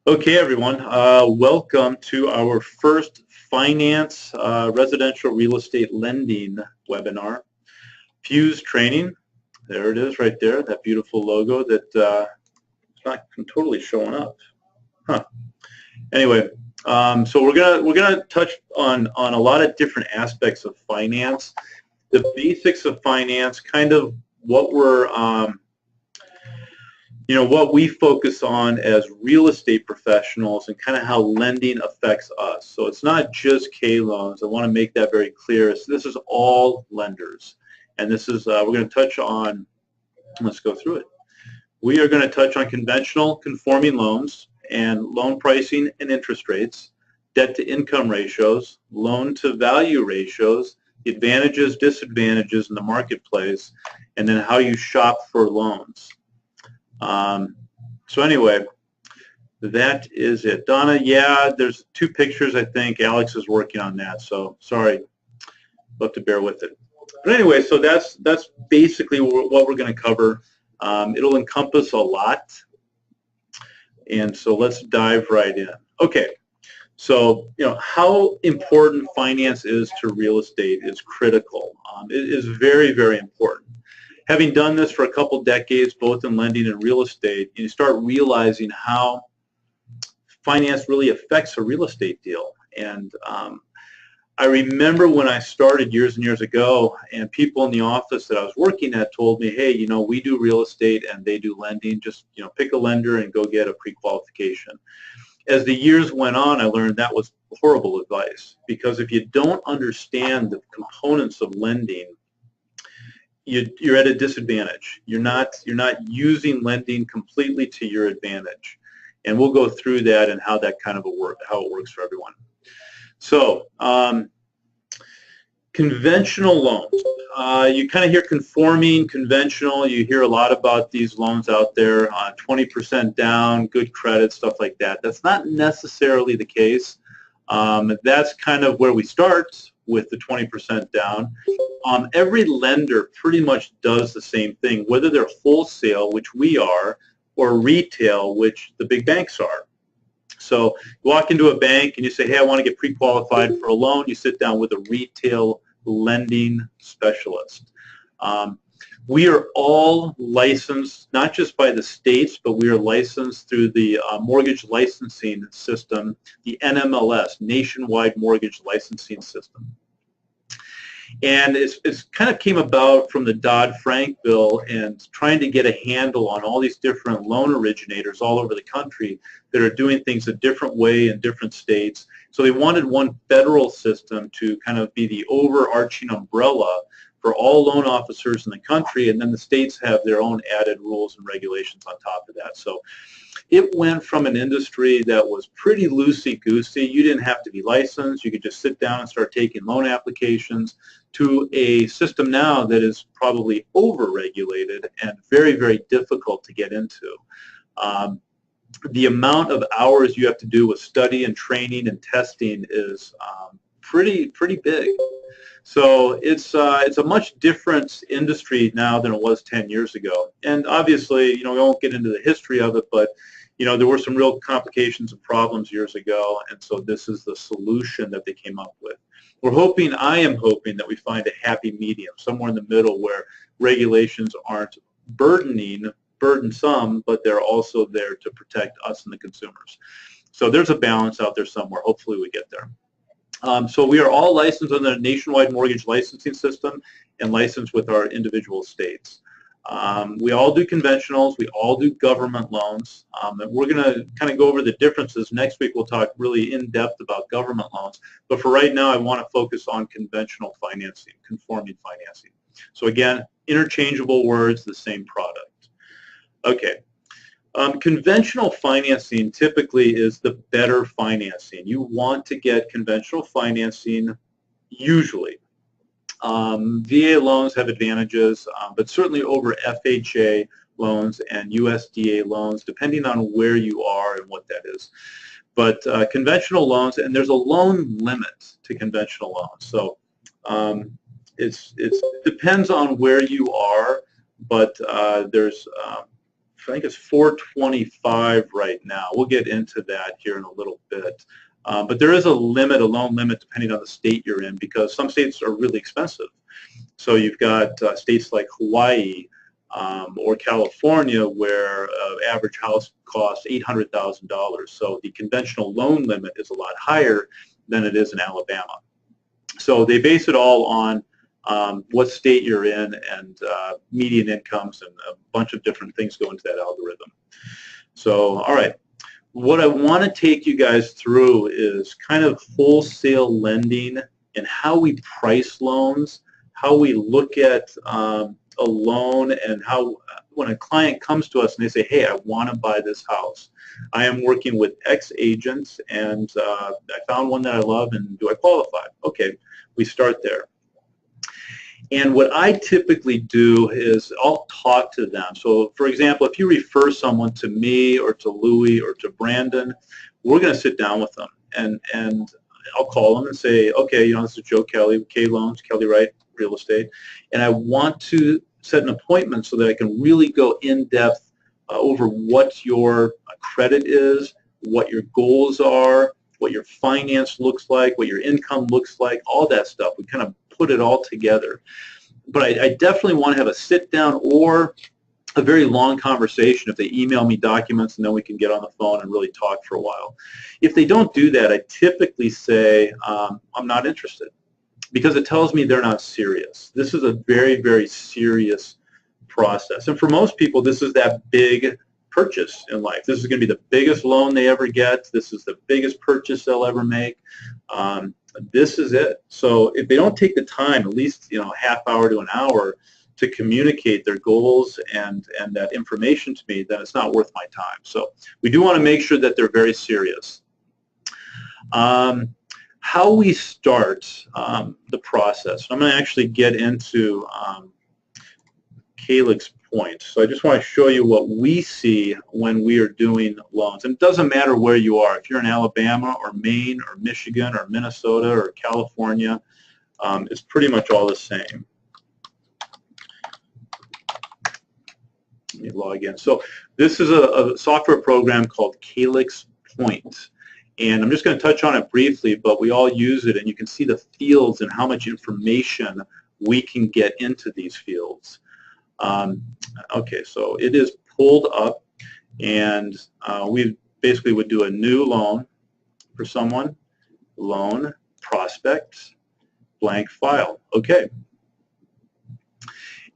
Okay, everyone, welcome to our first finance residential real estate lending webinar. Fuse training, there it is right there, that beautiful logo that it's not totally showing up. Huh. Anyway, so we're gonna touch on a lot of different aspects of finance, the basics of finance, kind of what we're what we focus on as real estate professionals and kind of how lending affects us. So it's not just K loans. I want to make that very clear. So this is all lenders. And this is, we're going to touch on, let's go through it. We are going to touch on conventional conforming loans and loan pricing and interest rates, debt to income ratios, loan to value ratios, the advantages, disadvantages in the marketplace, and then how you shop for loans. So anyway, that is it. Donna, yeah, there's two pictures, I think. Alex is working on that, so sorry. You'll have to bear with it. But anyway, so that's basically what we're going to cover. It'll encompass a lot, and so let's dive right in. Okay, so how important finance is to real estate is critical. It is very, very important. Having done this for a couple decades, both in lending and real estate, you start realizing how finance really affects a real estate deal. And I remember when I started years and years ago, and people in the office that I was working at told me, hey, we do real estate and they do lending. Just, pick a lender and go get a pre-qualification. As the years went on, I learned that was horrible advice, because if you don't understand the components of lending, you're at a disadvantage. You're not using lending completely to your advantage, and we'll go through that and how that kind of how it works for everyone. So conventional loans. You kind of hear conforming, conventional. You hear a lot about these loans out there, 20% down, good credit, stuff like that. That's not necessarily the case. That's kind of where we start with the 20% down. Every lender pretty much does the same thing, whether they're wholesale, which we are, or retail, which the big banks are. So you walk into a bank and you say, hey, I want to get pre-qualified for a loan. You sit down with a retail lending specialist. We are all licensed, not just by the states, but we are licensed through the mortgage licensing system, the NMLS, Nationwide Mortgage Licensing System. And it's kind of came about from the Dodd-Frank bill and trying to get a handle on all these different loan originators all over the country that are doing things a different way in different states. So they wanted one federal system to kind of be the overarching umbrella for all loan officers in the country, and then the states have their own added rules and regulations on top of that. So it went from an industry that was pretty loosey-goosey. You didn't have to be licensed. You could just sit down and start taking loan applications, to a system now that is probably over-regulated and very, very difficult to get into. The amount of hours you have to do with study and training and testing is pretty big. So it's a much different industry now than it was 10 years ago. And obviously, we won't get into the history of it, but there were some real complications and problems years ago, and so this is the solution that they came up with. I am hoping that we find a happy medium, somewhere in the middle where regulations aren't burdensome, but they're also there to protect us and the consumers. So there's a balance out there somewhere. Hopefully we get there. So we are all licensed under the Nationwide Mortgage Licensing System and licensed with our individual states. We all do conventionals. We all do government loans. And we're going to kind of go over the differences. Next week we'll talk really in depth about government loans. But for right now, I want to focus on conventional financing, conforming financing. So again, interchangeable words, the same product. Okay. Conventional financing typically is the better financing. You want to get conventional financing usually. VA loans have advantages, but certainly over FHA loans and USDA loans, depending on where you are and what that is. But conventional loans, and there's a loan limit to conventional loans. So it depends on where you are, but there's think it's 425 right now. We'll get into that here in a little bit. But there is a limit, a loan limit, depending on the state you're in, because some states are really expensive. So you've got states like Hawaii or California where average house costs $800,000. So the conventional loan limit is a lot higher than it is in Alabama. So they base it all on what state you're in and median incomes, and a bunch of different things go into that algorithm. So, all right. What I want to take you guys through is kind of wholesale lending and how we price loans, how we look at a loan, and how when a client comes to us and they say, hey, I want to buy this house. I am working with X agents and I found one that I love, and do I qualify? Okay, we start there. And what I typically do is I'll talk to them. So, for example, if you refer someone to me or to Louie or to Brandon, we're going to sit down with them, and I'll call them and say, okay, this is Joe Kelly, K Loans, Kelly Wright Real Estate, and I want to set an appointment so that I can really go in depth over what your credit is, what your goals are, what your finance looks like, what your income looks like, all that stuff. We kind of put it all together. But I definitely want to have a sit down or a very long conversation if they email me documents, and then we can get on the phone and really talk for a while. If they don't do that, I typically say I'm not interested, because it tells me they're not serious. This is a very, very serious process. And for most people, this is that big purchase in life. This is going to be the biggest loan they ever get. This is the biggest purchase they'll ever make. This is it. So if they don't take the time, at least half hour to an hour, to communicate their goals and that information to me, then it's not worth my time. So we do want to make sure that they're very serious. How we start the process. I'm going to actually get into Kayla's point. So I just want to show you what we see when we are doing loans. And it doesn't matter where you are. If you're in Alabama or Maine or Michigan or Minnesota or California, it's pretty much all the same. Let me log in. So this is a software program called Calyx Point. And I'm just going to touch on it briefly, but we all use it, and you can see the fields and how much information we can get into these fields. Okay, so it is pulled up, and we basically would do a new loan for someone, loan, prospect, blank file. Okay.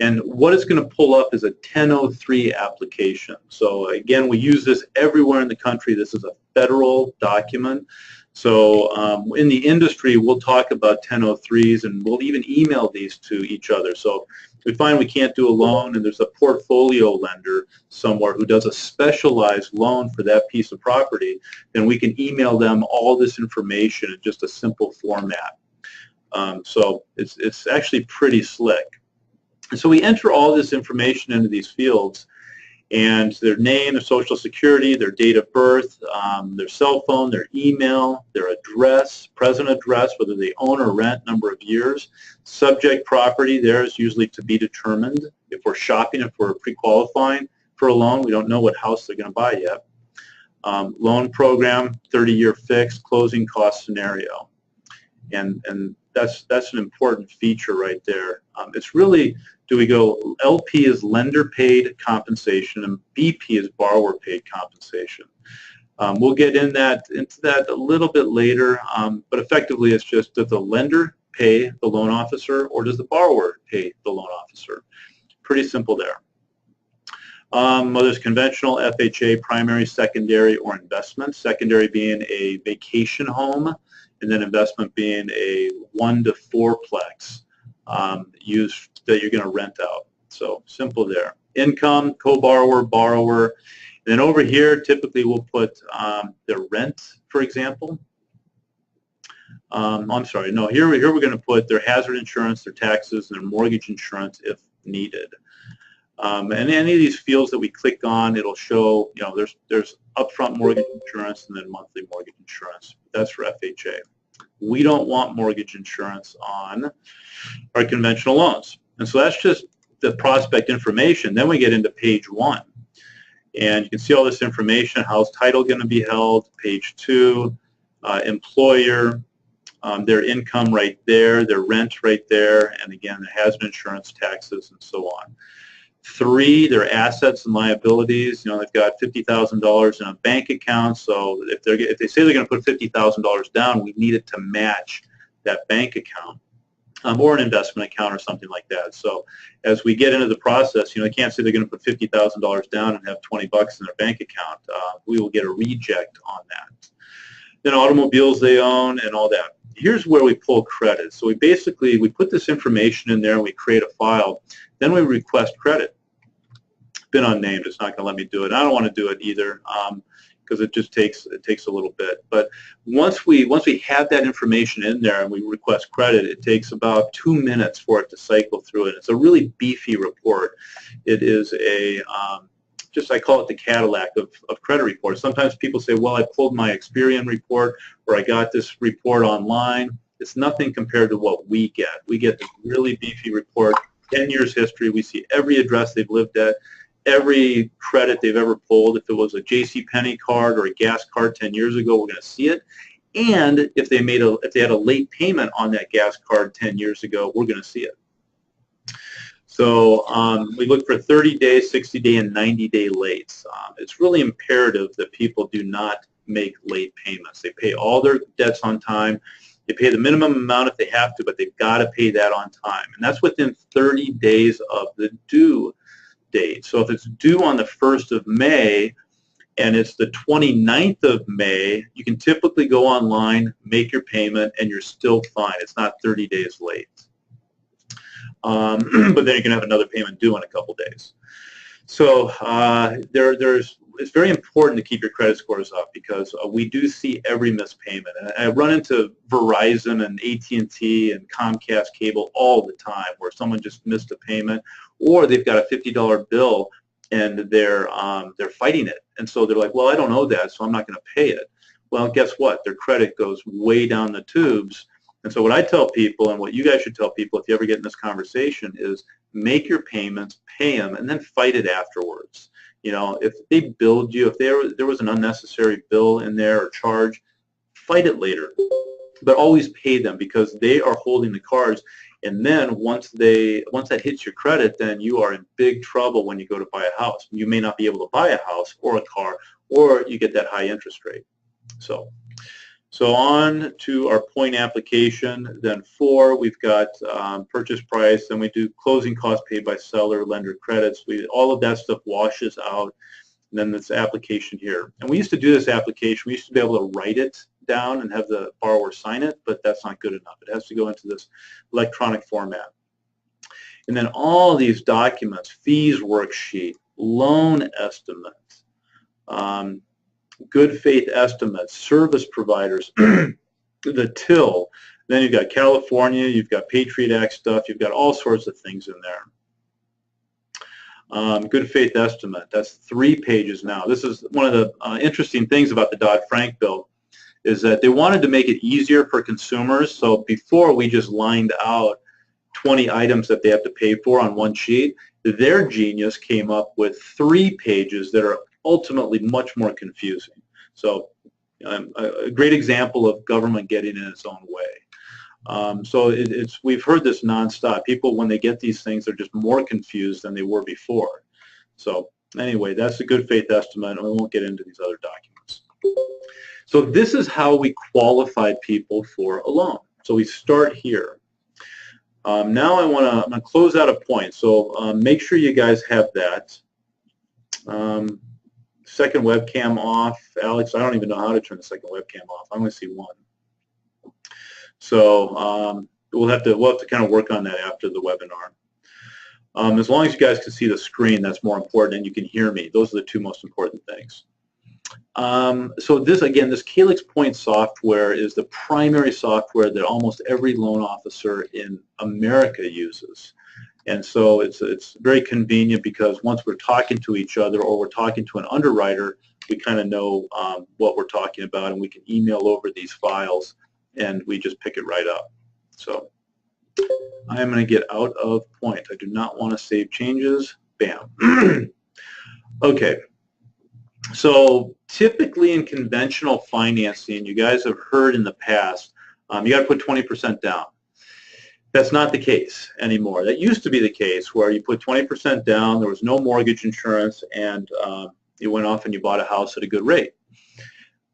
And what it's going to pull up is a 1003 application. So again, we use this everywhere in the country. This is a federal document. So in the industry, we'll talk about 1003s, and we'll even email these to each other. So if we find we can't do a loan and there's a portfolio lender somewhere who does a specialized loan for that piece of property, then we can email them all this information in just a simple format. So it's actually pretty slick. And so we enter all this information into these fields, and their name, their social security, their date of birth, their cell phone, their email, their address, present address, whether they own or rent, number of years, subject property, there is usually to be determined. If we're shopping, if we're pre-qualifying for a loan, we don't know what house they're going to buy yet. Loan program, 30-year fixed, closing cost scenario. And that's an important feature right there. It's really, do we go, LP is lender paid compensation and BP is borrower paid compensation. We'll get into that a little bit later, but effectively it's just, does the lender pay the loan officer or does the borrower pay the loan officer? Pretty simple there. Well, there's conventional, FHA, primary, secondary, or investment. Secondary being a vacation home, and then investment being a 1 to 4-plex used that you're going to rent out. So simple there. Income, co-borrower, borrower. And then over here, typically we'll put their rent, for example. I'm sorry, no, here we're going to put their hazard insurance, their taxes, and their mortgage insurance if needed. And any of these fields that we click on, it'll show, there's upfront mortgage insurance and then monthly mortgage insurance. That's for FHA. We don't want mortgage insurance on our conventional loans. And so that's just the prospect information. Then we get into page 1. And you can see all this information, how's title going to be held, page 2, employer, their income right there, their rent right there, and again, the hazard insurance, taxes, and so on. 3, their assets and liabilities. You know, they've got $50,000 in a bank account, so if they say they're going to put $50,000 down, we need it to match that bank account. Or an investment account or something like that. So as we get into the process, you know, they can't say they're going to put $50,000 down and have 20 bucks in their bank account. We will get a reject on that. Then automobiles they own and all that. Here's where we pull credit. So we put this information in there and we create a file. Then we request credit. Been unnamed. It's not going to let me do it. I don't want to do it either. Because it just takes a little bit. But once we have that information in there and we request credit, it takes about 2 minutes for it to cycle through it. It's a really beefy report. It is a I call it the Cadillac of credit reports. Sometimes people say, well, I pulled my Experian report or I got this report online. It's nothing compared to what we get. We get this really beefy report, 10 years history. We see every address they've lived at, every credit they've ever pulled. If it was a JCPenney card or a gas card 10 years ago, we're going to see it. And if they had a late payment on that gas card 10 years ago, we're going to see it. So we look for 30-day, 60-day, and 90-day lates. It's really imperative that people do not make late payments. They pay all their debts on time. They pay the minimum amount if they have to, but they've got to pay that on time. And that's within 30 days of the due date. So if it's due on the 1st of May and it's the 29th of May, you can typically go online, make your payment, and you're still fine. It's not 30 days late. But then you can have another payment due in a couple days. So it's very important to keep your credit scores up because we do see every missed payment. And I run into Verizon and AT&T and Comcast cable all the time where someone just missed a payment or they've got a $50 bill and they're fighting it. And so they're like, well, I don't owe that, so I'm not going to pay it. Well, guess what? Their credit goes way down the tubes. And so what I tell people, and what you guys should tell people if you ever get in this conversation, is make your payments, pay them, and then fight it afterwards. You know, if they billed you, if there was an unnecessary bill in there or charge, fight it later. But always pay them because they are holding the cards. And then once that hits your credit, then you are in big trouble when you go to buy a house. You may not be able to buy a house or a car, or you get that high interest rate. So on to our point application. Then 4, we've got purchase price. Then we do closing costs paid by seller, lender credits. All of that stuff washes out. And then this application here. And we used to do this application. We used to be able to write it down and have the borrower sign it, but that's not good enough. It has to go into this electronic format. And then all these documents, fees worksheet, loan estimates, good faith estimates, service providers, the till. Then you've got California, you've got Patriot Act stuff, you've got all sorts of things in there. Good faith estimate, that's 3 pages now. This is one of the interesting things about the Dodd-Frank bill is that they wanted to make it easier for consumers. So before we just lined out 20 items that they have to pay for on one sheet, their genius came up with 3 pages that are ultimately much more confusing. So a great example of government getting in its own way. So we've heard this nonstop. People, when they get these things, they're just more confused than they were before. So anyway, that's a good faith estimate, and we won't get into these other documents. So this is how we qualify people for a loan. So we start here. Now I'm going to close out a point. So make sure you guys have that. Second webcam off. Alex, I don't even know how to turn the second webcam off. I'm going to see one. So we'll have to kind of work on that after the webinar. As long as you guys can see the screen, that's more important, and you can hear me. Those are the 2 most important things. So this, again, this Calyx Point software is the primary software that almost every loan officer in America uses. And so it's very convenient because once we're talking to each other or we're talking to an underwriter, we kind of know what we're talking about, and we can email over these files and we just pick it right up. So I am going to get out of Point. I do not want to save changes. Bam. Okay. So typically in conventional financing, you guys have heard in the past, you got to put 20% down. That's not the case anymore. That used to be the case where you put 20% down, there was no mortgage insurance, and you went off and you bought a house at a good rate.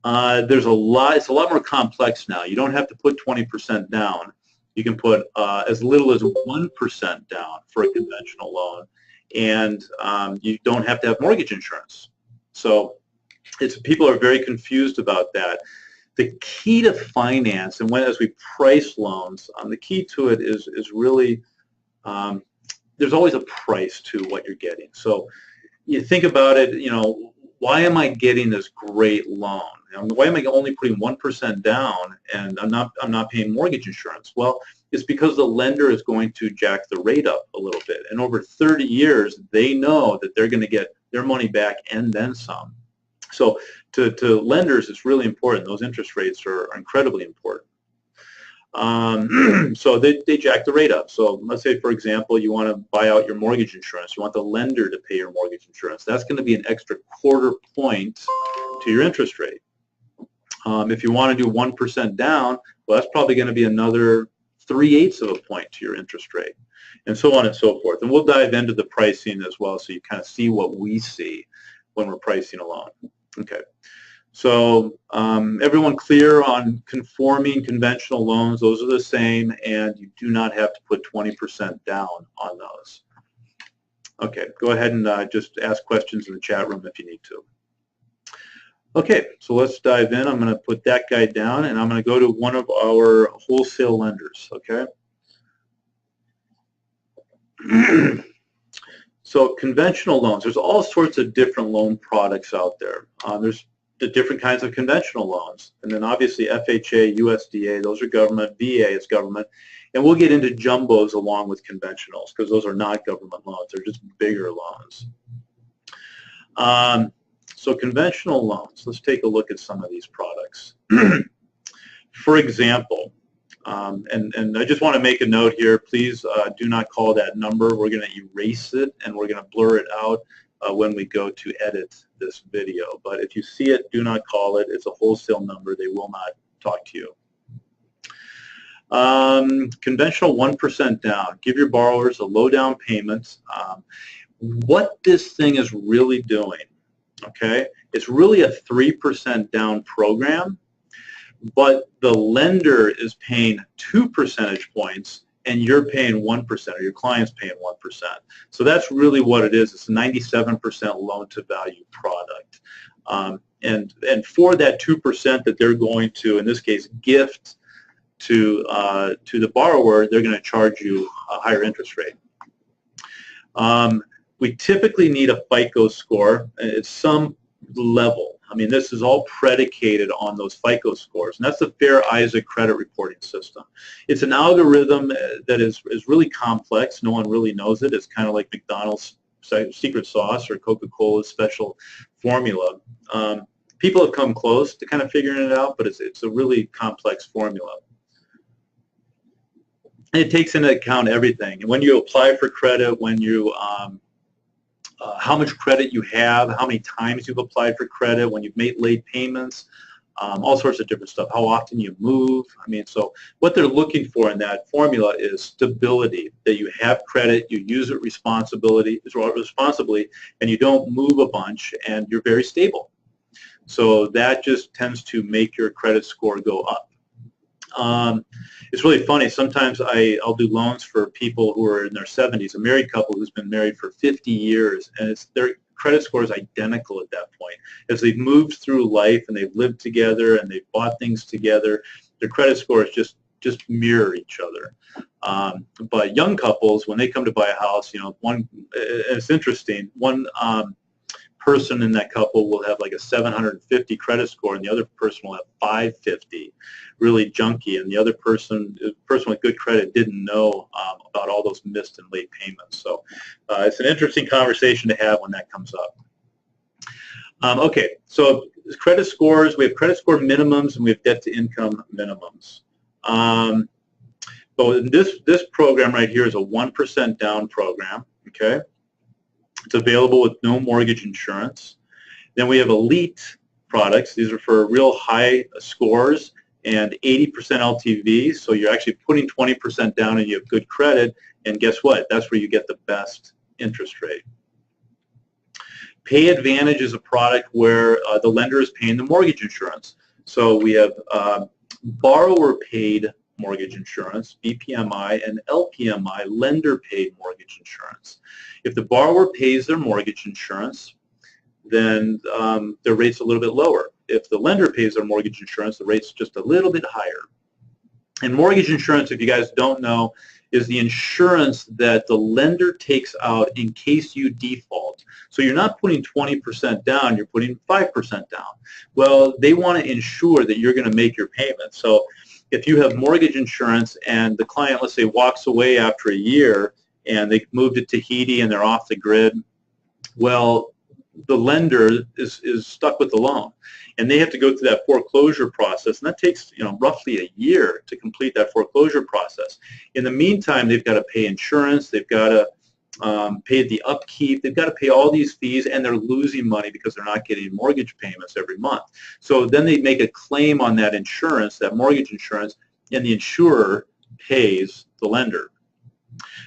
It's a lot more complex now. You don't have to put 20% down. You can put as little as 1% down for a conventional loan, and you don't have to have mortgage insurance. So people are very confused about that. The key to finance, and as we price loans, the key to it is really there's always a price to what you're getting. So you think about it, why am I getting this great loan? Why am I only putting 1% down and I'm not paying mortgage insurance? Well, it's because the lender is going to jack the rate up a little bit. And over 30 years, they know that they're going to get their money back and then some. So to lenders, it's really important. Those interest rates are incredibly important. So they jack the rate up. So let's say, for example, you want to buy out your mortgage insurance. You want the lender to pay your mortgage insurance. That's going to be an extra quarter point to your interest rate. If you want to do 1% down, well, that's probably going to be another 3/8 of a point to your interest rate, and so on and so forth. And we'll dive into the pricing as well, so you kind of see what we see when we're pricing a loan. Okay. So everyone clear on conforming conventional loans? Those are the same, and you do not have to put 20% down on those. Okay, go ahead and just ask questions in the chat room if you need to. Okay, so let's dive in. I'm going to put that guy down, and I'm going to go to one of our wholesale lenders, okay? So conventional loans, there's all sorts of different loan products out there. There's the different kinds of conventional loans. And then obviously FHA, USDA, those are government, VA is government. And we'll get into jumbos along with conventionals because those are not government loans. They're just bigger loans. So conventional loans, let's take a look at some of these products. For example, and I just want to make a note here, please do not call that number. We're going to erase it and we're going to blur it out when we go to edit this video. But if you see it, do not call it. It's a wholesale number. They will not talk to you. Conventional 1% down. Give your borrowers a low down payment. What this thing is really doing, okay, it's really a 3% down program, but the lender is paying 2 percentage points and you're paying 1%, or your client's paying 1%. So that's really what it is. It's a 97% loan to value product. And for that 2% that they're going to, in this case, gift to the borrower, they're going to charge you a higher interest rate. We typically need a FICO score at some level. I mean, this is all predicated on those FICO scores, and that's the Fair Isaac credit reporting system. It's an algorithm that is really complex. No one really knows it. It's kind of like McDonald's secret sauce or Coca-Cola's special formula. People have come close to kind of figuring it out, but it's a really complex formula. And it takes into account everything. And when you apply for credit, when you how much credit you have, how many times you've applied for credit, when you've made late payments, all sorts of different stuff, how often you move. I mean, so what they're looking for in that formula is stability, that you have credit, you use it responsibly, and you don't move a bunch, and you're very stable. So that just tends to make your credit score go up. It's really funny. Sometimes I'll do loans for people who are in their 70s, a married couple who's been married for 50 years, and their credit score is identical at that point. As they've moved through life and they've lived together and they've bought things together, their credit scores just mirror each other. But young couples, when they come to buy a house, it's interesting, one person in that couple will have like a 750 credit score, and the other person will have 550, really junky, and the other person with good credit didn't know about all those missed and late payments. So it's an interesting conversation to have when that comes up. Okay, so credit scores, we have credit score minimums and we have debt to income minimums. So this program right here is a 1% down program, okay? It's available with no mortgage insurance. Then we have elite products. These are for real high scores and 80% LTV. So you're actually putting 20% down and you have good credit. And guess what? That's where you get the best interest rate. Pay Advantage is a product where the lender is paying the mortgage insurance. So we have borrower paid mortgage insurance, BPMI, and LPMI, lender paid mortgage insurance. If the borrower pays their mortgage insurance, then their rate's a little bit lower. If the lender pays their mortgage insurance, the rate's just a little bit higher. And mortgage insurance, if you guys don't know, is the insurance that the lender takes out in case you default. So you're not putting 20% down, you're putting 5% down. Well, they want to ensure that you're going to make your payment. So if you have mortgage insurance and the client, let's say, walks away after a year and they moved to Tahiti and they're off the grid, well, the lender is stuck with the loan, and they have to go through that foreclosure process, and that takes roughly a year to complete that foreclosure process. In the meantime, they've got to pay insurance, they've got to pay the upkeep, they've got to pay all these fees, and they're losing money because they're not getting mortgage payments every month. So then they make a claim on that insurance, that mortgage insurance, and the insurer pays the lender.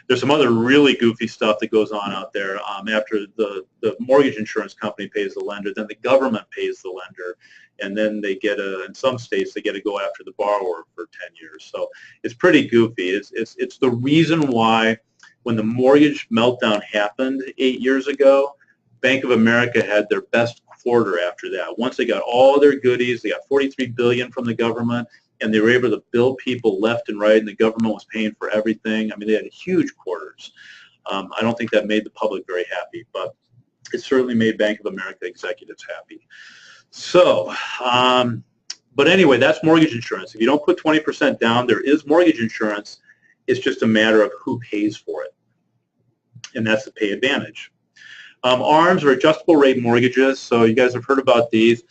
There's some other really goofy stuff that goes on out there. After the mortgage insurance company pays the lender, then the government pays the lender, and then they get in some states they get to go after the borrower for 10 years. So it's pretty goofy. It's the reason why when the mortgage meltdown happened 8 years ago, Bank of America had their best quarter after that. Once they got all their goodies, they got $43 billion from the government, and they were able to bill people left and right, and the government was paying for everything. I mean, they had huge quarters. I don't think that made the public very happy, but it certainly made Bank of America executives happy. So, but anyway, that's mortgage insurance. If you don't put 20% down, there is mortgage insurance. It's just a matter of who pays for it, and that's the Pay Advantage. ARMs are adjustable rate mortgages, so you guys have heard about these.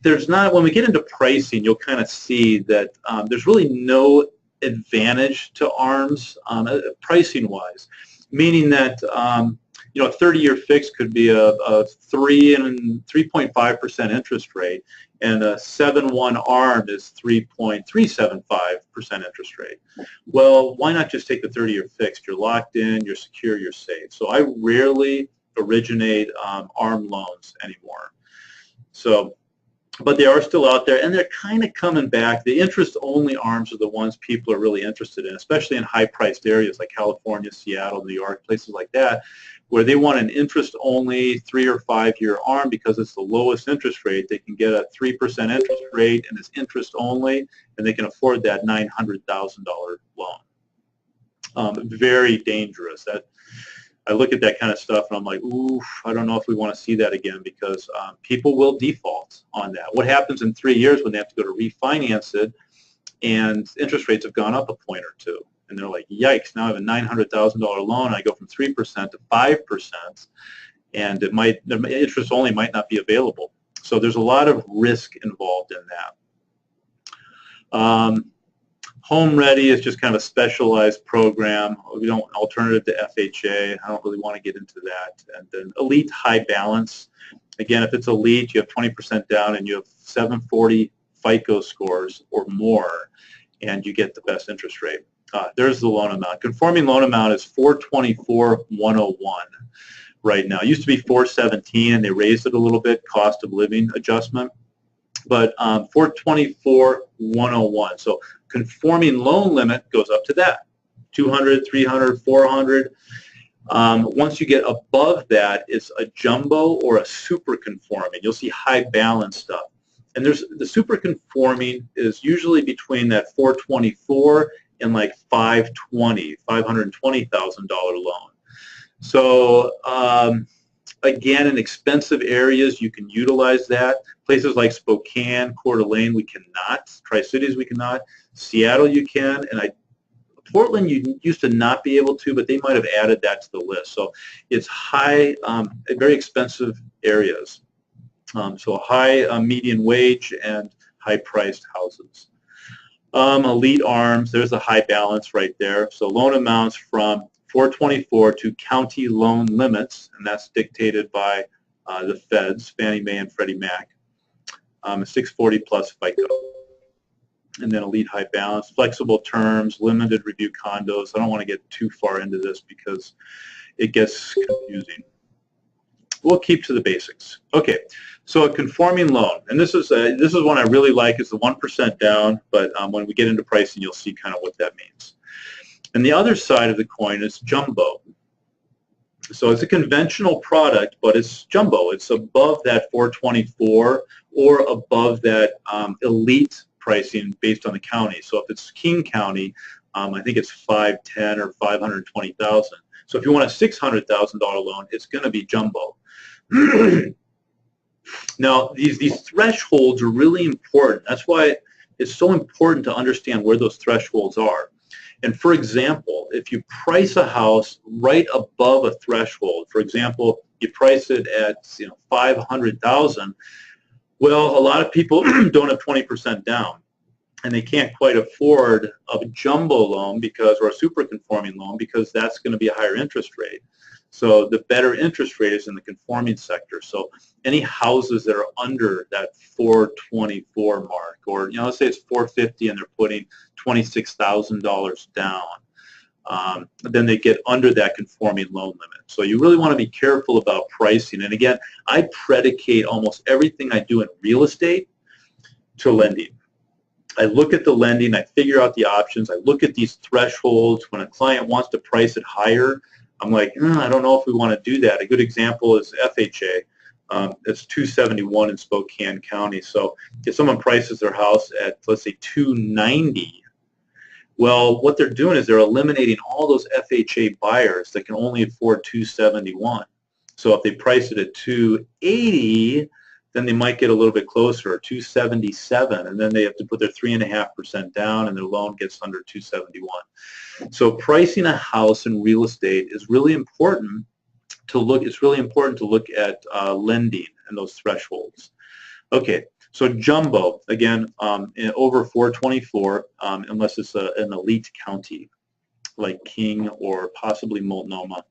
There's not, when we get into pricing, you'll kind of see that there's really no advantage to ARMs pricing-wise, meaning that a 30-year fix could be a 3.5% interest rate, and a 7/1 ARM is 3.375% interest rate. Well, why not just take the 30-year fixed? You're locked in, you're secure, you're safe. So I rarely originate ARM loans anymore. So, but they are still out there, and they're kind of coming back. The interest-only ARMs are the ones people are really interested in, especially in high-priced areas like California, Seattle, New York, places like that, where they want an interest-only 3 or 5 year ARM because it's the lowest interest rate. They can get a 3% interest rate, and it's interest-only, and they can afford that $900,000 loan. Very dangerous. I look at that kind of stuff and I'm like, oof, I don't know if we want to see that again, because people will default on that. What happens in 3 years when they have to go to refinance it and interest rates have gone up a point or two? And they're like, yikes, now I have a $900,000 loan. I go from 3% to 5%, and the interest only might not be available. So there's a lot of risk involved in that. Home Ready is just kind of a specialized program. We don't alternative to FHA. I don't really want to get into that. And then Elite High Balance. Again, if it's Elite, you have 20% down and you have 740 FICO scores or more, and you get the best interest rate. There's the loan amount. Conforming loan amount is $424,101 right now. It used to be $417, and they raised it a little bit, cost of living adjustment. But $424,101. So conforming loan limit goes up to that, 200, 300, 400. Once you get above that, it's a jumbo or a super conforming. You'll see high balance stuff. And there's the super conforming is usually between that 424 and like 520, $520,000 loan. So again, in expensive areas, you can utilize that. Places like Spokane, Coeur d'Alene, we cannot. Tri-Cities, we cannot. Seattle, you can. And Portland, you used to not be able to, but they might have added that to the list. So it's high, very expensive areas. So high median wage and high-priced houses. Elite ARMs, there's a high balance right there. So loan amounts from 424 to county loan limits, and that's dictated by the Feds, Fannie Mae and Freddie Mac, 640 plus FICO. And then elite high balance, flexible terms, limited review condos. I don't want to get too far into this because it gets confusing. We'll keep to the basics. Okay, so a conforming loan, and this is one I really like. It's the 1% down, but when we get into pricing, you'll see kind of what that means. And the other side of the coin is jumbo. So it's a conventional product, but it's jumbo. It's above that 424 or above that elite pricing based on the county. So if it's King County, I think it's 510 or 520,000. So if you want a $600,000 loan, it's going to be jumbo. Now, these thresholds are really important. That's why it's so important to understand where those thresholds are. And for example, if you price a house right above a threshold, for example, you price it at 500,000, well, a lot of people don't have 20% down, and they can't quite afford a jumbo loan or a super conforming loan because that's going to be a higher interest rate. So the better interest rate is in the conforming sector. So any houses that are under that 424 mark, or let's say it's 450 and they're putting $26,000 down, then they get under that conforming loan limit. So you really want to be careful about pricing. And again, I predicate almost everything I do in real estate to lending. I look at the lending, I figure out the options, I look at these thresholds. When a client wants to price it higher, I'm like, I don't know if we want to do that. A good example is FHA. It's 271 in Spokane County. So if someone prices their house at, let's say, 290, well, what they're doing is they're eliminating all those FHA buyers that can only afford 271. So if they price it at 280, then they might get a little bit closer, 277, and then they have to put their 3.5% down, and their loan gets under 271. So pricing a house in real estate is really important to look. It's really important to look at lending and those thresholds. Okay, so jumbo again over 424, unless it's an elite county like King or possibly Multnomah.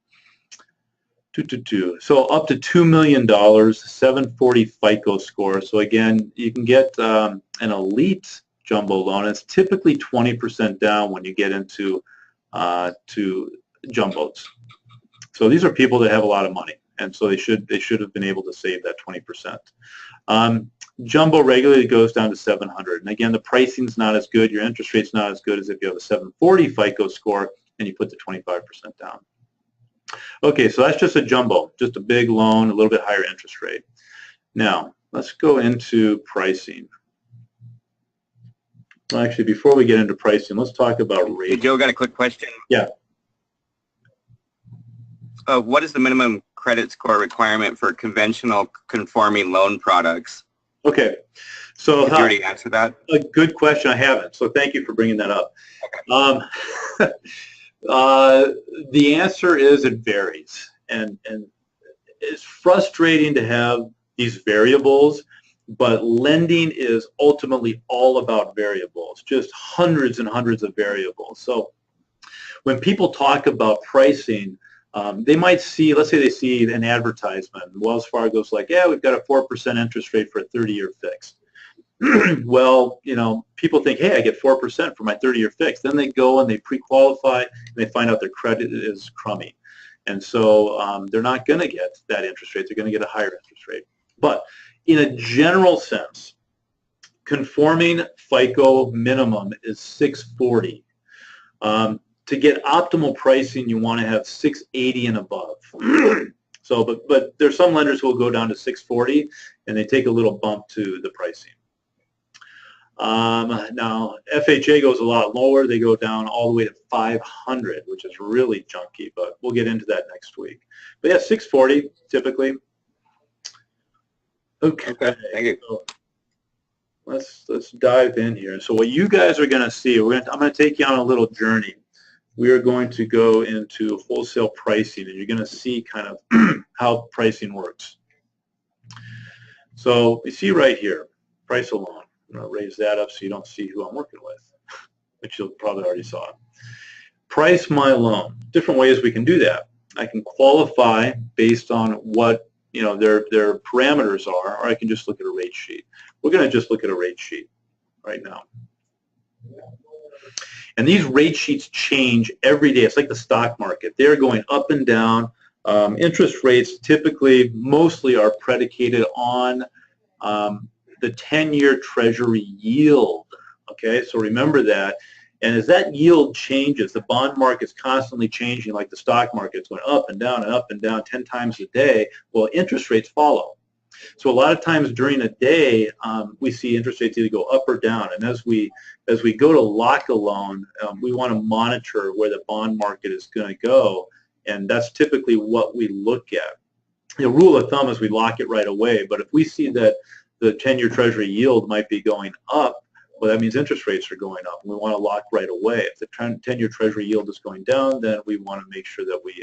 So up to $2 million, 740 FICO score. So again, you can get an elite jumbo loan. It's typically 20% down when you get into to jumbos. So these are people that have a lot of money, and so they should have been able to save that 20%. Jumbo regularly goes down to 700, and again, the pricing's not as good. Your interest rate's not as good as if you have a 740 FICO score and you put the 25% down. Okay, so that's just a jumbo, just a big loan, a little bit higher interest rate. Now, let's go into pricing. Well, actually, before we get into pricing, let's talk about rates. Hey, Joe, got a quick question. Yeah. What is the minimum credit score requirement for conventional conforming loan products? Okay. So did you already answer that? A good question. I haven't, so thank you for bringing that up. Okay. The answer is it varies, and it's frustrating to have these variables, but lending is ultimately all about variables, just hundreds and hundreds of variables. So when people talk about pricing, they might see, let's say they see an advertisement. Wells Fargo's like, yeah, we've got a 4% interest rate for a 30-year fixed. Well, people think, hey, I get 4% for my 30-year fix. Then they go and they pre-qualify, and they find out their credit is crummy. And so they're not going to get that interest rate. They're going to get a higher interest rate. But in a general sense, conforming FICO minimum is 640. To get optimal pricing, you want to have 680 and above. So, but there's some lenders who will go down to 640, and they take a little bump to the pricing. Now, FHA goes a lot lower. They go down all the way to 500, which is really junky, but we'll get into that next week. But yeah, 640 typically. Okay. Thank you. So let's dive in here. So what you guys are going to see, I'm going to take you on a little journey. We are going to go into wholesale pricing, and you're going to see kind of how pricing works. So you see right here, price a loan. I'm going to raise that up so you don't see who I'm working with, which you'll probably already saw. Price my loan. Different ways we can do that. I can qualify based on what their parameters are, or I can just look at a rate sheet. We're going to just look at a rate sheet right now. And these rate sheets change every day. It's like the stock market. They're going up and down. Interest rates typically mostly are predicated on the 10-year Treasury yield. Okay, so remember that. And as that yield changes, the bond market's constantly changing like the stock market's going up and down and up and down 10 times a day. Well, interest rates follow. So a lot of times during a day, we see interest rates either go up or down. And as we go to lock a loan, we want to monitor where the bond market is going to go. And that's typically what we look at. The rule of thumb is we lock it right away. But if we see that the 10-year Treasury yield might be going up, well, that means interest rates are going up. We want to lock right away. If the 10-year Treasury yield is going down, then we want to make sure that we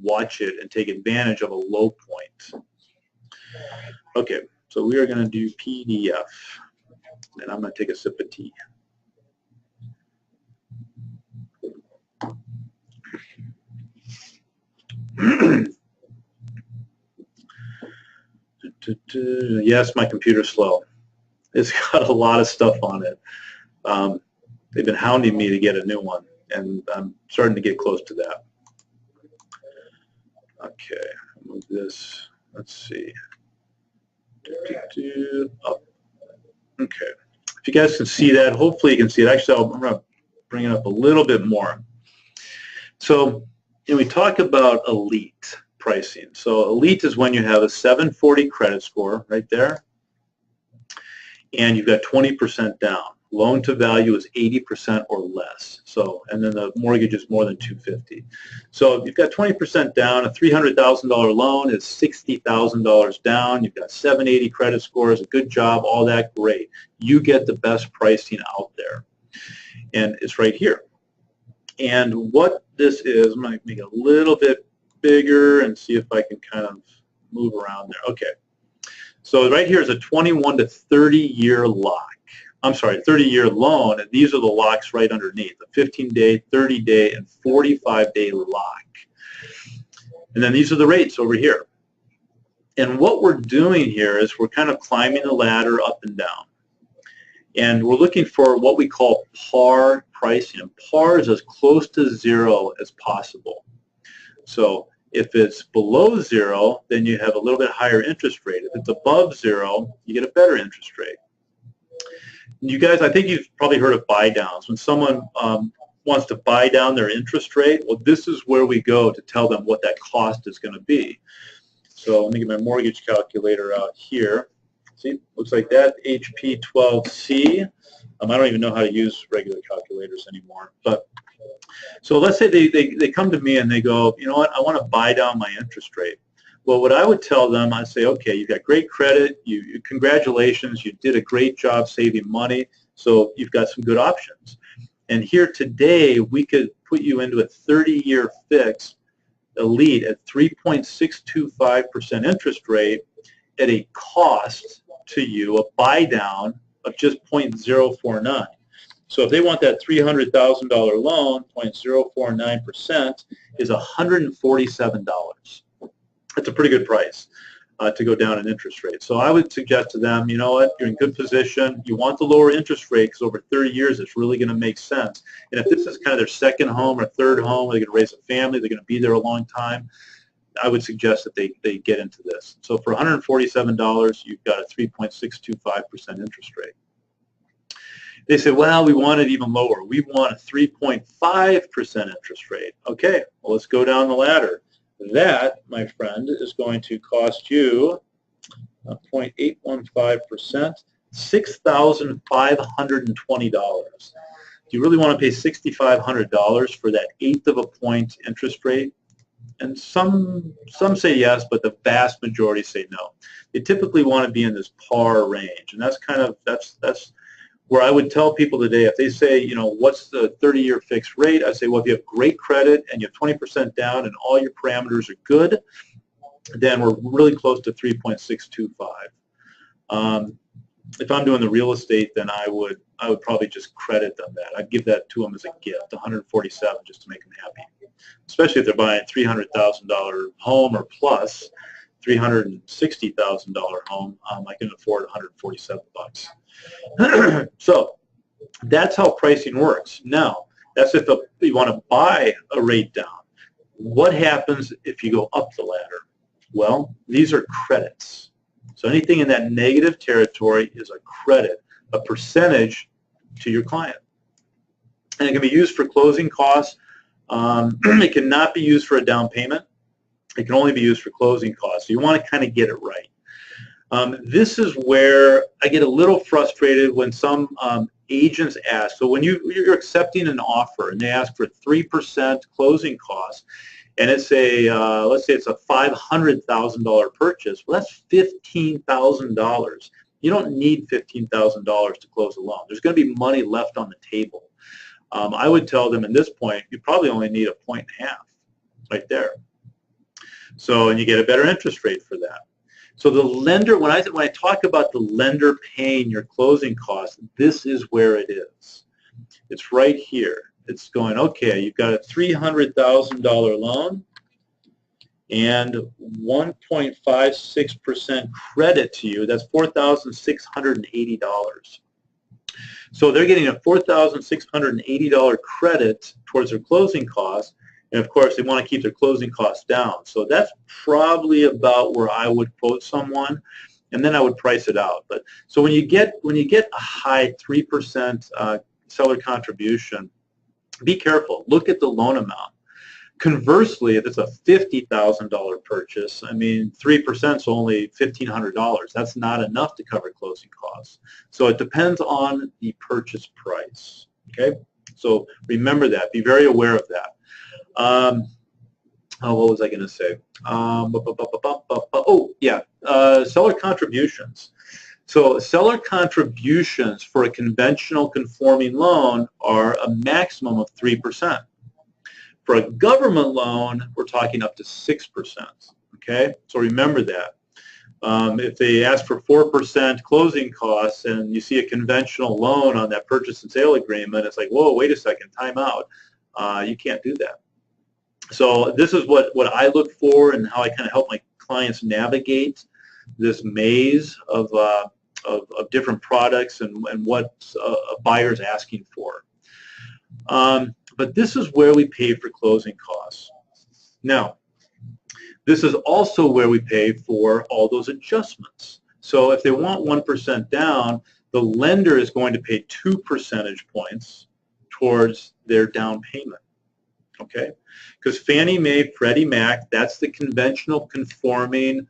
watch it and take advantage of a low point. Okay, so we are going to do PDF, and I'm going to take a sip of tea. Yes, my computer's slow. It's got a lot of stuff on it. They've been hounding me to get a new one, and I'm starting to get close to that. Okay, move this. Let's see. Up. Okay. If you guys can see that, hopefully you can see it. Actually, I'm going to bring it up a little bit more. So, we talk about elite pricing. So elite is when you have a 740 credit score right there, and you've got 20% down. Loan to value is 80% or less. So, and then the mortgage is more than $250. So you've got 20% down. A $300,000 loan is $60,000 down. You've got 780 credit scores, a good job, all that, great. You get the best pricing out there, and it's right here. And what this is, I'm going to make it a little bit bigger and see if I can kind of move around there. Okay. So right here is a 21 to 30-year lock. I'm sorry, 30-year loan, and these are the locks right underneath, the 15-day, 30-day, and 45-day lock. And then these are the rates over here. And what we're doing here is we're kind of climbing the ladder up and down. And we're looking for what we call par pricing. And par is as close to zero as possible. So if it's below zero, then you have a little bit higher interest rate. If it's above zero, you get a better interest rate. You guys, I think you've probably heard of buy downs. When someone wants to buy down their interest rate, well, this is where we go to tell them what that cost is going to be. So let me get my mortgage calculator out here. See, looks like that, HP 12C. I don't even know how to use regular calculators anymore. But so let's say they come to me and they go, you know what, I want to buy down my interest rate. Well, what I would tell them, I'd say, okay, you've got great credit. Congratulations, you did a great job saving money, so you've got some good options. And here today, we could put you into a 30-year fix elite at 3.625% interest rate at a cost to you, a buy down of just 0.049. So if they want that $300,000 loan, 0.049% is $147. That's a pretty good price to go down in interest rate. So I would suggest to them, you know what, you're in good position. You want the lower interest rate because over 30 years it's really going to make sense. And if this is kind of their second home or third home, they're going to raise a family, they're going to be there a long time, I would suggest that they get into this. So for $147, you've got a 3.625% interest rate. They say, well, we want it even lower. We want a 3.5% interest rate. Okay, well, let's go down the ladder. That, my friend, is going to cost you 0.815%, $6,520. Do you really want to pay $6,500 for that eighth of a point interest rate? And some say yes, but the vast majority say no. They typically want to be in this par range, and that's kind of that's where I would tell people today, if they say, you know, what's the 30-year fixed rate? I say, well, if you have great credit and you have 20% down and all your parameters are good, then we're really close to 3.625. If I'm doing the real estate, then I would probably just credit them that. I'd give that to them as a gift, $147, just to make them happy. Especially if they're buying a $300,000 home or plus, $360,000 home, I can afford $147. So that's how pricing works. Now, that's if you want to buy a rate down. What happens if you go up the ladder? Well, these are credits. So anything in that negative territory is a credit, a percentage to your client. And it can be used for closing costs. It cannot be used for a down payment. It can only be used for closing costs. So you want to kind of get it right. This is where I get a little frustrated when some agents ask. So when you're accepting an offer and they ask for 3% closing costs, and it's a let's say it's a $500,000 purchase. Well, that's $15,000. You don't need $15,000 to close a loan. There's going to be money left on the table. I would tell them at this point, you probably only need 1.5 points right there. So, and you get a better interest rate for that. So the lender, when I talk about the lender paying your closing costs, this is where it is. It's right here. It's going, okay, you've got a $300,000 loan and 1.56% credit to you. That's $4,680. So they're getting a $4,680 credit towards their closing costs. And of course, they want to keep their closing costs down. So that's probably about where I would quote someone, and then I would price it out. But so when you get a high 3% seller contribution, be careful. Look at the loan amount. Conversely, if it's a $50,000 purchase, I mean, 3% is only $1,500. That's not enough to cover closing costs. So it depends on the purchase price. Okay, so remember that. Be very aware of that. What was I going to say? Oh, yeah, seller contributions. So seller contributions for a conventional conforming loan are a maximum of 3%. For a government loan, we're talking up to 6%. Okay, so remember that. If they ask for 4% closing costs and you see a conventional loan on that purchase and sale agreement, it's like, whoa, wait a second, time out. You can't do that. So this is what I look for and how I kind of help my clients navigate this maze of different products and what a buyer's asking for. But this is where we pay for closing costs. Now, this is also where we pay for all those adjustments. So if they want 1% down, the lender is going to pay 2 percentage points towards their down payment. Okay, because Fannie Mae, Freddie Mac, that's the conventional conforming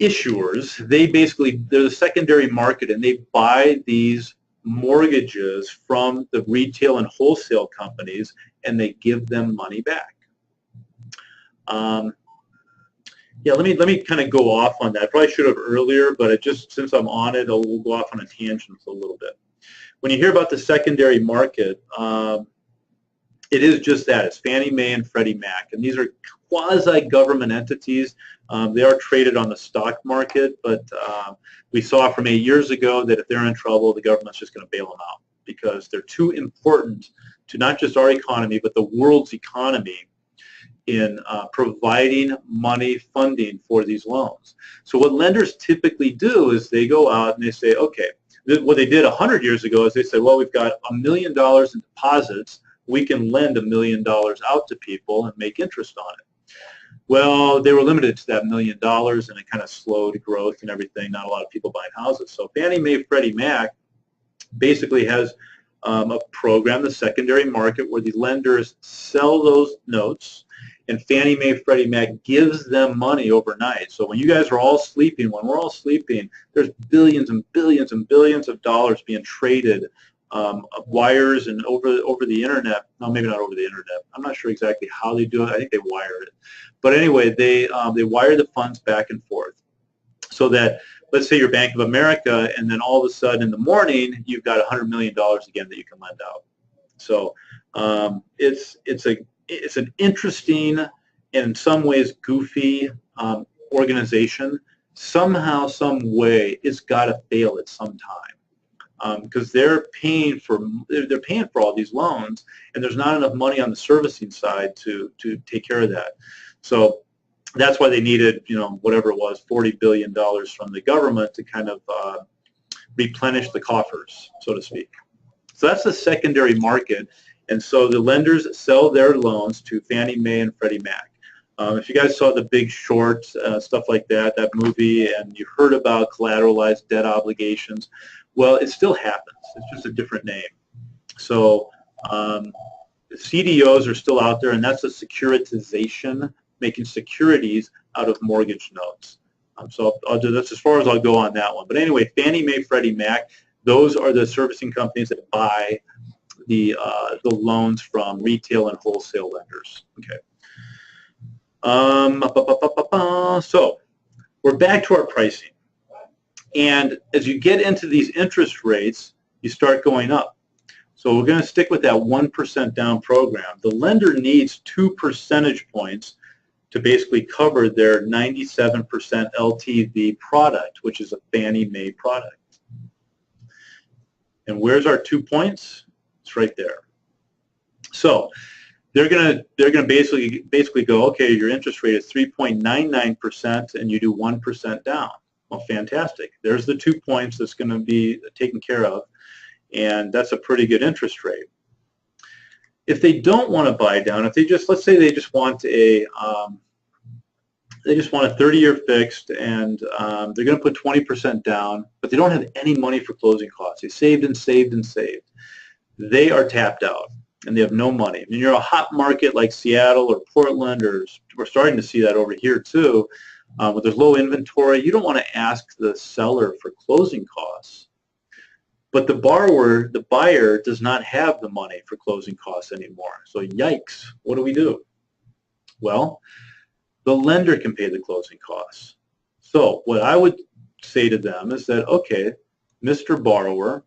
issuers. They're the secondary market, and they buy these mortgages from the retail and wholesale companies, and they give them money back. Yeah, let me kind of go off on that. I probably should have earlier, but since I'm on it, we'll go off on a tangent a little bit. When you hear about the secondary market, it is just that. It's Fannie Mae and Freddie Mac, and these are quasi-government entities. They are traded on the stock market, but we saw from 8 years ago that if they're in trouble, the government's just going to bail them out because they're too important to not just our economy, but the world's economy in providing money funding for these loans. So what lenders typically do is they go out and they say, okay, what they did 100 years ago is they said, well, we've got $1 million in deposits. We can lend $1 million out to people and make interest on it. Well, they were limited to that $1 million, and it kind of slowed growth and everything. Not a lot of people buying houses. So Fannie Mae, Freddie Mac basically has a program, the secondary market, where the lenders sell those notes, and Fannie Mae, Freddie Mac gives them money overnight. So when you guys are all sleeping, when we're all sleeping, there's billions and billions and billions of dollars being traded wires and over the internet. No, maybe not over the internet. I'm not sure exactly how they do it. I think they wire it. But anyway, they wire the funds back and forth so that, let's say you're Bank of America, and then all of a sudden in the morning you've got $100 million again that you can lend out. So it's an interesting and in some ways goofy organization. Somehow, some way, it's got to fail at some time. Because they're paying for all these loans, and there's not enough money on the servicing side to take care of that. So that's why they needed, whatever it was, $40 billion from the government to kind of replenish the coffers, so to speak. So that's the secondary market. And so the lenders sell their loans to Fannie Mae and Freddie Mac. If you guys saw The Big Short, stuff like that, that movie, and you heard about collateralized debt obligations, well, it still happens. It's just a different name. So CDOs are still out there, and that's a securitization, making securities out of mortgage notes. So I'll do that's as far as I'll go on that one. But anyway, Fannie Mae, Freddie Mac, those are the servicing companies that buy the loans from retail and wholesale lenders. Okay. So we're back to our pricing. And as you get into these interest rates, you start going up. So we're going to stick with that 1% down program. The lender needs 2 percentage points to basically cover their 97% LTV product, which is a Fannie Mae product. And where's our 2 points? It's right there. So they're gonna basically go, okay, your interest rate is 3.99% and you do 1% down. Well, fantastic. There's the 2 points that's going to be taken care of, and that's a pretty good interest rate. If they don't want to buy down, if they just, let's say they just want a 30-year fixed, and they're going to put 20% down, but they don't have any money for closing costs. They saved and saved and saved. They are tapped out, and they have no money. I mean, you're a hot market like Seattle or Portland, or we're starting to see that over here too, where there's low inventory. You don't want to ask the seller for closing costs. But the buyer does not have the money for closing costs anymore. So yikes, what do we do? Well, the lender can pay the closing costs. So what I would say to them is that, okay, Mr. Borrower,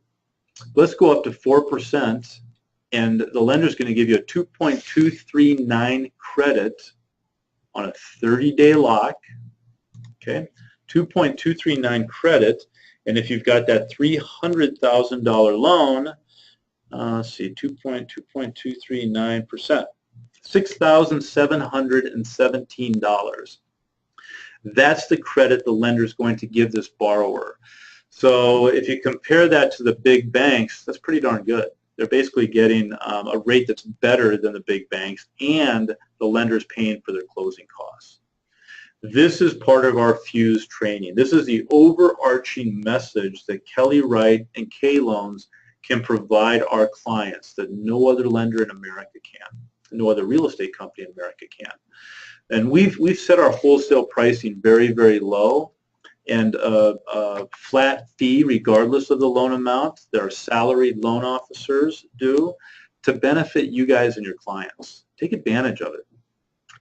let's go up to 4%, and the lender is going to give you a 2.239 credit on a 30-day lock, okay, 2.239 credit. And if you've got that $300,000 loan, let's see, 2.239%, $6,717. That's the credit the lender is going to give this borrower. So if you compare that to the big banks, that's pretty darn good. They're basically getting a rate that's better than the big banks, and the lender's paying for their closing costs. This is part of our Fuse training. This is the overarching message that Kelly Wright and K-Loans can provide our clients that no other lender in America can, no other real estate company in America can. And we've set our wholesale pricing very, very low, and a flat fee regardless of the loan amount that our salaried loan officers do to benefit you guys and your clients. Take advantage of it.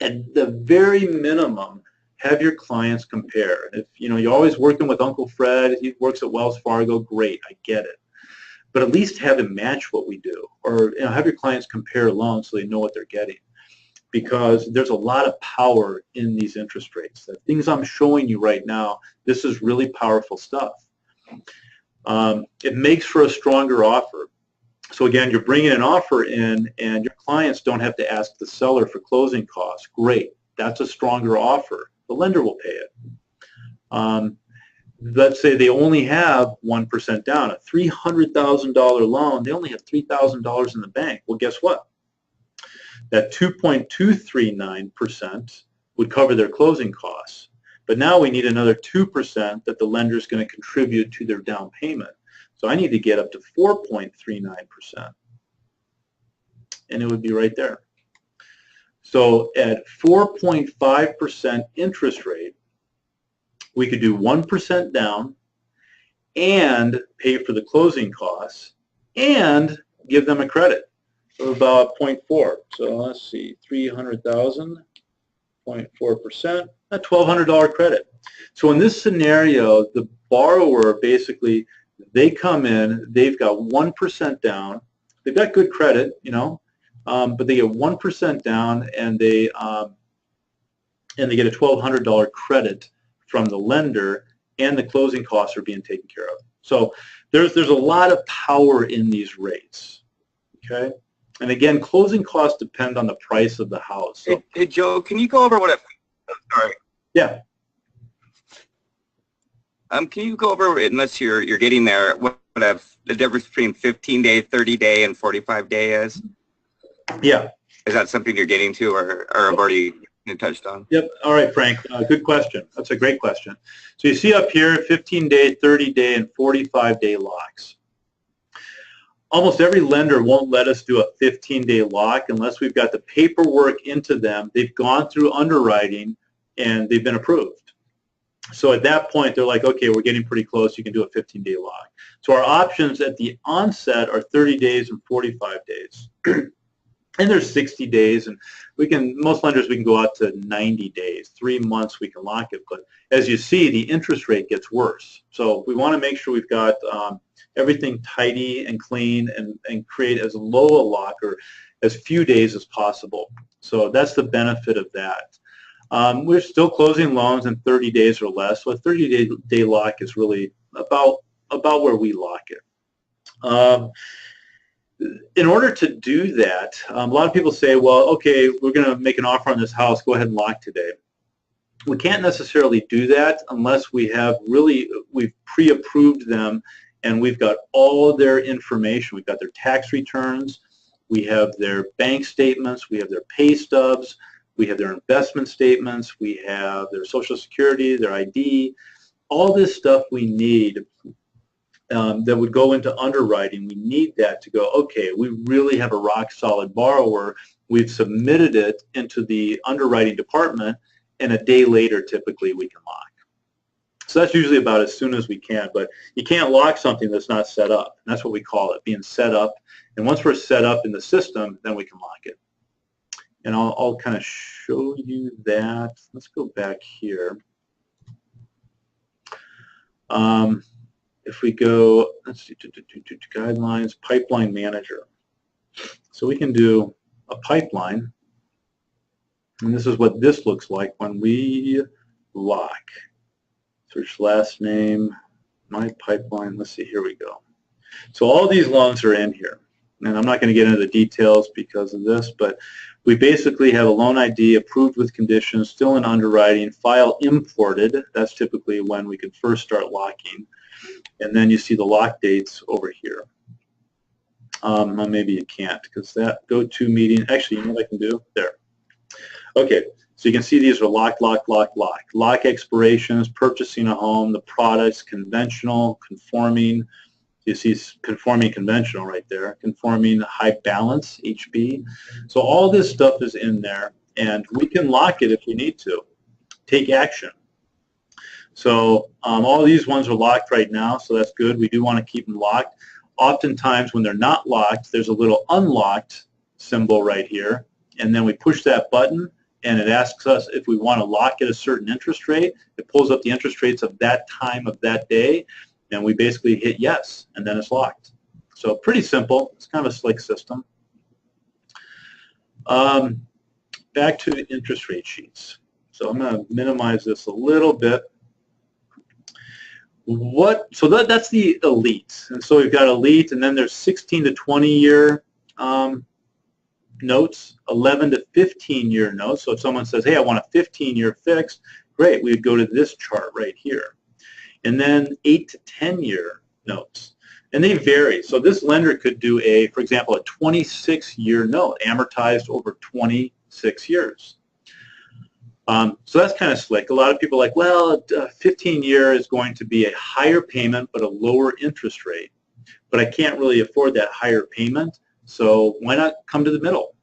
At the very minimum, have your clients compare. If you're always working with Uncle Fred, he works at Wells Fargo, great, I get it. But at least have him match what we do, or have your clients compare loans so they know what they're getting. Because there's a lot of power in these interest rates. The things I'm showing you right now, this is really powerful stuff. It makes for a stronger offer. So again, you're bringing an offer in, and your clients don't have to ask the seller for closing costs. Great, that's a stronger offer. The lender will pay it. Let's say they only have 1% down, a $300,000 loan. They only have $3,000 in the bank. Well, guess what? That 2.239% would cover their closing costs. But now we need another 2% that the lender is going to contribute to their down payment. So I need to get up to 4.39%. And it would be right there. So at 4.5% interest rate, we could do 1% down and pay for the closing costs and give them a credit of about 0.4. So let's see, 300,000, 0.4%, a $1,200 credit. So in this scenario, the borrower basically, they come in, they've got 1% down, they've got good credit, but they get 1% down, and they get a $1,200 credit from the lender, and the closing costs are being taken care of. So there's a lot of power in these rates. Okay, and again, closing costs depend on the price of the house. So, hey Joe, can you go over what Sorry. Yeah. Can you go over, unless you're getting there, what the difference between 15-day, 30-day, and 45-day is? Yeah. Is that something you're getting to, or have already touched on? Yep. All right, Frank. Good question. That's a great question. So you see up here 15-day, 30-day, and 45-day locks. Almost every lender won't let us do a 15-day lock unless we've got the paperwork into them. They've gone through underwriting and they've been approved. So at that point, they're like, okay, we're getting pretty close. You can do a 15-day lock. So our options at the onset are 30 days and 45 days. And there's 60 days, and most lenders, we can go out to 90 days, 3 months we can lock it. But as you see, the interest rate gets worse. So we want to make sure we've got everything tidy and clean and create as low a lock or as few days as possible. So that's the benefit of that. We're still closing loans in 30 days or less. So a 30-day lock is really about where we lock it. In order to do that, a lot of people say, well, okay, we're going to make an offer on this house. Go ahead and lock today. We can't necessarily do that unless we've pre-approved them and we've got all of their information. We've got their tax returns. We have their bank statements. We have their pay stubs. We have their investment statements. We have their Social Security, their ID. All this stuff we need that would go into underwriting. We need that to go, okay, we really have a rock-solid borrower. We've submitted it into the underwriting department, and a day later, typically, we can lock. So that's usually about as soon as we can, but you can't lock something that's not set up. And that's what we call it, being set up. And once we're set up in the system, then we can lock it. And I'll kind of show you that. Let's go back here. If we go, let's see, to guidelines, pipeline manager. So we can do a pipeline, and this is what this looks like when we lock. Search last name, my pipeline. Let's see, here we go. So all these loans are in here, and I'm not going to get into the details because of this, but we basically have a loan ID approved with conditions, still in underwriting, file imported. That's typically when we could first start locking. And then you see the lock dates over here. Well, maybe you can't because that go-to meeting, actually, you know what I can do? There. Okay, so you can see these are lock, lock, lock, lock. Lock expirations, purchasing a home, the products, conventional, conforming. You see conforming conventional right there. Conforming high balance, HB. So all this stuff is in there, and we can lock it if we need to. Take action. So all these ones are locked right now, so that's good. We do want to keep them locked. Oftentimes when they're not locked, there's a little unlocked symbol right here, and then we push that button, and it asks us if we want to lock at a certain interest rate. It pulls up the interest rates of that time of that day, and we basically hit yes, and then it's locked. So pretty simple. It's kind of a slick system. Back to the interest rate sheets. So I'm going to minimize this a little bit. So that's the elite, and so we've got elite, and then there's 16 to 20 year notes, 11 to 15 year notes. So if someone says, hey, I want a 15-year fixed, great, we would go to this chart right here. And then 8 to 10 year notes, and they vary. So this lender could do for example, a 26-year note amortized over 26 years. So that's kind of slick. A lot of people are like, well, 15-year is going to be a higher payment but a lower interest rate. But I can't really afford that higher payment, so why not come to the middle?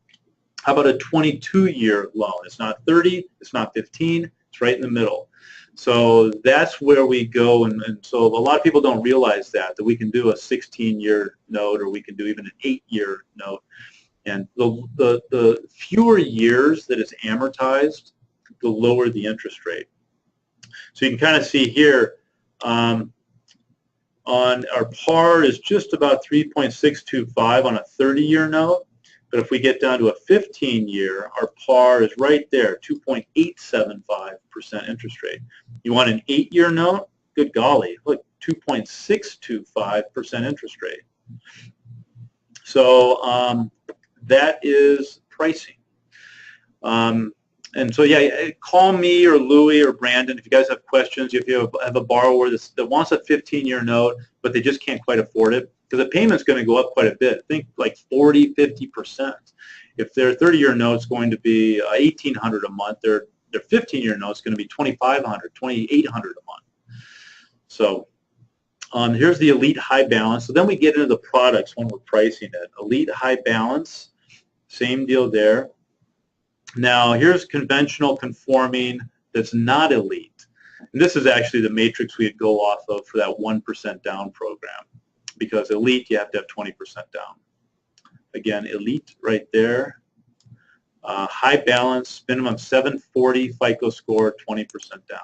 How about a 22-year loan? It's not 30, it's not 15, it's right in the middle. So that's where we go, and so a lot of people don't realize that we can do a 16-year note, or we can do even an 8-year note. And the fewer years that it's amortized, the lower the interest rate. So you can kind of see here on our par is just about 3.625 on a 30-year note, but if we get down to a 15-year, our par is right there, 2.875% interest rate. You want an 8-year note? Good golly, look, 2.625% interest rate. So that is pricing. And so, yeah, call me or Louie or Brandon if you guys have questions. If you have a borrower that wants a 15-year note, but they just can't quite afford it, because the payment's going to go up quite a bit. Think like 40, 50%. If their 30-year note's going to be $1,800 a month, their 15-year note's going to be $2,500, $2,800 a month. So here's the Elite High Balance. So then we get into the products when we're pricing it. Elite High Balance, same deal there. Now, here's conventional conforming that's not elite. And this is actually the matrix we'd go off of for that 1% down program, because elite, you have to have 20% down. Again, elite right there. High balance, minimum 740 FICO score, 20% down.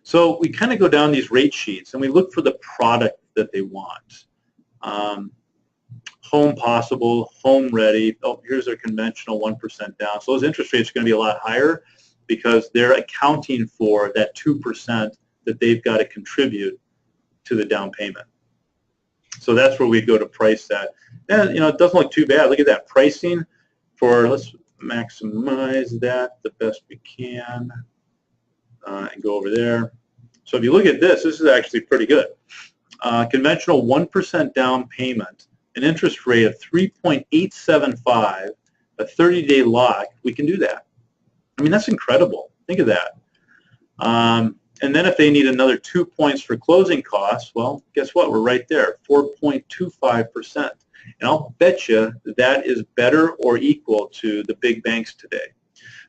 So we kind of go down these rate sheets and we look for the product that they want. Home possible, home ready. Oh, here's their conventional 1% down. So those interest rates are going to be a lot higher because they're accounting for that 2% that they've got to contribute to the down payment. So that's where we go to price that. And, you know, it doesn't look too bad. Look at that pricing for, let's maximize that the best we can and go over there. So if you look at this, this is actually pretty good. Conventional 1% down payment, an interest rate of 3.875, a 30-day lock, we can do that. I mean, that's incredible. Think of that. And then if they need another 2 points for closing costs, well, guess what? We're right there, 4.25%. And I'll bet you that is better or equal to the big banks today.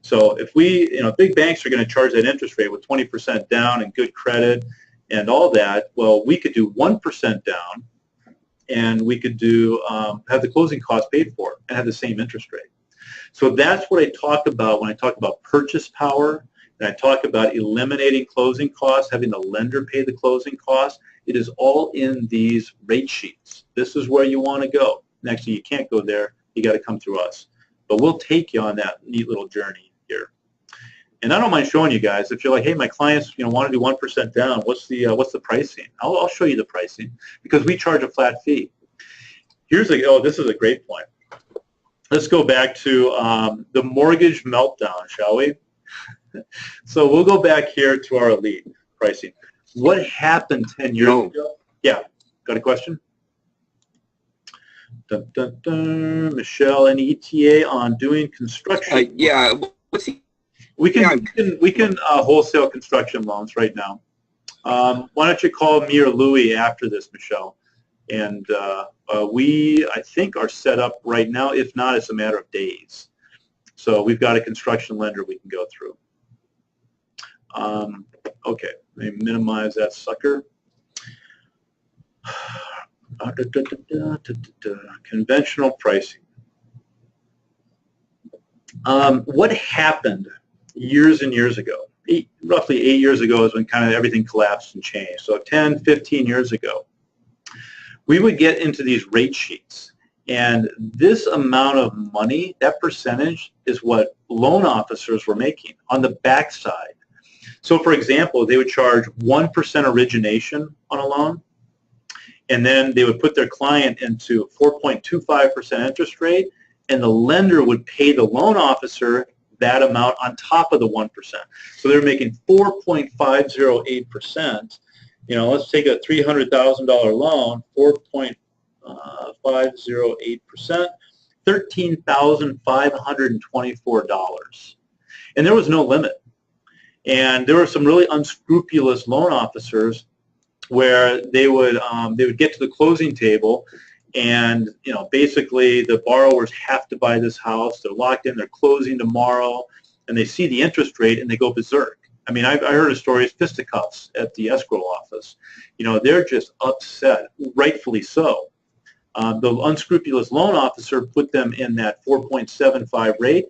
So if we, you know, big banks are going to charge that interest rate with 20% down and good credit and all that, well, we could do 1% down and we could do have the closing costs paid for and have the same interest rate. So that's what I talk about when I talk about purchase power, and I talk about eliminating closing costs, having the lender pay the closing costs. It is all in these rate sheets. This is where you want to go. Actually, you can't go there. You got to come through us. But we'll take you on that neat little journey here. And I don't mind showing you guys. If you're like, hey, my clients, you know, want to do 1% down, what's the pricing? I'll show you the pricing because we charge a flat fee. Here's this is a great point. Let's go back to the mortgage meltdown, shall we? So we'll go back here to our elite pricing. What happened 10 years ago? Yeah, got a question? Dun, dun, dun. Michelle, any ETA on doing construction? Yeah. What's the We can wholesale construction loans right now. Why don't you call me or Louie after this, Michelle? And we, I think, are set up right now. If not, it's a matter of days. So we've got a construction lender we can go through. Okay, let me minimize that sucker. Conventional pricing. What happened years and years ago? Roughly 8 years ago is when kind of everything collapsed and changed. So 10, 15 years ago, we would get into these rate sheets. And this amount of money, that percentage, is what loan officers were making on the backside. So, for example, they would charge 1% origination on a loan, and then they would put their client into 4.25% interest rate, and the lender would pay the loan officer that amount on top of the 1%. So they're making 4.508%. You know, let's take a $300,000 loan, 4.508%, $13,524. And there was no limit. And there were some really unscrupulous loan officers where they would get to the closing table, and you know, basically the borrowers have to buy this house. They're locked in. They're closing tomorrow, and they see the interest rate and they go berserk. I mean, I heard of stories, fisticuffs at the escrow office. You know, they're just upset, rightfully so. The unscrupulous loan officer put them in that 4.75 rate,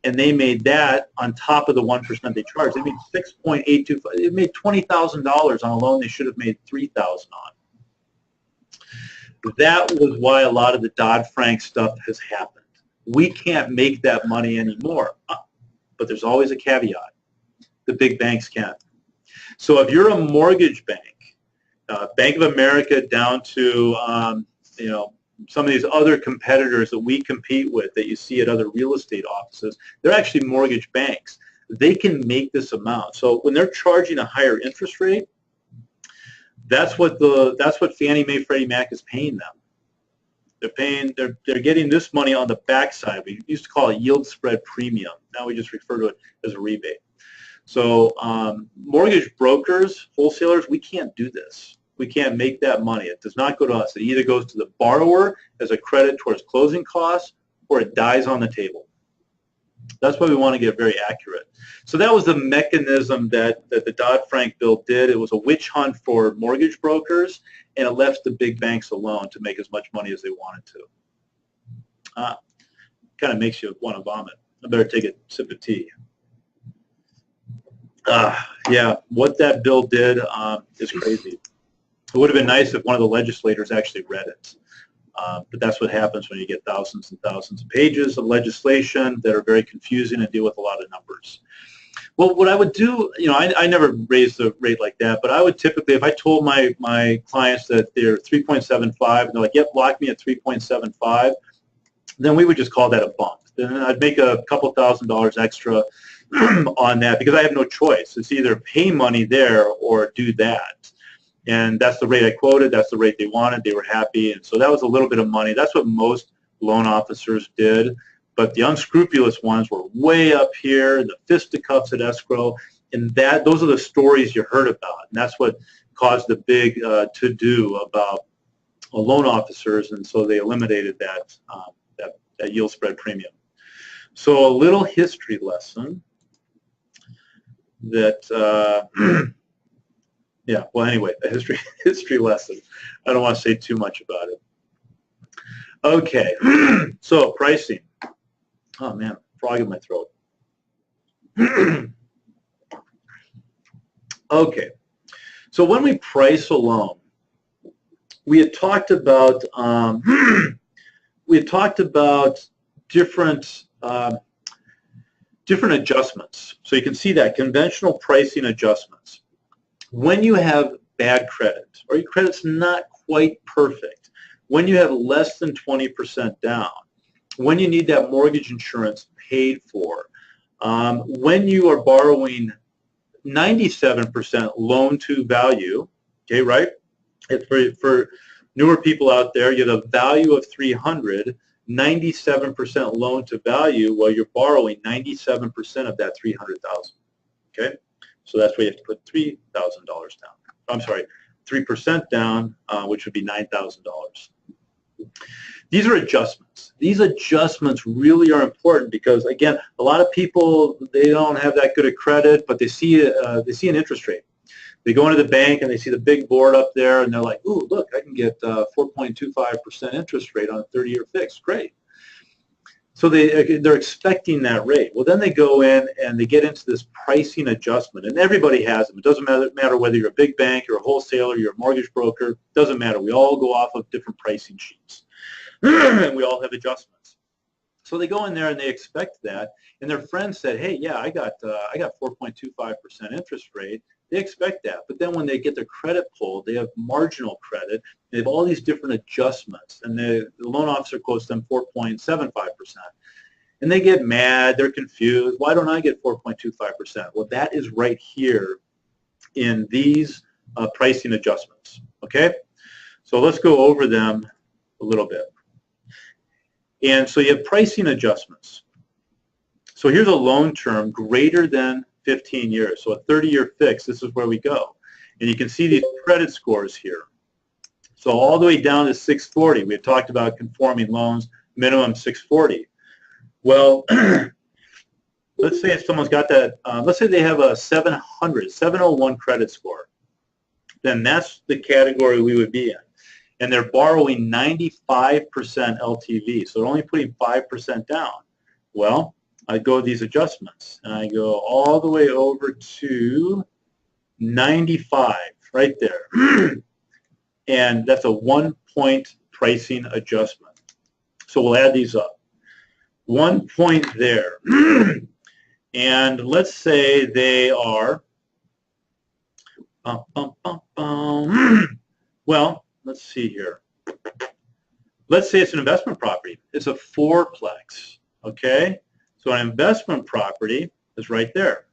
and they made that on top of the 1% they charged. They made 6.825. It made $20,000 on a loan they should have made $3,000 on. That was why a lot of the Dodd-Frank stuff has happened. We can't make that money anymore. But there's always a caveat. The big banks can. So if you're a mortgage bank, Bank of America down to you know, some of these other competitors that we compete with that you see at other real estate offices, they're actually mortgage banks. They can make this amount. So when they're charging a higher interest rate, that's what Fannie Mae, Freddie Mac is paying them. They're getting this money on the backside. We used to call it yield spread premium. Now we just refer to it as a rebate. So mortgage brokers, wholesalers, we can't do this. We can't make that money. It does not go to us. It either goes to the borrower as a credit towards closing costs, or it dies on the table. That's why we want to get very accurate. So that was the mechanism that the Dodd-Frank bill did. It was a witch hunt for mortgage brokers, and it left the big banks alone to make as much money as they wanted to. Kind of makes you want to vomit. I better take a sip of tea. Yeah, what that bill did is crazy. It would have been nice if one of the legislators actually read it. But that's what happens when you get thousands and thousands of pages of legislation that are very confusing and deal with a lot of numbers. Well, what I would do, I never raised the rate like that, but I would typically, if I told my clients that they're 3.75, and they're like, yep, lock me at 3.75, then we would just call that a bump. Then I'd make a couple $1,000s extra on that, because I have no choice. It's either pay money there or do that. And that's the rate I quoted. That's the rate they wanted. They were happy. And so that was a little bit of money. That's what most loan officers did. But the unscrupulous ones were way up here, the fisticuffs at escrow. And those are the stories you heard about. And that's what caused the big to-do about loan officers. And so they eliminated that yield spread premium. So a little history lesson that... Yeah, well, anyway, a history lesson. I don't want to say too much about it. Okay, so pricing. Oh, man, frog in my throat. Okay, so when we price a loan, we had talked about different adjustments. So you can see that conventional pricing adjustments. When you have bad credit, or your credit's not quite perfect, when you have less than 20% down, when you need that mortgage insurance paid for, when you are borrowing 97% loan to value, okay, right? For newer people out there, you have a value of 300, 97% loan to value, while you're borrowing 97% of that 300,000, okay? So that's where you have to put $3,000 down. I'm sorry, 3% down, which would be $9,000. These are adjustments. These adjustments really are important because, again, a lot of people, they don't have that good a credit, but they see an interest rate. They go into the bank and they see the big board up there, and they're like, "Ooh, look, I can get 4.25% interest rate on a 30-year fix. Great." So they're expecting that rate. Well, then they go in and they get into this pricing adjustment, and everybody has them. It doesn't matter whether you're a big bank, you're a wholesaler, you're a mortgage broker. It doesn't matter. We all go off of different pricing sheets, and we all have adjustments. So they go in there and they expect that, and their friend said, "Hey, yeah, I got 4.25% interest rate." They expect that, but then when they get their credit pulled, they have marginal credit. They have all these different adjustments, and the loan officer quotes them 4.75%. And they get mad, they're confused. Why don't I get 4.25%? Well, that is right here in these pricing adjustments, okay? So let's go over them a little bit. And so you have pricing adjustments. So here's a loan term greater than 15 years. So a 30-year fix, this is where we go. And you can see these credit scores here. So all the way down to 640. We had talked about conforming loans, minimum 640. Well, let's say if someone's got that, let's say they have a 701 credit score. Then that's the category we would be in. And they're borrowing 95% LTV. So they're only putting 5% down. Well, I go with these adjustments, and I go all the way over to 95, right there. And that's a 1-point pricing adjustment. So we'll add these up. 1 point there. And let's say they are, well, let's see here. let's say it's an investment property. It's a fourplex, okay? So an investment property is right there.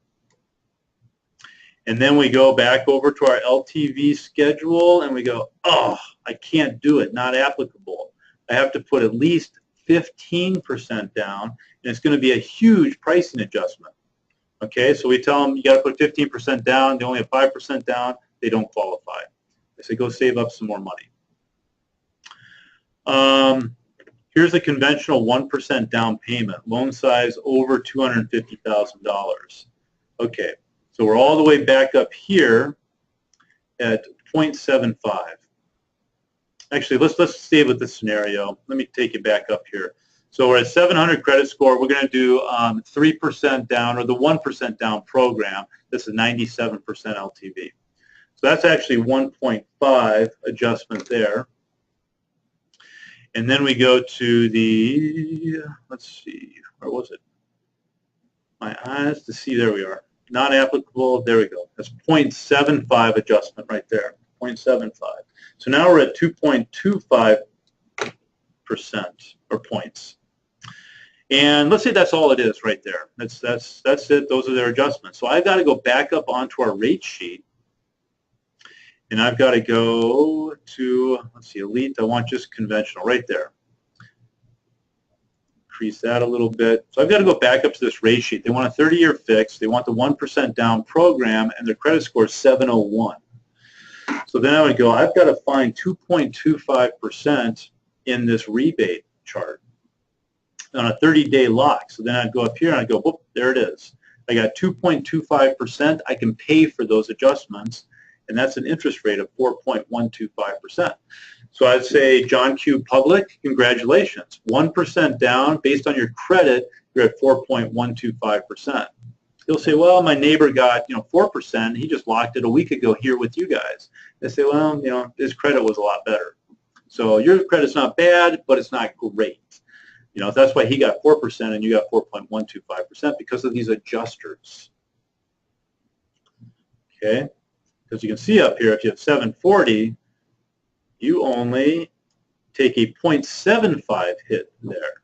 And then we go back over to our LTV schedule and we go, oh, I can't do it, not applicable. I have to put at least 15% down, and it's going to be a huge pricing adjustment. Okay, so we tell them you got to put 15% down. They only have 5% down. They don't qualify. I say go save up some more money. Here's a conventional 1% down payment, loan size over $250,000. Okay, so we're all the way back up here at 0.75. Actually, let's stay with this scenario. Let me take it back up here. So we're at 700 credit score. We're going to do 3% down, or the 1% down program. This is 97% LTV. So that's actually 1.5 adjustment there. And then we go to the, let's see, where was it? My eyes to see, there we are. Not applicable, there we go. That's 0.75 adjustment right there, 0.75. So now we're at 2.25% or points. And let's say that's all it is right there. That's it. Those are their adjustments. So I've got to go back up onto our rate sheet, and I've got to go to, let's see, elite. I want just conventional right there. Increase that a little bit. So I've got to go back up to this rate sheet. They want a 30-year fix. They want the 1% down program, and their credit score is 701. So then I would go, I've got to find 2.25% in this rebate chart on a 30-day lock. So then I'd go up here and I'd go, whoop, there it is. I got 2.25%. I can pay for those adjustments, and that's an interest rate of 4.125%. So I'd say, John Q. Public, congratulations. 1% down, based on your credit, you're at 4.125%. You'll say, well, my neighbor got 4%. He just locked it a week ago here with you guys. They say, well, his credit was a lot better. So your credit's not bad, but it's not great. That's why he got 4% and you got 4.125% because of these adjusters. Okay, because you can see up here, if you have 740, you only take a 0.75 hit there.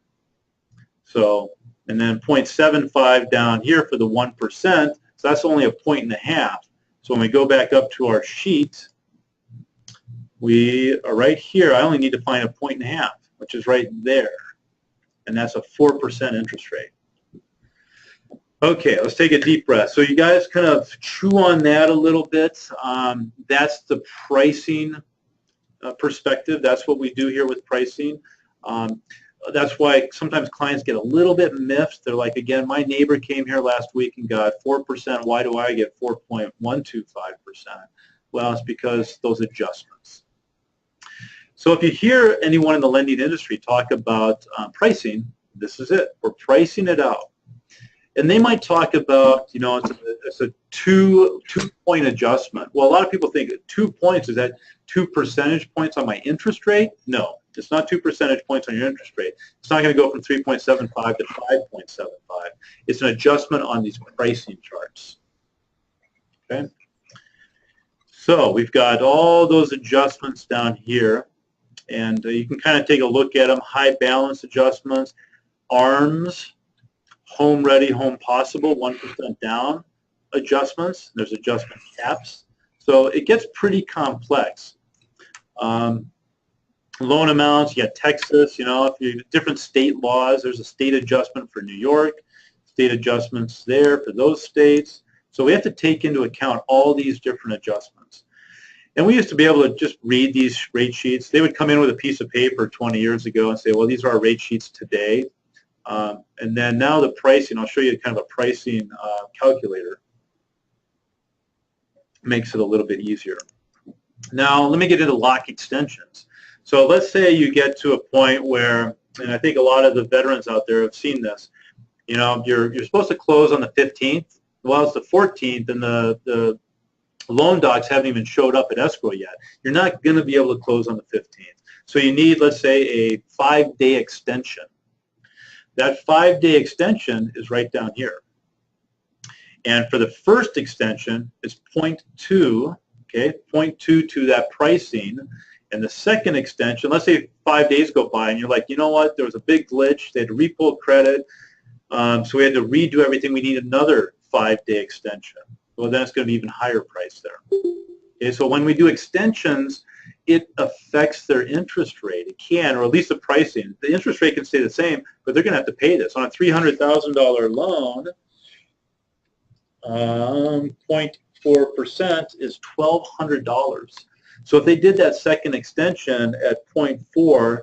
So, and then 0.75 down here for the 1%, so that's only a 1.5. So when we go back up to our sheet, we are right here. I only need to find a 1.5, which is right there. And that's a 4% interest rate. Okay, let's take a deep breath. So you guys kind of chew on that a little bit. That's the pricing perspective. That's what we do here with pricing. That's why sometimes clients get a little bit miffed. They're like, again, my neighbor came here last week and got 4%. Why do I get 4.125%? Well, it's because those adjustments. So if you hear anyone in the lending industry talk about pricing, this is it. We're pricing it out. And they might talk about, it's a two-point adjustment. Well, a lot of people think 2 points, is that 2 percentage points on my interest rate? No, it's not 2 percentage points on your interest rate. It's not going to go from 3.75 to 5.75. It's an adjustment on these pricing charts. Okay. So we've got all those adjustments down here. And you can kind of take a look at them. High balance adjustments, ARMs, home ready, home possible, 1% down adjustments. There's adjustment caps. So it gets pretty complex. Loan amounts, you got Texas, if you different state laws, there's a state adjustment for New York, state adjustments there for those states. So we have to take into account all these different adjustments. And we used to be able to just read these rate sheets. They would come in with a piece of paper 20 years ago and say, well, these are our rate sheets today. And then now the pricing, I'll show you kind of a pricing calculator. Makes it a little bit easier. Now, let me get into lock extensions. So let's say you get to a point where, and I think a lot of the veterans out there have seen this, you're supposed to close on the 15th. Well, it's the 14th, and the loan docs haven't even showed up at escrow yet. You're not going to be able to close on the 15th. So you need, let's say, a 5-day extension. That 5-day extension is right down here. And for the first extension, it's 0.2, okay, 0.2 to that pricing, And the second extension, let's say 5 days go by and you're like, you know what, there was a big glitch, they had to repull credit, so we had to redo everything, we need another 5-day extension. Well, then it's going to be even higher price there. Okay, so when we do extensions, it affects their interest rate. It can, or at least the pricing. The interest rate can stay the same, but they're going to have to pay this. On a $300,000 loan, 0.4% is $1,200. So if they did that second extension at 0.4,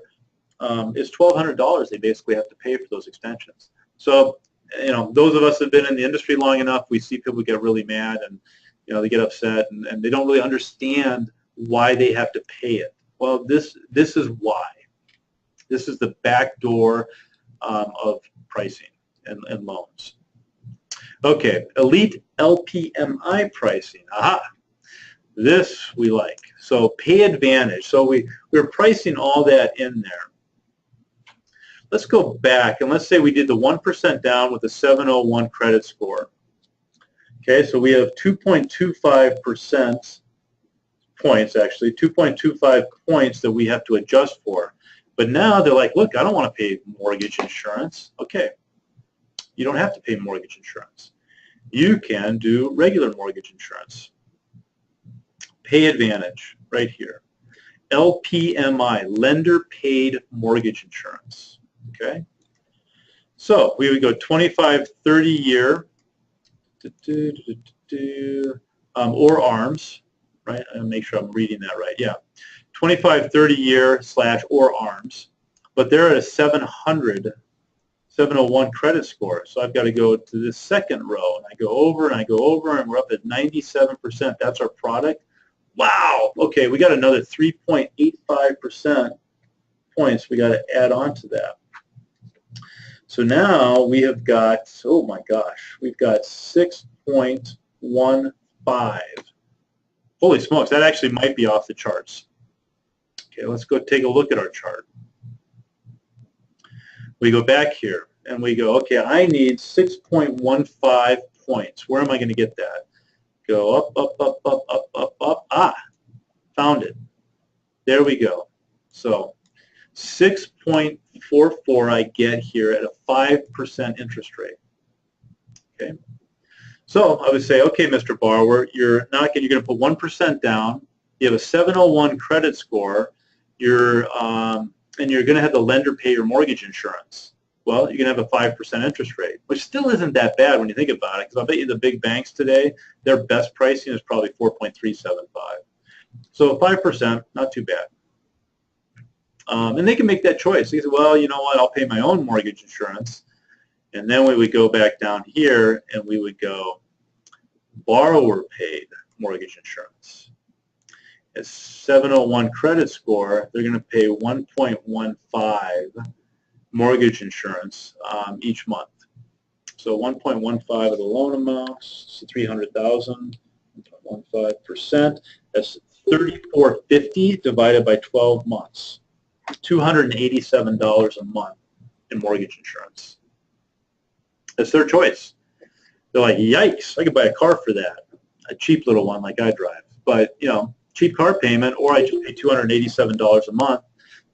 it's $1,200 they basically have to pay for those extensions. So, you know, those of us that have been in the industry long enough, we see people get really mad and, you know, they get upset and they don't really understand why they have to pay it. Well, this is why. This is the back door of pricing and loans. Okay, elite LPMI pricing. Aha, this we like. So pay advantage. So we're pricing all that in there. Let's go back and let's say we did the 1% down with a 701 credit score. Okay, so we have 2.25% points, actually, 2.25 points that we have to adjust for. But now they're like, look, I don't want to pay mortgage insurance. Okay, you don't have to pay mortgage insurance. You can do regular mortgage insurance. Pay advantage, right here. LPMI, lender paid mortgage insurance. Okay, so we would go 25, 30 year, or ARMS, right? I'll make sure I'm reading that right. Yeah, 25, 30 year / or ARMS, but they're at a 701 credit score. So I've got to go to the second row, and I go over, and I go over, and we're up at 97%. That's our product. Wow. Okay, we got another 3.85% points we got to add on to that. So now we have got, oh my gosh, we've got 6.15. Holy smokes, that actually might be off the charts. Okay, let's go take a look at our chart. We go back here and we go, okay, I need 6.15 points. Where am I going to get that? Go up, up, up, up, up, up, up. Ah, found it. There we go. So 6.44 I get here at a 5% interest rate. Okay. So I would say, okay, Mr. Borrower, you're going to put 1% down. You have a 701 credit score. And you're going to have the lender pay your mortgage insurance. Well, you're going to have a 5% interest rate, which still isn't that bad when you think about it, because I'll bet you the big banks today, their best pricing is probably 4.375. So 5%, not too bad. And they can make that choice. They say, well, you know what, I'll pay my own mortgage insurance. And then we would go back down here and we would go borrower paid mortgage insurance. At 701 credit score, they're going to pay 1.15 mortgage insurance each month. So 1.15 of the loan amount, so 300,000, 1.15%. That's $34.50 divided by 12 months. $287 a month in mortgage insurance. It's their choice. They're like, yikes, I could buy a car for that. A cheap little one like I drive. But, you know, cheap car payment, or I just pay $287 a month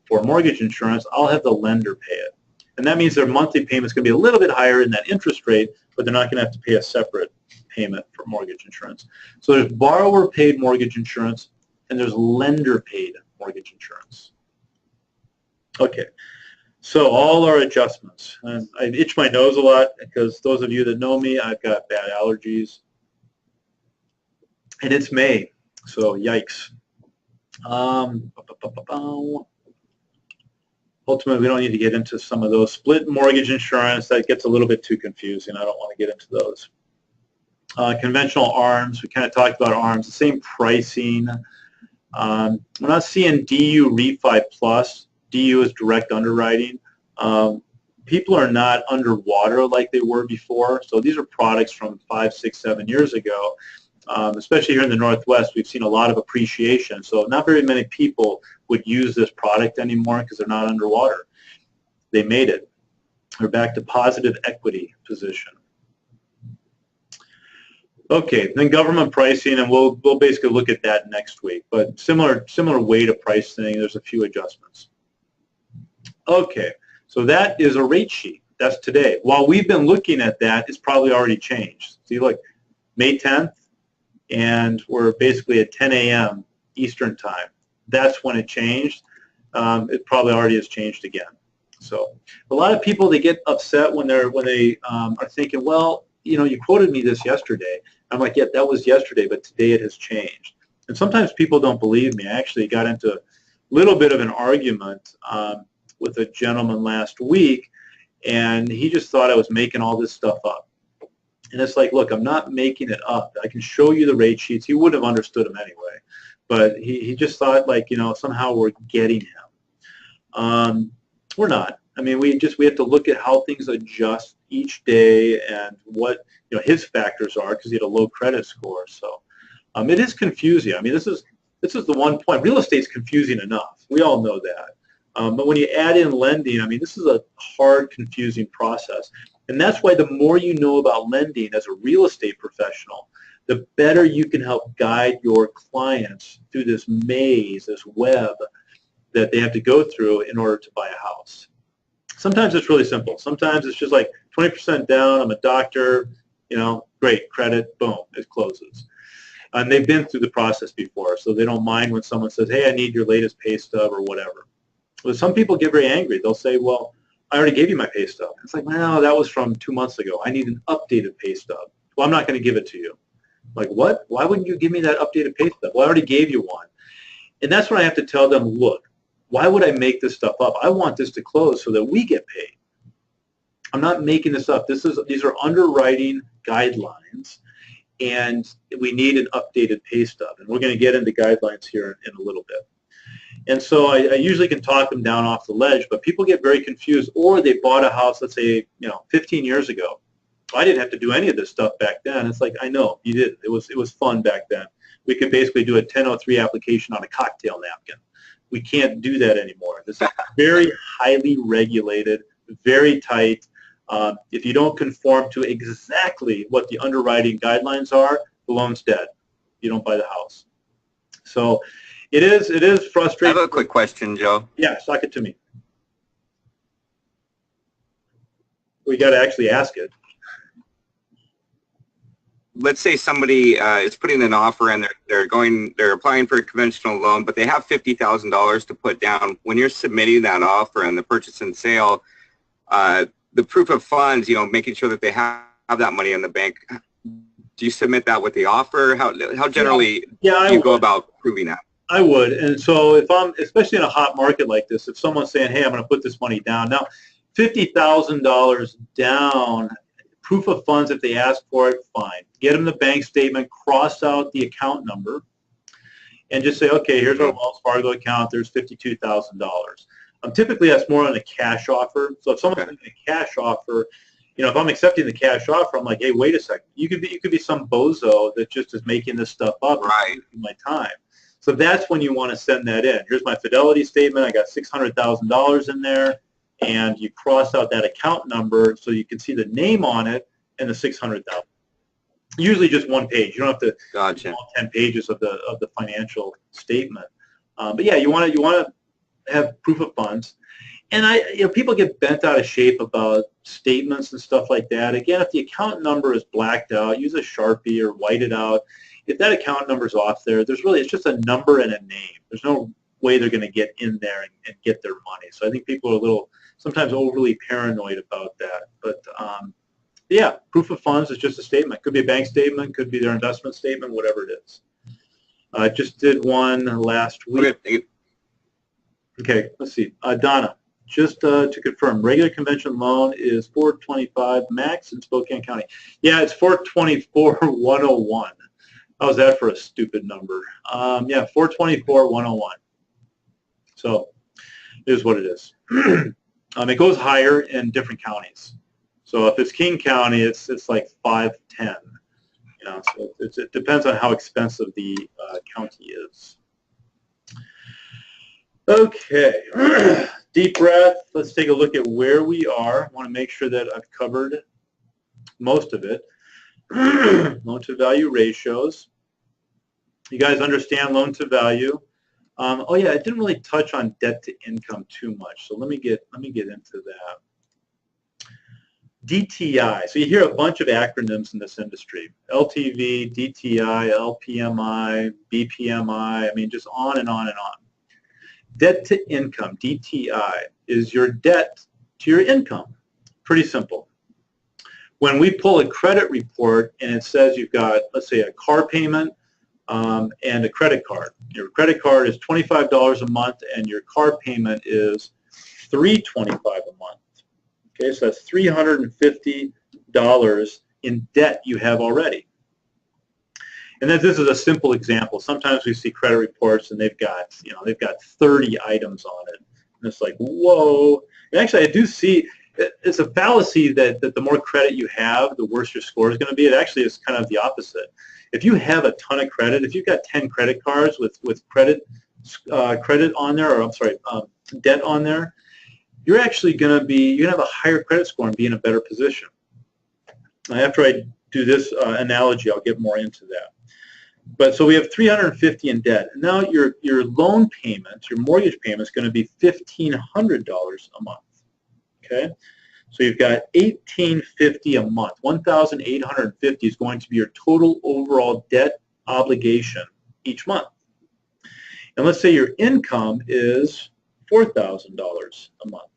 for mortgage insurance, I'll have the lender pay it. And that means their monthly payment is going to be a little bit higher in that interest rate, but they're not going to have to pay a separate payment for mortgage insurance. So there's borrower paid mortgage insurance, and there's lender paid mortgage insurance. Okay, so all our adjustments. And I itch my nose a lot because those of you that know me, I've got bad allergies. And it's May, so yikes. Ultimately, we don't need to get into some of those. Split mortgage insurance, that gets a little bit too confusing. I don't want to get into those. Conventional ARMs, we kind of talked about ARMs, the same pricing. We're not seeing DU Refi Plus. DU is direct underwriting. People are not underwater like they were before. So these are products from 5, 6, 7 years ago. Especially here in the Northwest, we've seen a lot of appreciation. So not very many people would use this product anymore because they're not underwater. They made it. They're back to positive equity position. Okay, then government pricing, and we'll basically look at that next week. But similar way to pricing. There's a few adjustments. Okay, so that is a rate sheet. That's today. While we've been looking at that, it's probably already changed. See, look, May 10th, and we're basically at 10 a.m. Eastern time. That's when it changed. It probably already has changed again. So a lot of people, they get upset when they are thinking, well, you know, you quoted me this yesterday. I'm like, yeah, that was yesterday, but today it has changed. And sometimes people don't believe me. I actually got into a little bit of an argument with a gentleman last week, and he just thought I was making all this stuff up. And it's like, look, I'm not making it up. I can show you the rate sheets. He wouldn't have understood them anyway. But he just thought, like, you know, somehow we're getting him. We're not. I mean, we have to look at how things adjust each day and what, you know, his factors are, because he had a low credit score. So it is confusing. I mean, this is the one point. Real estate's confusing enough. We all know that. But when you add in lending, I mean, this is a hard, confusing process. And that's why the more you know about lending as a real estate professional, the better you can help guide your clients through this maze, this web that they have to go through in order to buy a house. Sometimes it's really simple. Sometimes it's just like 20% down, I'm a doctor, you know, great, credit, boom, it closes. And they've been through the process before, so they don't mind when someone says, hey, I need your latest pay stub or whatever. But some people get very angry. They'll say, well, I already gave you my pay stub. It's like, no, that was from 2 months ago. I need an updated pay stub. Well, I'm not going to give it to you. Like, what? Why wouldn't you give me that updated pay stub? Well, I already gave you one. And that's when I have to tell them, look, why would I make this stuff up? I want this to close so that we get paid. I'm not making this up. These are underwriting guidelines, and we need an updated pay stub. And we're going to get into guidelines here in a little bit. And so I usually can talk them down off the ledge, but people get very confused, or they bought a house, let's say, 15 years ago. I didn't have to do any of this stuff back then. It's like, I know, you did. It was fun back then. We could basically do a 1003 application on a cocktail napkin. We can't do that anymore. This is very highly regulated, very tight. If you don't conform to exactly what the underwriting guidelines are, the loan's dead. You don't buy the house. So it is frustrating. I have a quick question, Joe. Yeah, suck it to me. We got to actually ask it. Let's say somebody is putting an offer and they're applying for a conventional loan, but they have $50,000 to put down. When you're submitting that offer and the purchase and sale, the proof of funds, making sure that they have that money in the bank, do you submit that with the offer? How generally do you go about proving that? I would. And so if I'm, especially in a hot market like this, if someone's saying, hey, I'm going to put this money down. Now, $50,000 down, proof of funds, if they ask for it, fine. Get them the bank statement, cross out the account number, and just say, okay, here's our Wells Fargo account. There's $52,000. Typically, that's more on a cash offer. So if someone's making a cash offer, if I'm accepting the cash offer, I'm like, hey, wait a second. You could be some bozo that just is making this stuff up. Right. My time. So that's when you want to send that in. Here's my fidelity statement. I got $600,000 in there, and you cross out that account number so you can see the name on it and the $600,000. Usually just one page. You don't have to Gotcha. do all 10 pages of the financial statement. But yeah, you want to have proof of funds. And people get bent out of shape about statements and stuff like that. Again, if the account number is blacked out, use a Sharpie or white it out. If that account number is off there, it's just a number and a name. There's no way they're going to get in there and get their money. So I think people are a little, sometimes overly paranoid about that. But yeah, proof of funds is just a statement. Could be a bank statement, could be their investment statement, whatever it is. I just did one last week. Okay, let's see. Donna, just to confirm, regular convention loan is $425 max in Spokane County. Yeah, it's $424,101. How's that for a stupid number? Yeah, $424,101. So it is what it is. It goes higher in different counties. So if it's King County, it's like $510. So it depends on how expensive the county is. Okay, deep breath. Let's take a look at where we are. I want to make sure that I've covered most of it. Loan to value ratios. You guys understand loan to value? Oh yeah, I didn't really touch on debt to income too much, so let me get into that. DTI. So you hear a bunch of acronyms in this industry: LTV, DTI, LPMI, BPMI. I mean, just on and on and on. Debt to income, DTI, is your debt to your income. Pretty simple. When we pull a credit report and it says you've got, let's say, a car payment and a credit card. Your credit card is $25 a month and your car payment is $325 a month. Okay, so that's $350 in debt you have already. And then this is a simple example. Sometimes we see credit reports and they've got 30 items on it. And it's like, whoa. And actually, I do see it's a fallacy that the more credit you have, the worse your score is going to be. It actually is kind of the opposite. If you have a ton of credit, if you've got 10 credit cards with credit on there, or I'm sorry, debt on there, you're actually going to have a higher credit score and be in a better position. Now, after I do this analogy, I'll get more into that. But so we have $350 in debt. And now your loan payment, your mortgage payment is going to be $1,500 a month. Okay? So you've got $1,850 a month. $1,850 is going to be your total overall debt obligation each month. And let's say your income is $4,000 a month.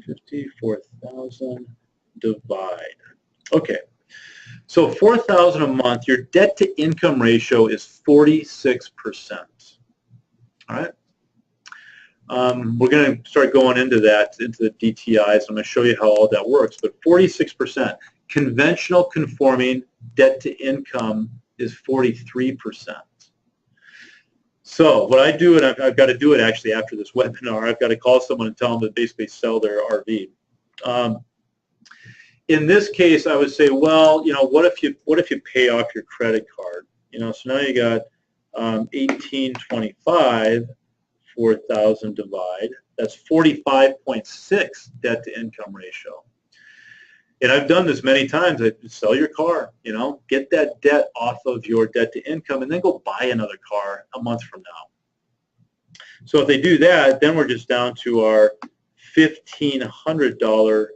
54,000 divide. Okay. So $4,000 a month, your debt to income ratio is 46%. All right. We're going to start going into that, into the DTIs. I'm going to show you how all that works. But 46%. Conventional conforming debt to income is 43%. So what I do, and I've got to do it actually after this webinar, I've got to call someone and tell them to basically sell their RV. In this case, I would say, well, what if you pay off your credit card? So now you got 1825, 4,000 divide. That's 45.6 debt to income ratio. And I've done this many times. I sell your car, get that debt off of your debt to income, and then go buy another car a month from now. So if they do that, then we're just down to our $1,500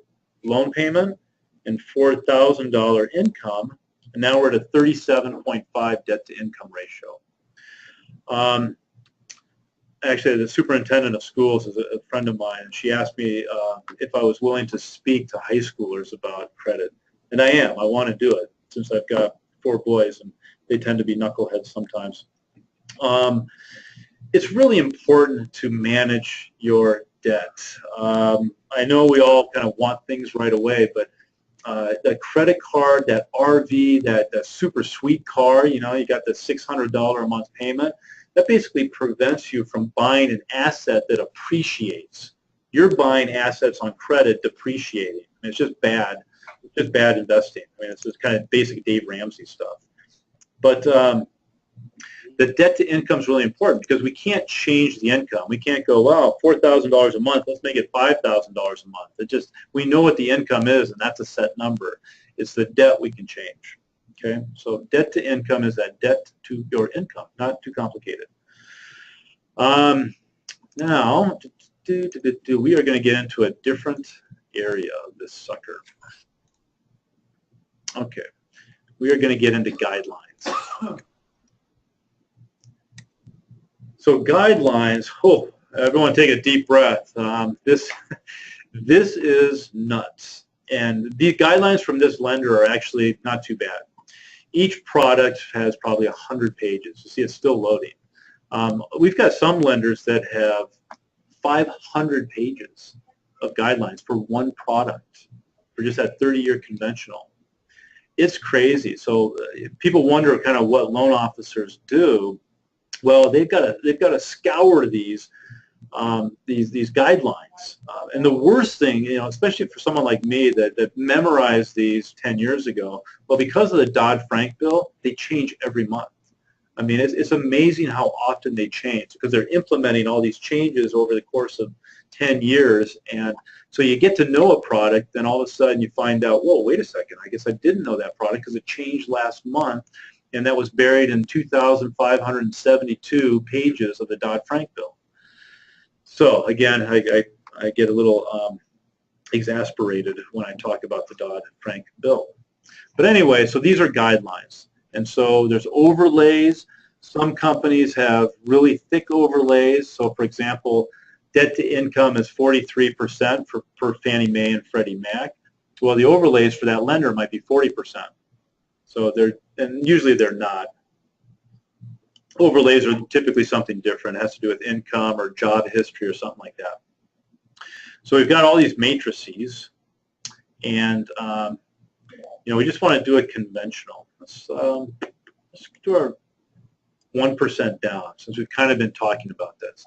loan payment and $4,000 income, and now we're at a 37.5 debt to income ratio. Actually, the superintendent of schools is a friend of mine, and she asked me if I was willing to speak to high schoolers about credit. And I am. I want to do it since I've got 4 boys, and they tend to be knuckleheads sometimes. It's really important to manage your debt. I know we all kind of want things right away, but that credit card, that RV, that super sweet car, you got the $600 a month payment, that basically prevents you from buying an asset that appreciates. You're buying assets on credit depreciating. I mean, it's just bad. It's just bad investing. I mean, it's just kind of basic Dave Ramsey stuff. But the debt to income is really important because we can't change the income. We can't go, well, $4,000 a month, let's make it $5,000 a month. We know what the income is, and that's a set number. It's the debt we can change. Okay, so debt to income is that debt to your income, not too complicated. Now, we are going to get into a different area of this sucker. Okay, we are going to get into guidelines. So guidelines, everyone take a deep breath. This is nuts. And the guidelines from this lender are actually not too bad. Each product has probably 100 pages. You see it's still loading. We've got some lenders that have 500 pages of guidelines for one product, for just that 30-year conventional. It's crazy. So people wonder kind of what loan officers do. Well, they've got to scour these guidelines. And the worst thing, especially for someone like me that memorized these 10 years ago, well, because of the Dodd-Frank bill, they change every month. I mean, it's amazing how often they change because they're implementing all these changes over the course of 10 years. And so you get to know a product, then all of a sudden you find out, whoa, wait a second, I guess I didn't know that product because it changed last month, and that was buried in 2,572 pages of the Dodd-Frank bill. So again, I get a little exasperated when I talk about the Dodd-Frank bill. But anyway, so these are guidelines. And so there's overlays. Some companies have really thick overlays. So for example, debt to income is 43% for Fannie Mae and Freddie Mac. Well, the overlays for that lender might be 40%. So and usually they're not. Overlays are typically something different. It has to do with income or job history or something like that. So we've got all these matrices, and we just want to do it conventional. Let's do our 1% down, since we've kind of been talking about this.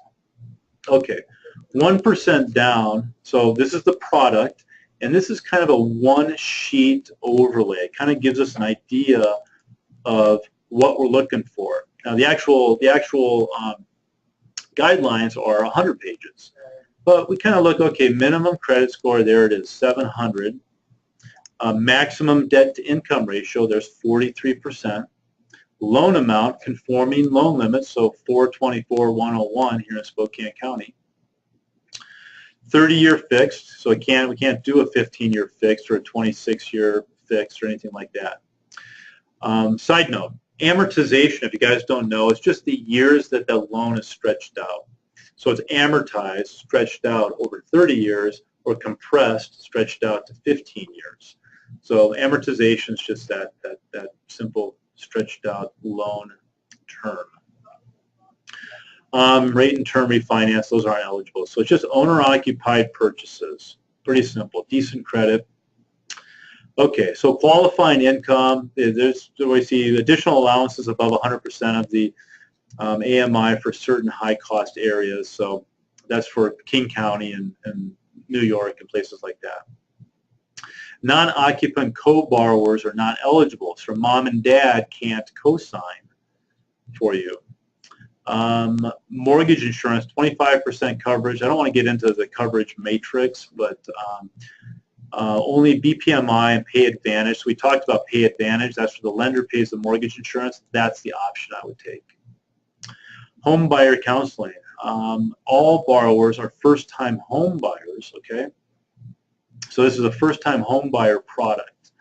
Okay, 1% down, so this is the product, and this is kind of a one-sheet overlay. It kind of gives us an idea of what we're looking for. Now, the actual guidelines are 100 pages, but we kind of look, okay, minimum credit score, there it is, 700. Maximum debt-to-income ratio, there's 43%. Loan amount, conforming loan limits, so 424,101 here in Spokane County. 30-year fixed, so we can't do a 15-year fixed or a 26-year fixed or anything like that. Side note, amortization, if you guys don't know, it's just the years that the loan is stretched out. So it's amortized, stretched out over 30 years, or compressed, stretched out to 15 years. So amortization is just that simple stretched out loan term. Rate and term refinance, those aren't eligible. So it's just owner-occupied purchases. Pretty simple, decent credit. Okay, so qualifying income, we see additional allowances above 100% of the AMI for certain high-cost areas. So that's for King County and New York and places like that. Non-occupant co-borrowers are not eligible, so mom and dad can't co-sign for you. Mortgage insurance, 25% coverage. I don't want to get into the coverage matrix, but only BPMI and Pay Advantage. So we talked about Pay Advantage. That's where the lender pays the mortgage insurance. That's the option I would take. Home buyer counseling. All borrowers are first-time home buyers, okay? So this is a first-time home buyer product.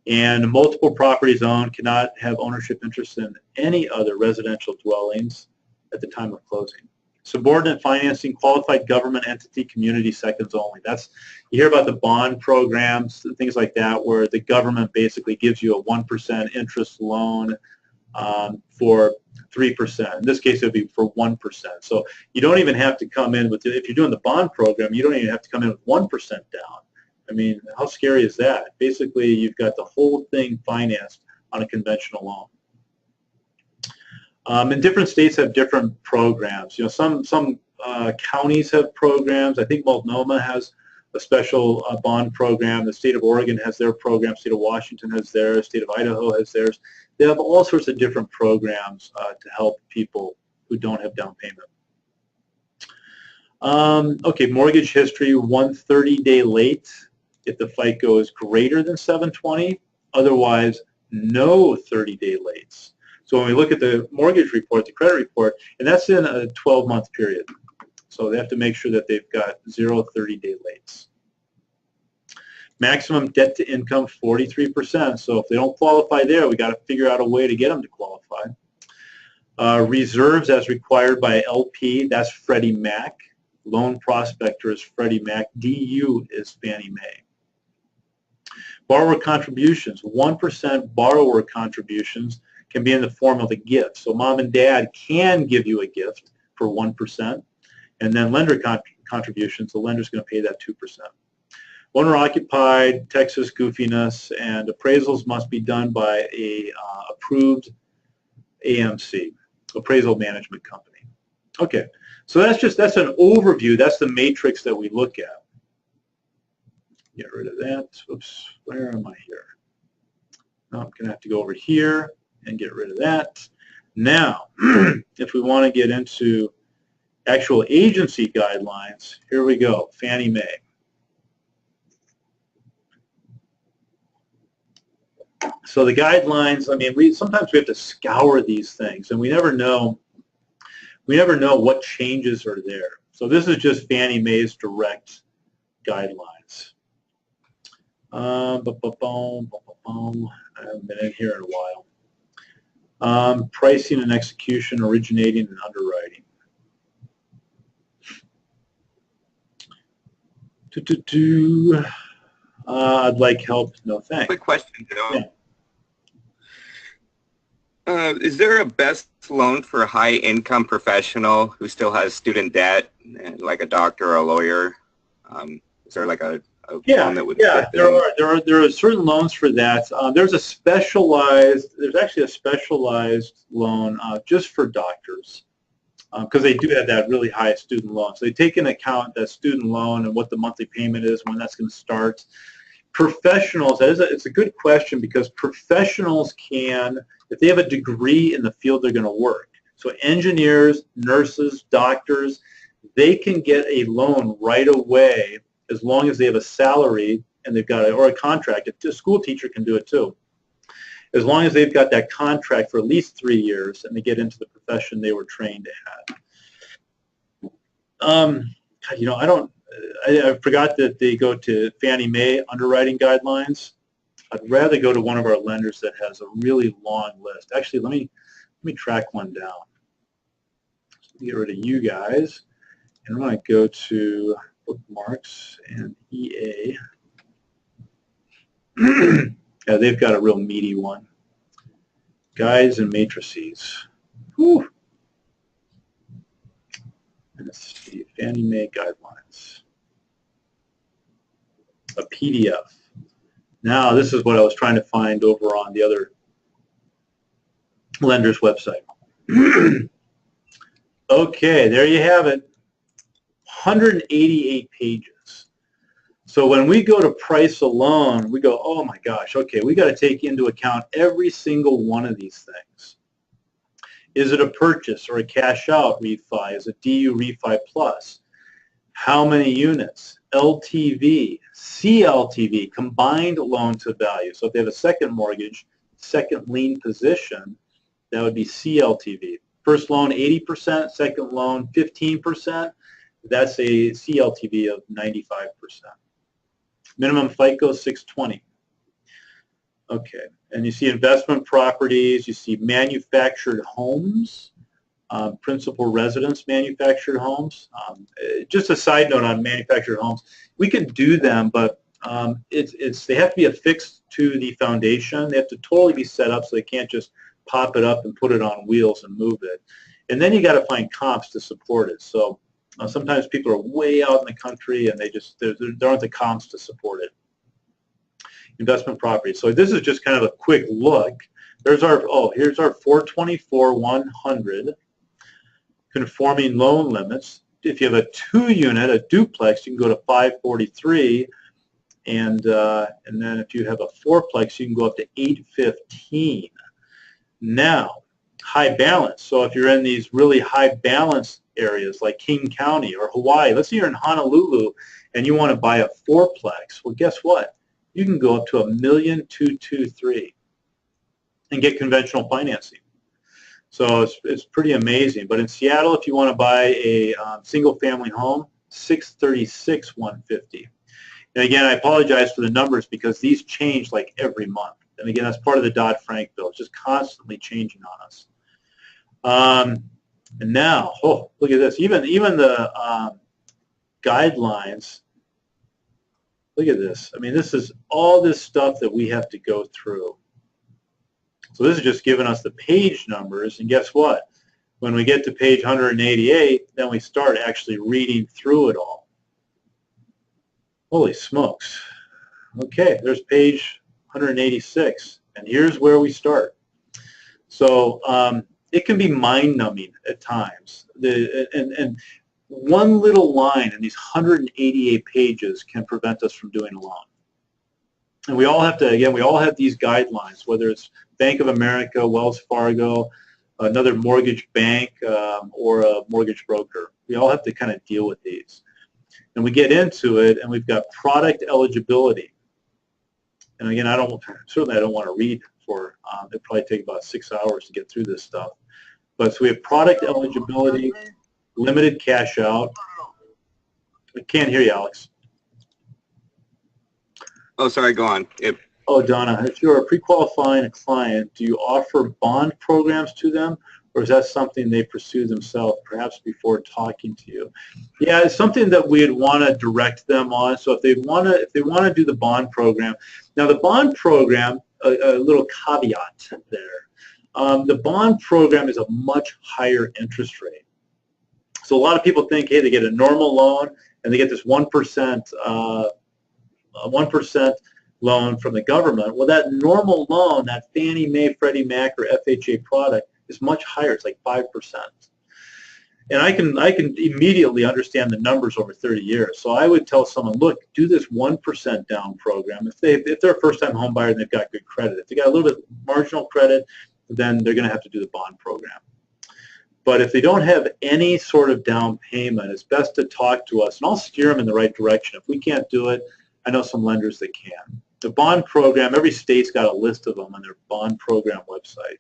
And multiple properties owned cannot have ownership interest in any other residential dwellings at the time of closing. Subordinate financing, qualified government entity, community seconds only. You hear about the bond programs, things like that, where the government basically gives you a 1% interest loan for 3%. In this case, it would be for 1%. So you don't even have to come in with, if you're doing the bond program, you don't even have to come in with 1% down. I mean, how scary is that? Basically, you've got the whole thing financed on a conventional loan. And different states have different programs. Some counties have programs. I think Multnomah has a special bond program. The state of Oregon has their program. The state of Washington has theirs. The state of Idaho has theirs. They have all sorts of different programs to help people who don't have down payment. Okay, mortgage history, 130-day late if the FICO is greater than 720. Otherwise, no 30-day lates. So when we look at the mortgage report, the credit report, and that's in a 12-month period. So they have to make sure that they've got 0 30-day lates. Maximum debt to income, 43%. So if they don't qualify there, we got to figure out a way to get them to qualify. Reserves as required by LP, that's Freddie Mac. Loan prospector is Freddie Mac. DU is Fannie Mae. Borrower contributions, 1% borrower contributions can be in the form of a gift. So mom and dad can give you a gift for 1%, and then lender contributions, the lender's going to pay that 2%. Owner-occupied, Texas goofiness, and appraisals must be done by a approved AMC, appraisal management company. Okay, so that's an overview. That's the matrix that we look at. Get rid of that. Oops, where am I here? No, I'm going to have to go over here and get rid of that. Now, if we want to get into actual agency guidelines, here we go, Fannie Mae. So the guidelines, I mean, sometimes we have to scour these things, and we never know what changes are there. So this is just Fannie Mae's direct guidelines. I haven't been in here in a while. Pricing and execution, originating and underwriting. I'd like help. No thanks. Quick question, Joe. Yeah. Is there a best loan for a high-income professional who still has student debt, like a doctor or a lawyer? Is there like a loan that would fit there are certain loans for that. There's actually a specialized loan just for doctors because they do have that really high student loan. So they take into account that student loan and what the monthly payment is, when that's going to start. Professionals, it's a good question because professionals can, if they have a degree in the field they're going to work. So engineers, nurses, doctors, they can get a loan right away as long as they have a salary and they've got or a contract. A school teacher can do it too. As long as they've got that contract for at least 3 years and they get into the profession they were trained at. I forgot that they go to Fannie Mae underwriting guidelines. I'd rather go to one of our lenders that has a really long list. Actually, let me track one down. Get rid of you guys, and I'm going to go to bookmarks and EA. Yeah, they've got a real meaty one. Guides and matrices. Whew. Let's see, Fannie Mae guidelines. A PDF. Now, this is what I was trying to find over on the other lender's website. Okay, there you have it. 188 pages. So when we go to price a loan, we go, oh my gosh, okay, we got to take into account every single one of these things. Is it a purchase or a cash out refi? Is it DU refi plus? How many units? LTV, CLTV, combined loan to value. So if they have a second mortgage, second lien position, that would be CLTV. First loan 80%, second loan 15%. That's a CLTV of 95%. Minimum FICO 620. Okay, and you see investment properties, you see manufactured homes, principal residence manufactured homes. Just a side note on manufactured homes, we can do them, but they have to be affixed to the foundation. They have to totally be set up so they can't just pop it up and put it on wheels and move it. And then you got to find comps to support it. So sometimes people are way out in the country and there aren't the comps to support it. Investment property. So this is just kind of a quick look. Here's our 424-100 conforming loan limits. If you have a 2-unit, a duplex, you can go to 543, and then if you have a 4-plex, you can go up to 815. Now, high balance. So if you're in these really high balance areas like King County or Hawaii, let's say you're in Honolulu and you want to buy a 4-plex. Well, guess what? You can go up to $1,223,000 and get conventional financing. So it's pretty amazing. But in Seattle, if you want to buy a single-family home, $636,150. And again, I apologize for the numbers because these change like every month. And again, that's part of the Dodd-Frank bill. It's just constantly changing on us. And now, oh, look at this. Even the guidelines. Look at this. I mean, this is all this stuff that we have to go through. So this is just giving us the page numbers, and guess what? When we get to page 188, then we start actually reading through it all. Holy smokes. Okay, there's page 186, and here's where we start. So it can be mind-numbing at times. And one little line in these 188 pages can prevent us from doing a loan. And we all have to, again, we all have these guidelines, whether it's Bank of America, Wells Fargo, another mortgage bank, or a mortgage broker. We all have to kind of deal with these. And we get into it, and we've got product eligibility. And again, certainly I don't want to read for, it'd probably take about 6 hours to get through this stuff. But so we have product eligibility, limited cash out. I can't hear you, Alex. Oh, sorry, go on. Oh, Donna, if you're pre-qualifying a client, do you offer bond programs to them, or is that something they pursue themselves, perhaps before talking to you? Yeah, it's something that we'd want to direct them on. So if they want to do the bond program, now the bond program, a little caveat there. The bond program is a much higher interest rate. So a lot of people think, hey, they get a normal loan and they get this 1%, 1% loan from the government. Well, that normal loan, that Fannie Mae, Freddie Mac, or FHA product is much higher. It's like 5%. And I can immediately understand the numbers over 30 years. So I would tell someone, look, do this 1% down program. If they're a first-time home buyer and they've got good credit, if they got a little bit marginal credit, then they're going to have to do the bond program. But if they don't have any sort of down payment, it's best to talk to us, and I'll steer them in the right direction. If we can't do it, I know some lenders that can. The bond program, every state's got a list of them on their bond program website.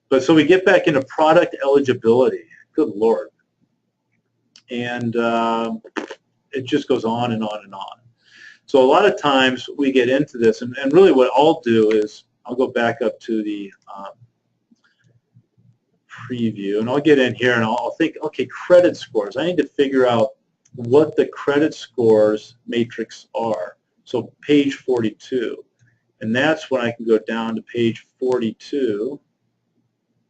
But so we get back into product eligibility. Good Lord. And it just goes on and on and on. So a lot of times we get into this, and really what I'll do is I'll go back up to the preview, and I'll get in here and I'll think, okay, credit scores. I need to figure out what the credit scores matrix are. So page 42. And that's when I can go down to page 42.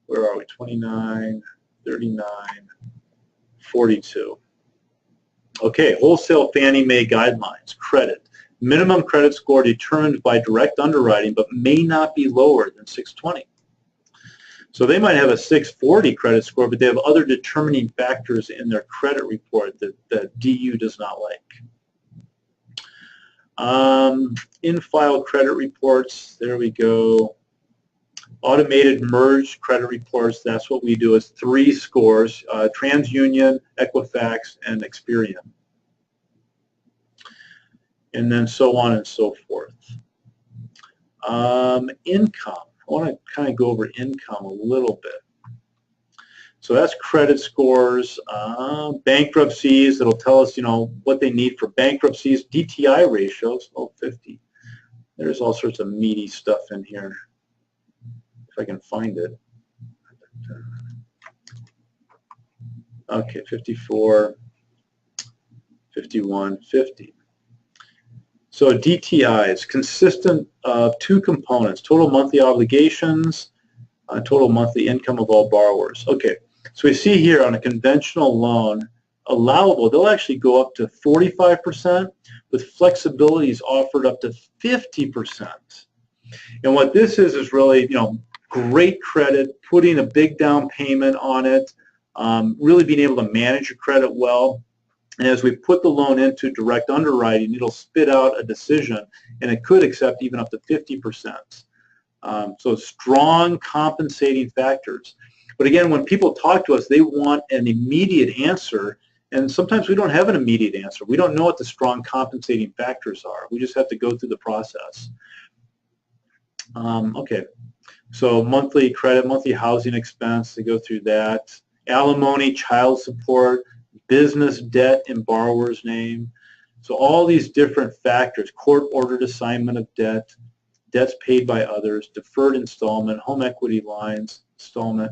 Where are we? 29, 39, 42. Okay, wholesale Fannie Mae guidelines, credit. Minimum credit score determined by direct underwriting, but may not be lower than 620. So they might have a 640 credit score, but they have other determining factors in their credit report that DU does not like. In-file credit reports, there we go. Automated merged credit reports, that's what we do, is 3 scores, TransUnion, Equifax, and Experian. And then so on and so forth. Income. I want to kind of go over income a little bit. So that's credit scores, bankruptcies, that'll tell us, what they need for bankruptcies, DTI ratios, 50. There's all sorts of meaty stuff in here, if I can find it. Okay, 54, 51, 50. So DTI is consistent of 2 components, total monthly obligations, total monthly income of all borrowers. Okay, so we see here on a conventional loan, allowable, they'll actually go up to 45%, with flexibilities offered up to 50%. And what this is really, great credit, putting a big down payment on it, really being able to manage your credit well. And as we put the loan into direct underwriting, it'll spit out a decision, and it could accept even up to 50%. So strong compensating factors. But again, when people talk to us, they want an immediate answer, and sometimes we don't have an immediate answer. We don't know what the strong compensating factors are. We just have to go through the process. Okay, so monthly credit, monthly housing expense, they go through that. Alimony, child support, business debt in borrower's name. So all these different factors, court-ordered assignment of debt, debts paid by others, deferred installment, home equity lines, installment,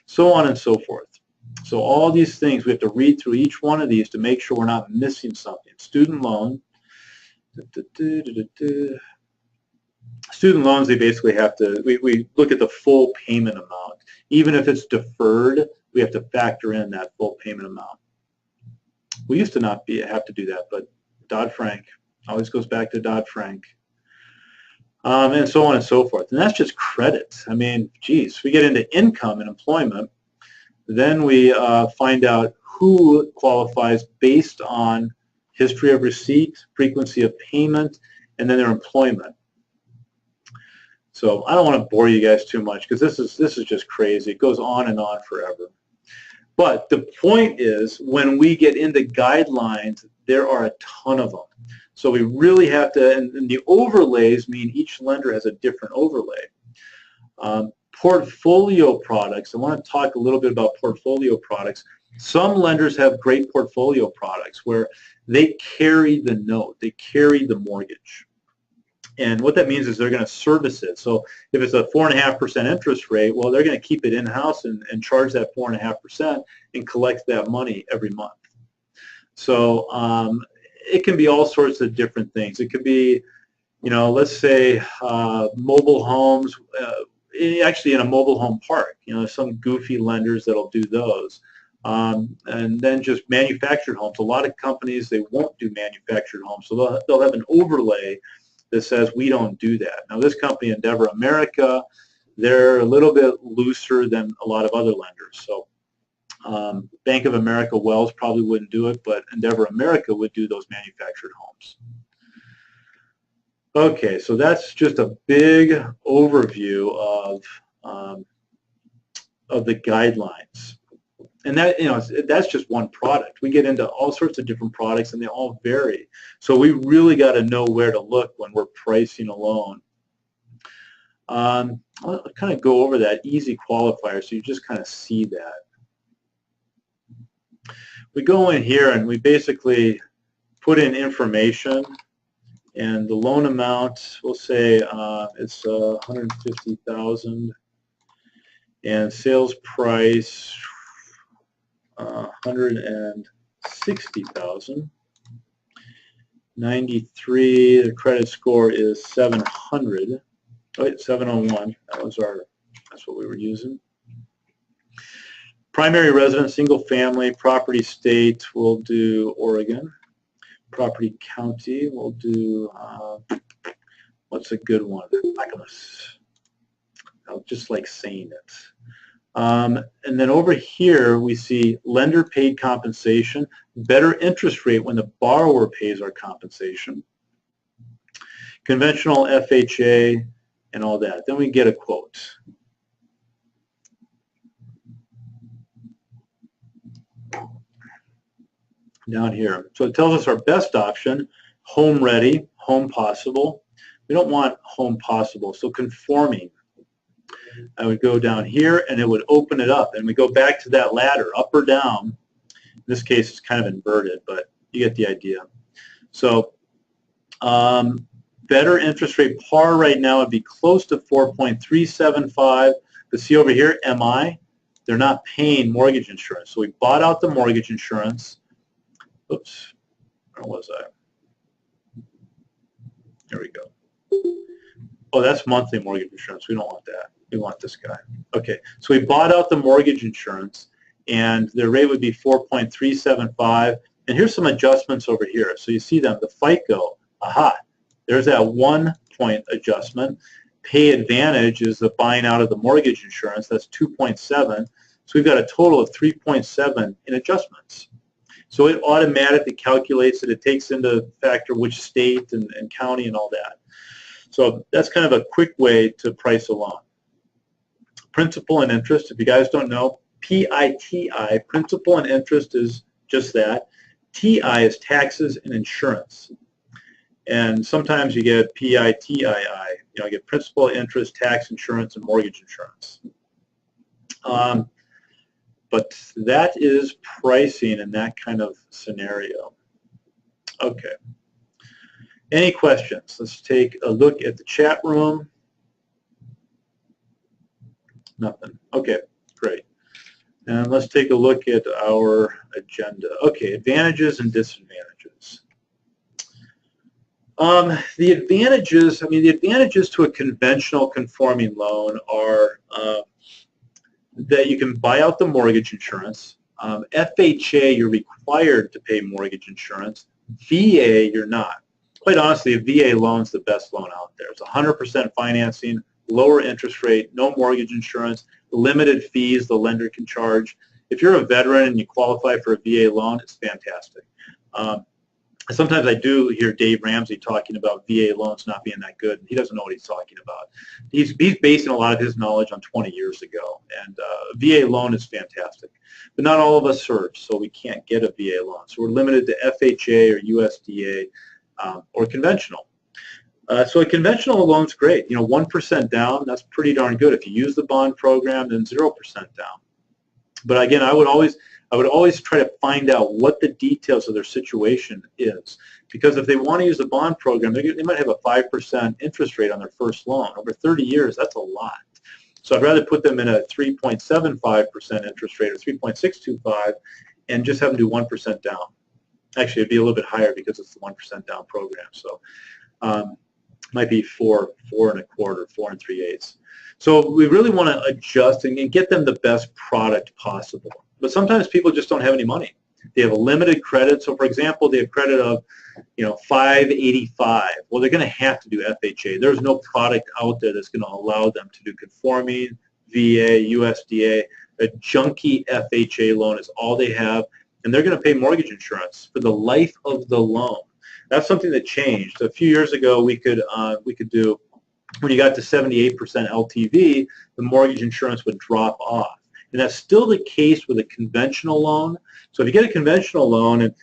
so on and so forth. So all these things, we have to read through each one of these to make sure we're not missing something. Student loan. Student loans, they basically have to, we look at the full payment amount. Even if it's deferred, we have to factor in that full payment amount. We used to not have to do that, but Dodd-Frank always goes back to Dodd-Frank. And so on and so forth. And that's just credit. I mean, geez, we get into income and employment. Then we find out who qualifies based on history of receipt, frequency of payment, and then their employment. So I don't want to bore you guys too much because this is just crazy. It goes on and on forever. But the point is, when we get into guidelines, there are a ton of them. So we really have to, and the overlays mean each lender has a different overlay. Portfolio products, I want to talk a little bit about portfolio products. Some lenders have great portfolio products where they carry the note, they carry the mortgage. And what that means is they're going to service it. So if it's a 4.5% interest rate, well, they're going to keep it in-house and charge that 4.5% and collect that money every month. So it can be all sorts of different things. It could be, you know, let's say mobile homes, actually in a mobile home park. You know, some goofy lenders that'll do those. And then just manufactured homes. A lot of companies, they won't do manufactured homes. So they'll have an overlay that says we don't do that. Now this company, Endeavor America, they're a little bit looser than a lot of other lenders. So Bank of America, Wells probably wouldn't do it, but Endeavor America would do those manufactured homes. Okay, so that's just a big overview of the guidelines. And that, you know, that's just one product. We get into all sorts of different products and they all vary. So we really got to know where to look when we're pricing a loan. I'll kind of go over that easy qualifier so you just kind of see that. We go in here and we basically put in information, and the loan amount, we'll say it's $150,000, and sales price $160,000. 93. The credit score is 700. Oh, wait, 701. That's what we were using. Primary residence, single family, property state, we'll do Oregon. Property county, we'll do, what's a good one? I just like saying it. And then over here we see lender paid compensation, better interest rate when the borrower pays our compensation, conventional FHA, and all that. Then we get a quote. Down here. So it tells us our best option, home ready, home possible. We don't want home possible, so conforming. I would go down here and it would open it up, and we go back to that ladder, up or down. In this case it's kind of inverted, but you get the idea. So better interest rate, par right now would be close to 4.375, but see over here, MI, they're not paying mortgage insurance. So we bought out the mortgage insurance. Oops, where was I? There we go. Oh, that's monthly mortgage insurance. We don't want that. We want this guy. Okay, so we bought out the mortgage insurance, and the rate would be 4.375. And here's some adjustments over here. So you see them, the FICO, aha, there's that 1 point adjustment. Pay advantage is the buying out of the mortgage insurance. That's 2.7. So we've got a total of 3.7 in adjustments. So it automatically calculates it. It takes into factor which state and county and all that. So that's kind of a quick way to price a loan. Principal and interest, if you guys don't know, PITI, principal and interest is just that. TI is taxes and insurance. And sometimes you get PITII, you know, you get principal, interest, tax, insurance, and mortgage insurance. But that is pricing in that kind of scenario. Okay. Any questions? Let's take a look at the chat room. Nothing. Okay, great. And let's take a look at our agenda. Okay, advantages and disadvantages. The advantages, I mean, the advantages to a conventional conforming loan are that you can buy out the mortgage insurance. FHA, you're required to pay mortgage insurance. VA, you're not. Quite honestly, a VA loan's the best loan out there. It's 100% financing, lower interest rate, no mortgage insurance, limited fees the lender can charge. If you're a veteran and you qualify for a VA loan, it's fantastic. Sometimes I do hear Dave Ramsey talking about VA loans not being that good. He doesn't know what he's talking about. He's basing a lot of his knowledge on 20 years ago, and VA loan is fantastic. But not all of us serve, so we can't get a VA loan. So we're limited to FHA or USDA or conventional. So a conventional loan's great. 1% down, that's pretty darn good. If you use the bond program, then 0% down. But again, I would always try to find out what the details of their situation is. Because if they want to use the bond program, they might have a 5% interest rate on their first loan. Over 30 years, that's a lot. So I'd rather put them in a 3.75% interest rate or 3.625 and just have them do 1% down. Actually, it'd be a little bit higher because it's the 1% down program. So might be 4 1/4, 4 3/8. So we really want to adjust and get them the best product possible. But sometimes people just don't have any money. They have a limited credit. So for example, they have credit of 585. Well, they're going to have to do FHA. There's no product out there that's going to allow them to do conforming, VA, USDA. A junky FHA loan is all they have, and they're going to pay mortgage insurance for the life of the loan. That's something that changed. A few years ago, we could do, when you got to 78% LTV, the mortgage insurance would drop off. And that's still the case with a conventional loan. So if you get a conventional loan and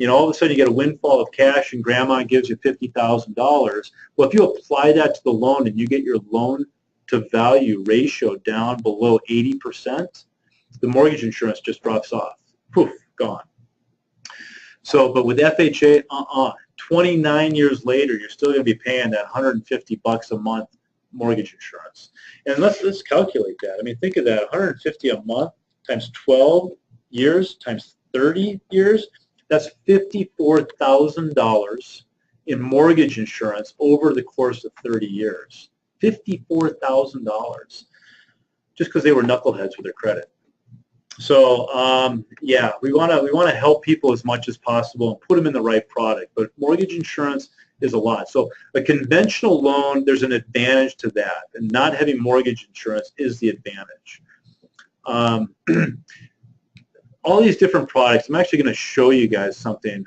all of a sudden you get a windfall of cash and grandma gives you $50,000, well, if you apply that to the loan and you get your loan to value ratio down below 80%, the mortgage insurance just drops off. Poof, gone. So, but with FHA, 29 years later, you're still going to be paying that $150 a month mortgage insurance. And let's calculate that. I mean, think of that, $150 a month times 12 years times 30 years, that's $54,000 in mortgage insurance over the course of 30 years. $54,000 just because they were knuckleheads with their credit. So yeah, we want to help people as much as possible and put them in the right product. But mortgage insurance is a lot. So a conventional loan, there's an advantage to that, and not having mortgage insurance is the advantage. All these different products, I'm actually going to show you guys something.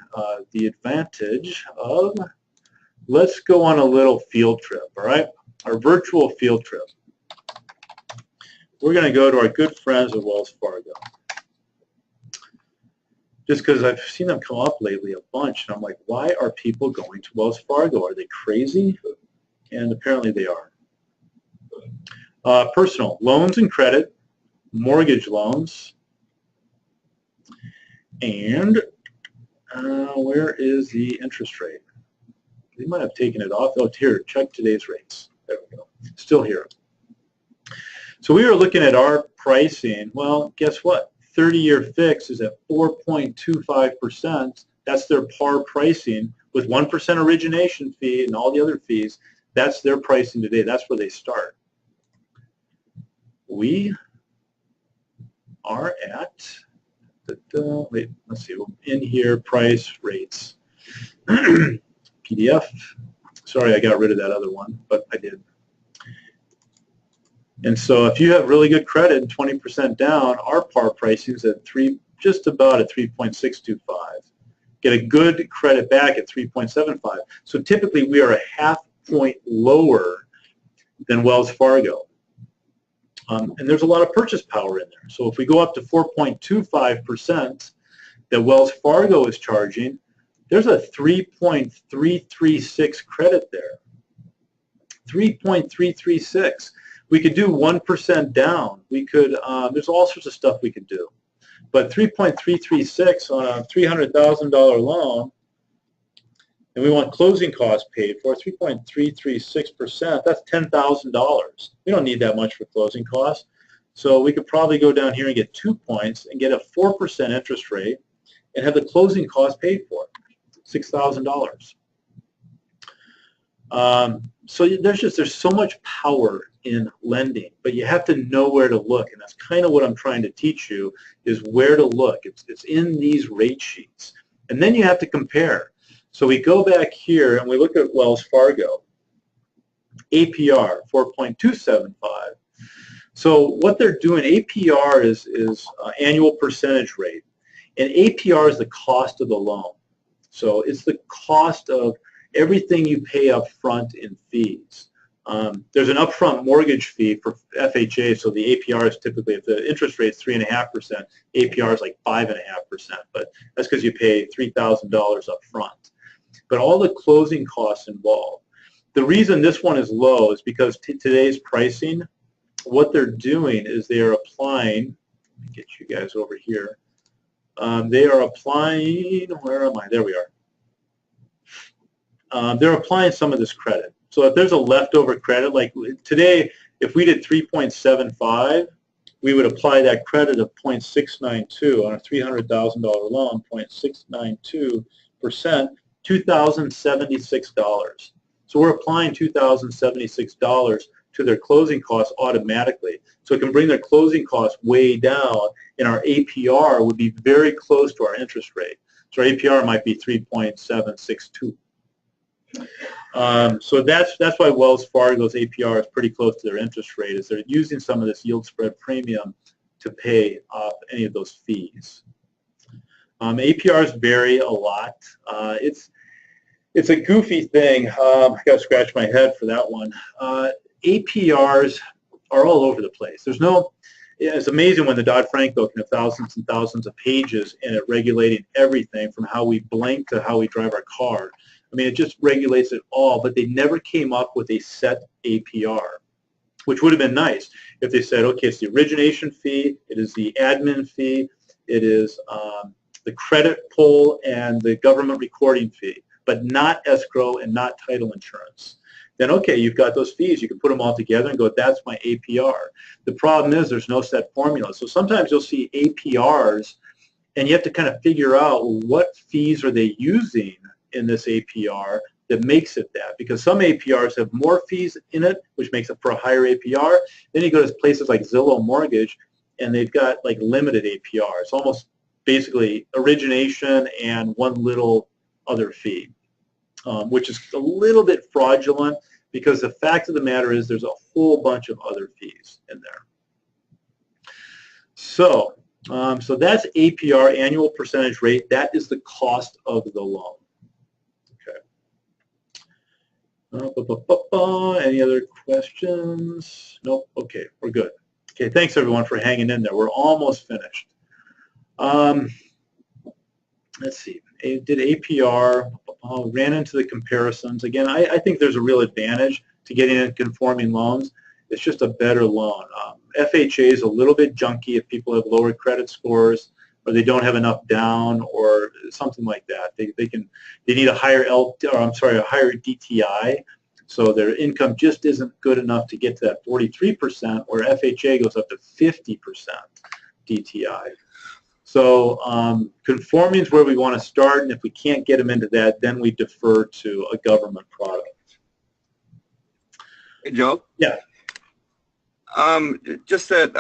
The advantage of, let's go on a little field trip, all right? Our virtual field trip. We're going to go to our good friends at Wells Fargo. Just because I've seen them come up lately a bunch, and I'm like, why are people going to Wells Fargo? Are they crazy? And apparently they are. Personal loans and credit, mortgage loans, and where is the interest rate? They might have taken it off. Oh, here, check today's rates. There we go. Still here. So we were looking at our pricing. Well, guess what? 30-year fix is at 4.25%. That's their par pricing with 1% origination fee and all the other fees. That's their pricing today. That's where they start. We are at, wait, let's see, in here, price, rates. PDF. Sorry, I got rid of that other one, but I did. And so if you have really good credit and 20% down, our par pricing is at just about at 3.625. Get a good credit back at 3.75. So typically we are a half point lower than Wells Fargo. And there's a lot of purchase power in there. So if we go up to 4.25% that Wells Fargo is charging, there's a 3.336 credit there. 3.336. We could do 1% down. We could, there's all sorts of stuff we could do. But 3.336 on a $300,000 loan, and we want closing costs paid for, 3.336%, that's $10,000. We don't need that much for closing costs. So we could probably go down here and get 2 points and get a 4% interest rate and have the closing costs paid for, $6,000. So there's so much power in lending, but you have to know where to look, and that's kind of what I'm trying to teach you, is where to look. It's in these rate sheets, and then you have to compare. So we go back here and we look at Wells Fargo, APR 4.275. So what they're doing, APR is annual percentage rate, and APR is the cost of the loan. So it's the cost of everything you pay up front in fees. There's an upfront mortgage fee for FHA, so the APR is typically, if the interest rate is 3.5%, APR is like 5.5%, but that's because you pay $3,000 up front. But all the closing costs involved. The reason this one is low is because today's pricing, what they're doing is they are applying, let me get you guys over here, they are applying, where am I? There we are. They're applying some of this credit. So if there's a leftover credit, like today, if we did 3.75, we would apply that credit of 0.692 on a $300,000 loan, 0.692%, $2,076. So we're applying $2,076 to their closing costs automatically. So it can bring their closing costs way down, and our APR would be very close to our interest rate. So our APR might be 3.762. So that's why Wells Fargo's APR is pretty close to their interest rate, is they're using some of this yield spread premium to pay off any of those fees. APRs vary a lot. It's a goofy thing. I got to scratch my head for that one. APRs are all over the place. There's no. It's amazing when the Dodd-Frank bill can have thousands and thousands of pages in it regulating everything from how we blink to how we drive our car. I mean, it just regulates it all, but they never came up with a set APR, which would have been nice if they said, okay, it's the origination fee, it is the admin fee, it is the credit pull and the government recording fee, but not escrow and not title insurance. Then, okay, you've got those fees. You can put them all together and go, that's my APR. The problem is there's no set formula. So sometimes you'll see APRs, and you have to kind of figure out what fees are they using in this APR that makes it that. Because some APRs have more fees in it, which makes it for a higher APR. Then you go to places like Zillow Mortgage, and they've got like limited APR. It's almost basically origination and one little other fee. Which is a little bit fraudulent, because the fact of the matter is there's a whole bunch of other fees in there. So, so that's APR, annual percentage rate. That is the cost of the loan. Okay. Any other questions? Nope. Okay, we're good. Okay, thanks everyone for hanging in there. We're almost finished. Let's see. Did APR, ran into the comparisons. Again, I think there's a real advantage to getting in conforming loans. It's just a better loan. FHA is a little bit junky if people have lower credit scores, or they don't have enough down, or something like that. They need a higher a higher DTI, so their income just isn't good enough to get to that 43%, where FHA goes up to 50% DTI. So conforming is where we want to start, and if we can't get them into that, then we defer to a government product. Hey, Joe? Yeah. Just that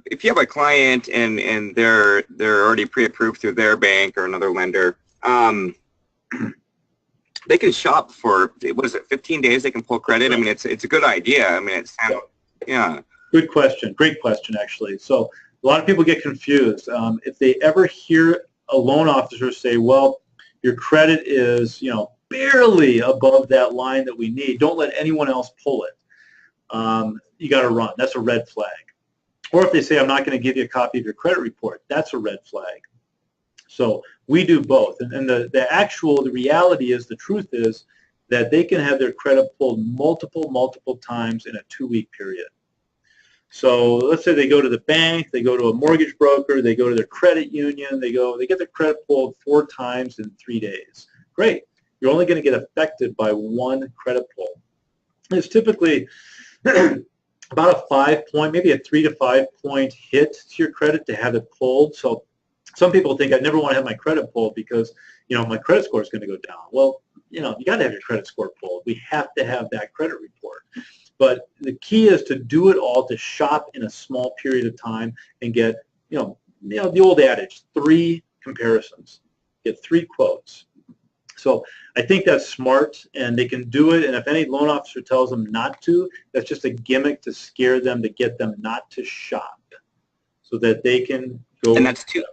if you have a client and they're already pre-approved through their bank or another lender, they can shop for, what is it, 15 days they can pull credit? I mean, it's a good idea. I mean, yeah. Good question. Great question, actually. So a lot of people get confused. If they ever hear a loan officer say, well, your credit is, barely above that line that we need, don't let anyone else pull it. You got to run. That's a red flag. Or if they say, I'm not going to give you a copy of your credit report, that's a red flag. So we do both. And the reality is, the truth is that they can have their credit pulled multiple times in a 2-week period. So let's say they go to the bank, they go to a mortgage broker, they go to their credit union, they get their credit pulled 4 times in 3 days. Great. You're only going to get affected by 1 credit pull. It's typically about a 5-point, maybe a 3 to 5 point hit to your credit to have it pulled. So some people think, I never want to have my credit pulled because, my credit score is going to go down. Well, you got to have your credit score pulled. We have to have that credit report. But the key is to do it all, to shop in a small period of time and get, the old adage, 3 comparisons. Get 3 quotes. So I think that's smart, and they can do it. And if any loan officer tells them not to, that's just a gimmick to scare them, to get them not to shop, so that they can go. And that's 2.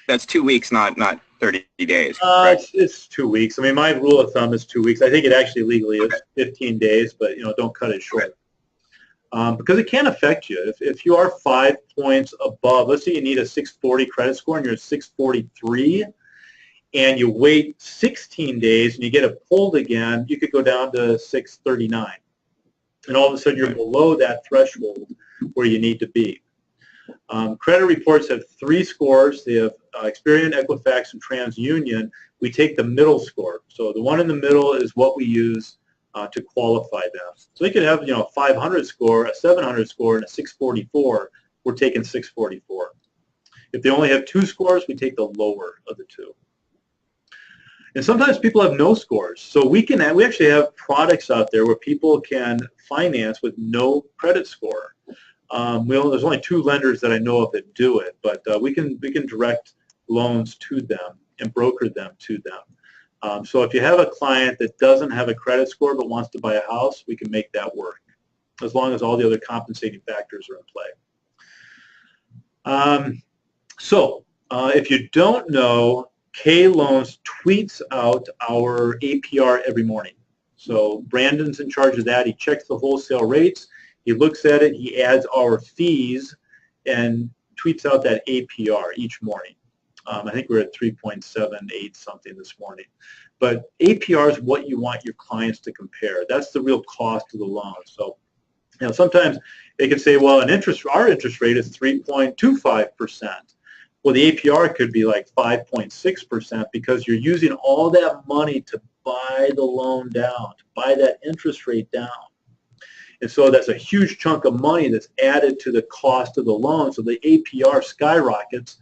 That's 2 weeks, not 30 days, correct? It's 2 weeks. I mean, my rule of thumb is 2 weeks. I think it actually legally is 15 days, but don't cut it short. Because it can affect you. If you are 5 points above, let's say you need a 640 credit score and you're at 643, and you wait 16 days and you get it pulled again, you could go down to 639. And all of a sudden you're below that threshold where you need to be. Credit reports have 3 scores. They have Experian, Equifax, and TransUnion. We take the middle score. So the one in the middle is what we use to qualify them. So they could have a 500 score, a 700 score, and a 644. We're taking 644. If they only have 2 scores, we take the lower of the 2. And sometimes people have no scores. So we actually have products out there where people can finance with no credit score. There's only 2 lenders that I know of that do it, but we can direct loans to them and broker them to them. So if you have a client that doesn't have a credit score but wants to buy a house, we can make that work, as long as all the other compensating factors are in play. If you don't know, K-Loans tweets out our APR every morning. So Brandon's in charge of that. He checks the wholesale rates. He looks at it. He adds our fees and tweets out that APR each morning. I think we're at 3.78 something this morning. But APR is what you want your clients to compare. That's the real cost of the loan. So sometimes they can say, well, our interest rate is 3.25%. Well, the APR could be like 5.6% because you're using all that money to buy the loan down, to buy that interest rate down. And so that's a huge chunk of money that's added to the cost of the loan. So the APR skyrockets,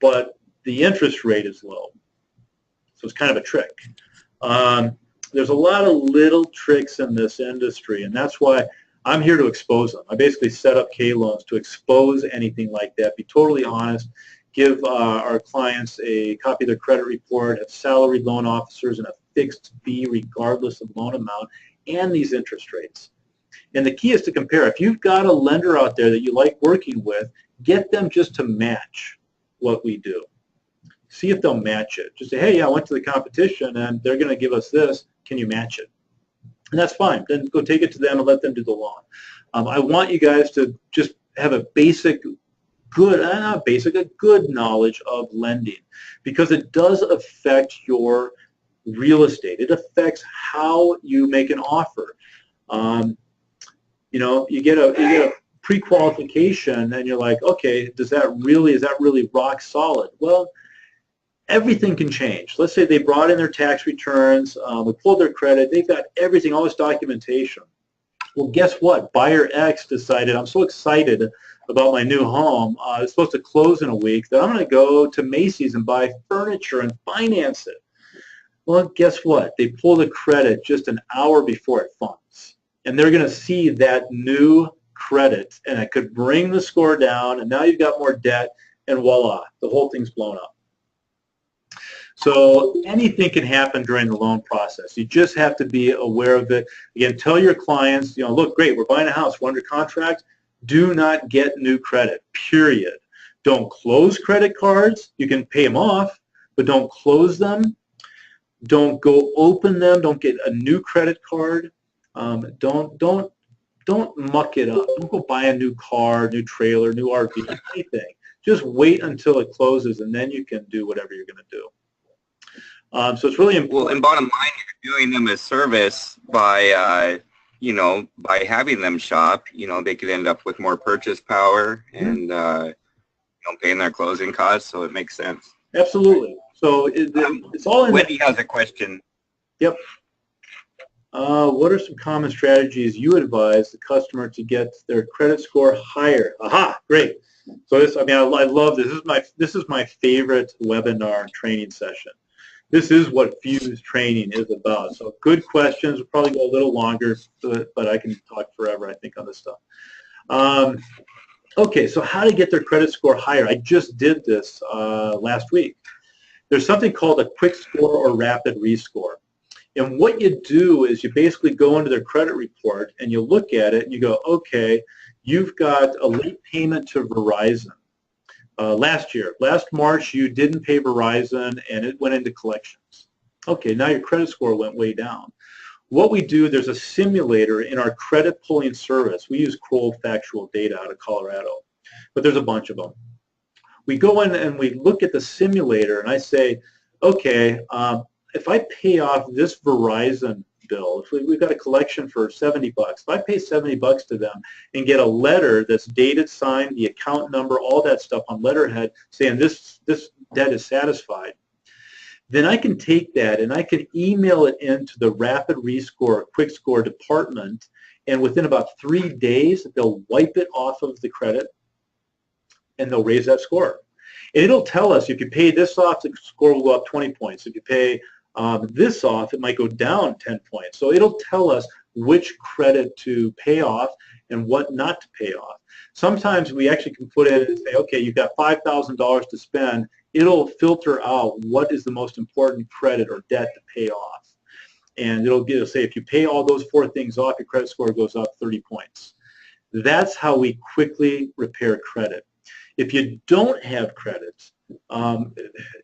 but the interest rate is low. So it's kind of a trick. There's a lot of little tricks in this industry, and that's why I'm here to expose them. I basically set up K-Loans to expose anything like that, be totally honest, give our clients a copy of their credit report, have salaried loan officers, and a fixed fee regardless of loan amount, and these interest rates. And the key is to compare. If you've got a lender out there that you like working with, get them just to match what we do. See if they'll match it. Just say, hey, yeah, I went to the competition, and they're going to give us this. Can you match it? And that's fine. Then go take it to them and let them do the loan. I want you guys to just have a good knowledge of lending, because it does affect your real estate. It affects how you make an offer. You get a pre-qualification and you're like, okay, is that really rock solid? Well, everything can change. Let's say they brought in their tax returns, we pulled their credit, they've got everything, all this documentation. Well, guess what? Buyer X decided, I'm so excited about my new home, it's supposed to close in a week, that I'm going to go to Macy's and buy furniture and finance it. Well, guess what? They pull the credit just an hour before it funds. And they're going to see that new credit, and it could bring the score down, and now you've got more debt, and voila, the whole thing's blown up. So anything can happen during the loan process. You just have to be aware of it. Again, tell your clients, look, great, we're buying a house, we're under contract. Do not get new credit, period. Don't close credit cards. You can pay them off, but don't close them. Don't go open them. Don't get a new credit card. Don't muck it up. Don't go buy a new car, new trailer, new RV, anything. Just wait until it closes, and then you can do whatever you're going to do. So it's really important. Well, and bottom line, you're doing them a service by, by having them shop. They could end up with more purchase power and paying their closing costs. So it makes sense. Absolutely. So it's all in. Wendy has a question. Yep. What are some common strategies you advise the customer to get their credit score higher? Aha, great. So I love this. This is my favorite webinar training session. This is what Fuse training is about. So good questions. We'll probably go a little longer, but I can talk forever, I think, on this stuff. Okay, so how to get their credit score higher. I just did this last week. There's something called a quick score or rapid rescore. And what you do is you basically go into their credit report and you look at it and you go, okay, you've got a late payment to Verizon. Last March, you didn't pay Verizon and it went into collections. Okay, now your credit score went way down. What we do, there's a simulator in our credit pulling service. We use Kroll Factual Data out of Colorado, but there's a bunch of them. We go in and we look at the simulator and I say, okay, if I pay off this Verizon bill, if we've got a collection for 70 bucks, if I pay 70 bucks to them and get a letter that's dated, signed, the account number, all that stuff on letterhead saying this debt is satisfied, then I can take that and I can email it into the Rapid Rescore Quick Score department, and within about 3 days they'll wipe it off of the credit and they'll raise that score. And it'll tell us if you pay this off, the score will go up 20 points. If you pay this off, it might go down 10 points. So it'll tell us which credit to pay off and what not to pay off. Sometimes we actually can put in and say, okay, you've got $5,000 to spend. It'll filter out what is the most important credit or debt to pay off. And it'll say if you pay all those 4 things off, your credit score goes up 30 points. That's how we quickly repair credit. If you don't have credit, and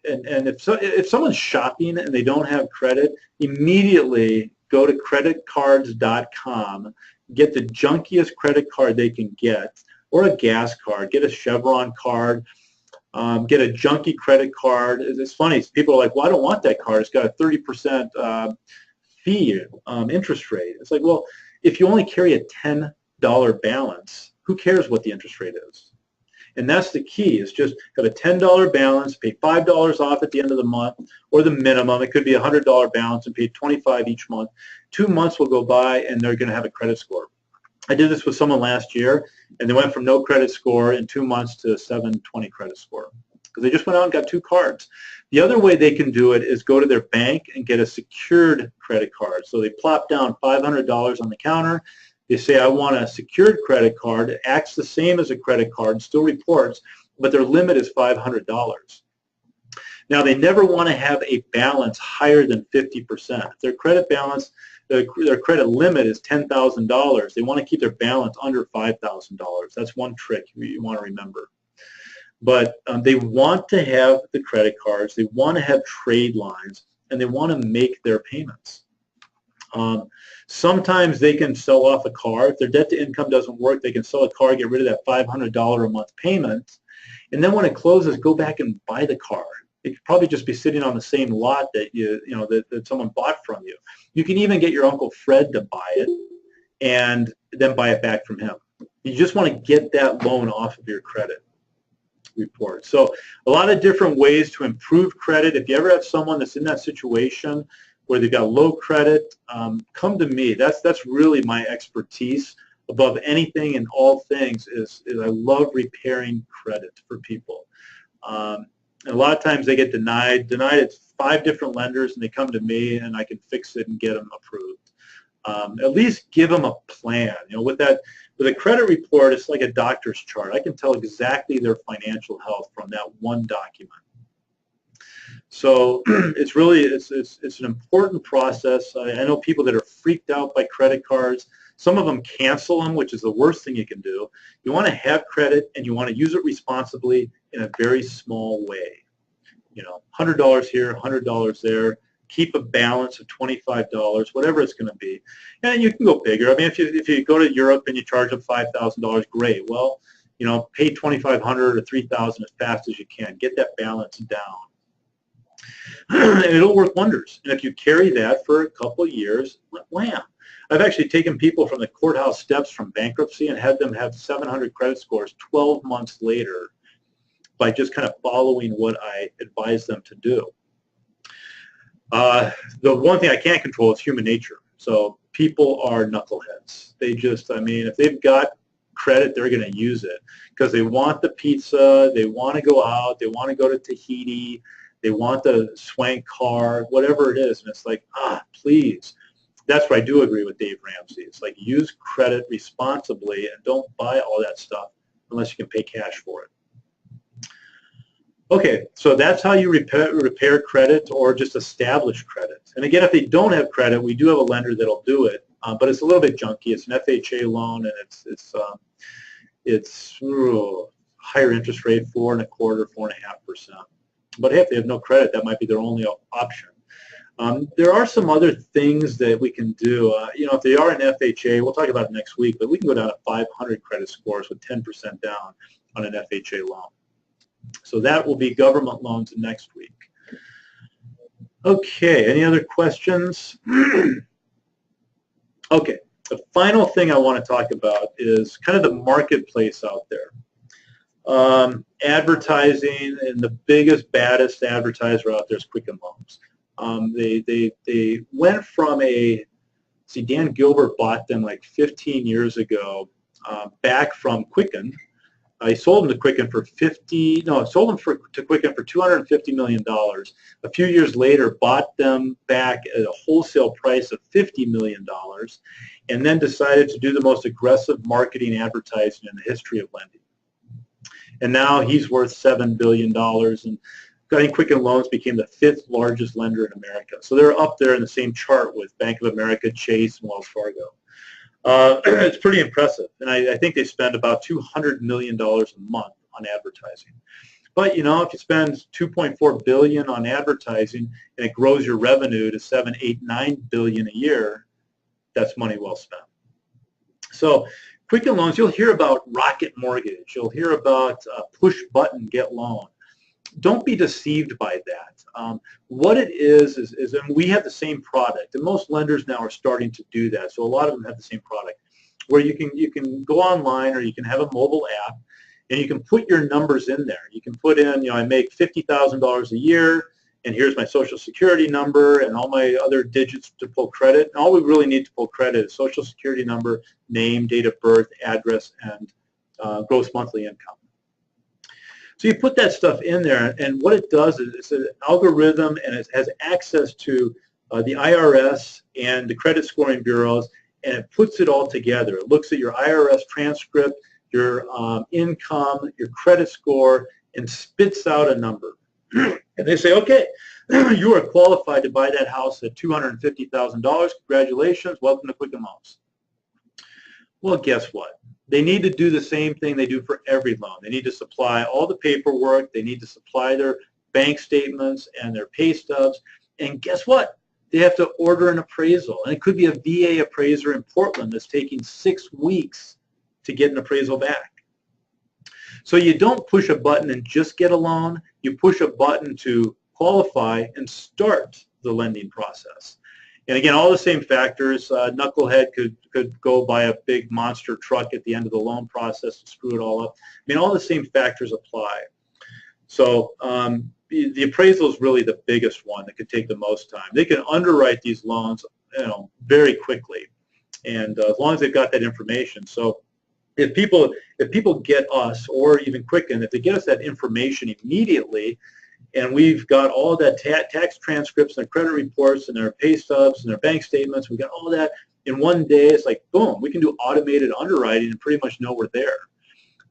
if someone's shopping and they don't have credit, immediately go to creditcards.com, get the junkiest credit card they can get, or a gas card, get a Chevron card, get a junky credit card. It's funny, people are like, well, I don't want that card. It's got a 30% fee, interest rate. It's like, well, if you only carry a $10 balance, who cares what the interest rate is? And that's the key, is just have a $10 balance, pay $5 off at the end of the month, or the minimum. It could be a $100 balance and pay $25 each month. 2 months will go by and they're going to have a credit score. I did this with someone last year, and they went from no credit score in 2 months to 720 credit score because they just went out and got 2 cards. The other way they can do it is go to their bank and get a secured credit card. So they plop down $500 on the counter. They say, I want a secured credit card. It acts the same as a credit card, still reports, but their limit is $500. Now, they never want to have a balance higher than 50%. Their credit balance, their credit limit is $10,000. They want to keep their balance under $5,000. That's one trick you want to remember. But they want to have the credit cards. They want to have trade lines, and they want to make their payments. Sometimes they can sell off a car. If their debt to income doesn't work, they can sell a car, get rid of that $500 a month payment, and then when it closes, go back and buy the car. It could probably just be sitting on the same lot that that someone bought from you. You can even get your Uncle Fred to buy it and then buy it back from him. You just want to get that loan off of your credit report. So a lot of different ways to improve credit. If you ever have someone that's in that situation where they've got low credit, come to me. That's really my expertise above anything and all things is I love repairing credit for people. And a lot of times they get denied at 5 different lenders, and they come to me and I can fix it and get them approved. At least give them a plan. With a credit report, it's like a doctor's chart. I can tell exactly their financial health from that one document. So it's an important process. I know people that are freaked out by credit cards. Some of them cancel them, which is the worst thing you can do. You want to have credit and you want to use it responsibly in a very small way. $100 here, $100 there. Keep a balance of $25, whatever it's going to be. And you can go bigger. I mean, if you go to Europe and you charge them $5,000, great. Well, pay $2,500 or $3,000 as fast as you can. Get that balance down. And it'll work wonders. And if you carry that for a couple of years, wham. I've actually taken people from the courthouse steps from bankruptcy and had them have 700 credit scores 12 months later by just kind of following what I advise them to do. The one thing I can't control is human nature. So people are knuckleheads. If they've got credit, they're going to use it because they want the pizza, they want to go out, they want to go to Tahiti, they want the swank car, whatever it is. And it's like, please. That's where I do agree with Dave Ramsey. It's like use credit responsibly and don't buy all that stuff unless you can pay cash for it. Okay, so that's how you repair credit or just establish credit. And again, if they don't have credit, we do have a lender that'll do it, but it's a little bit junky. It's an FHA loan, and it's higher interest rate, 4.25%, 4.5%. But hey, if they have no credit, that might be their only option. There are some other things that we can do. If they are an FHA, we'll talk about it next week, but we can go down to 500 credit scores with 10% down on an FHA loan. So that will be government loans next week. Okay, any other questions? Okay, the final thing I want to talk about is kind of the marketplace out there. Advertising, and the biggest, baddest advertiser out there is Quicken Loans. They went from Dan Gilbert bought them like 15 years ago, back from Quicken. He sold them to Quicken for $250 million. A few years later, bought them back at a wholesale price of $50 million, and then decided to do the most aggressive marketing advertising in the history of lending. And now he's worth $7 billion, and I think Quicken Loans became the 5th largest lender in America. So they're up there in the same chart with Bank of America, Chase, and Wells Fargo. It's pretty impressive, and I think they spend about $200 million a month on advertising. But if you spend $2.4 billion on advertising and it grows your revenue to $7, $8, $9 billion a year, that's money well spent. So Quicken Loans, you'll hear about Rocket Mortgage, you'll hear about push button get loan. Don't be deceived by that. What it is and we have the same product, and most lenders now are starting to do that. So a lot of them have the same product, where you can go online, or you can have a mobile app, and you can put your numbers in there. You can put in, I make $50,000 a year, and here's my social security number and all my other digits to pull credit. And all we really need to pull credit is social security number, name, date of birth, address, and gross monthly income. So you put that stuff in there, and what it does is it's an algorithm, and it has access to the IRS and the credit scoring bureaus, and it puts it all together. It looks at your IRS transcript, your income, your credit score, and spits out a number. And they say, okay, you are qualified to buy that house at $250,000. Congratulations, welcome to Quicken Loans. Well, guess what? They need to do the same thing they do for every loan. They need to supply all the paperwork. They need to supply their bank statements and their pay stubs. And guess what? They have to order an appraisal. And it could be a VA appraiser in Portland that's taking 6 weeks to get an appraisal back. So you don't push a button and just get a loan. You push a button to qualify and start the lending process. And again, all the same factors. Knucklehead could go buy a big monster truck at the end of the loan process and screw it all up. I mean, all the same factors apply. So the appraisal is really the biggest one that could take the most time. They can underwrite these loans, very quickly, and as long as they've got that information. So if people get us, or even Quicken, if they get us that information immediately, and we've got all that tax transcripts and their credit reports and their pay stubs and their bank statements, we got all that in one day, it's like, boom, we can do automated underwriting and pretty much know we're there.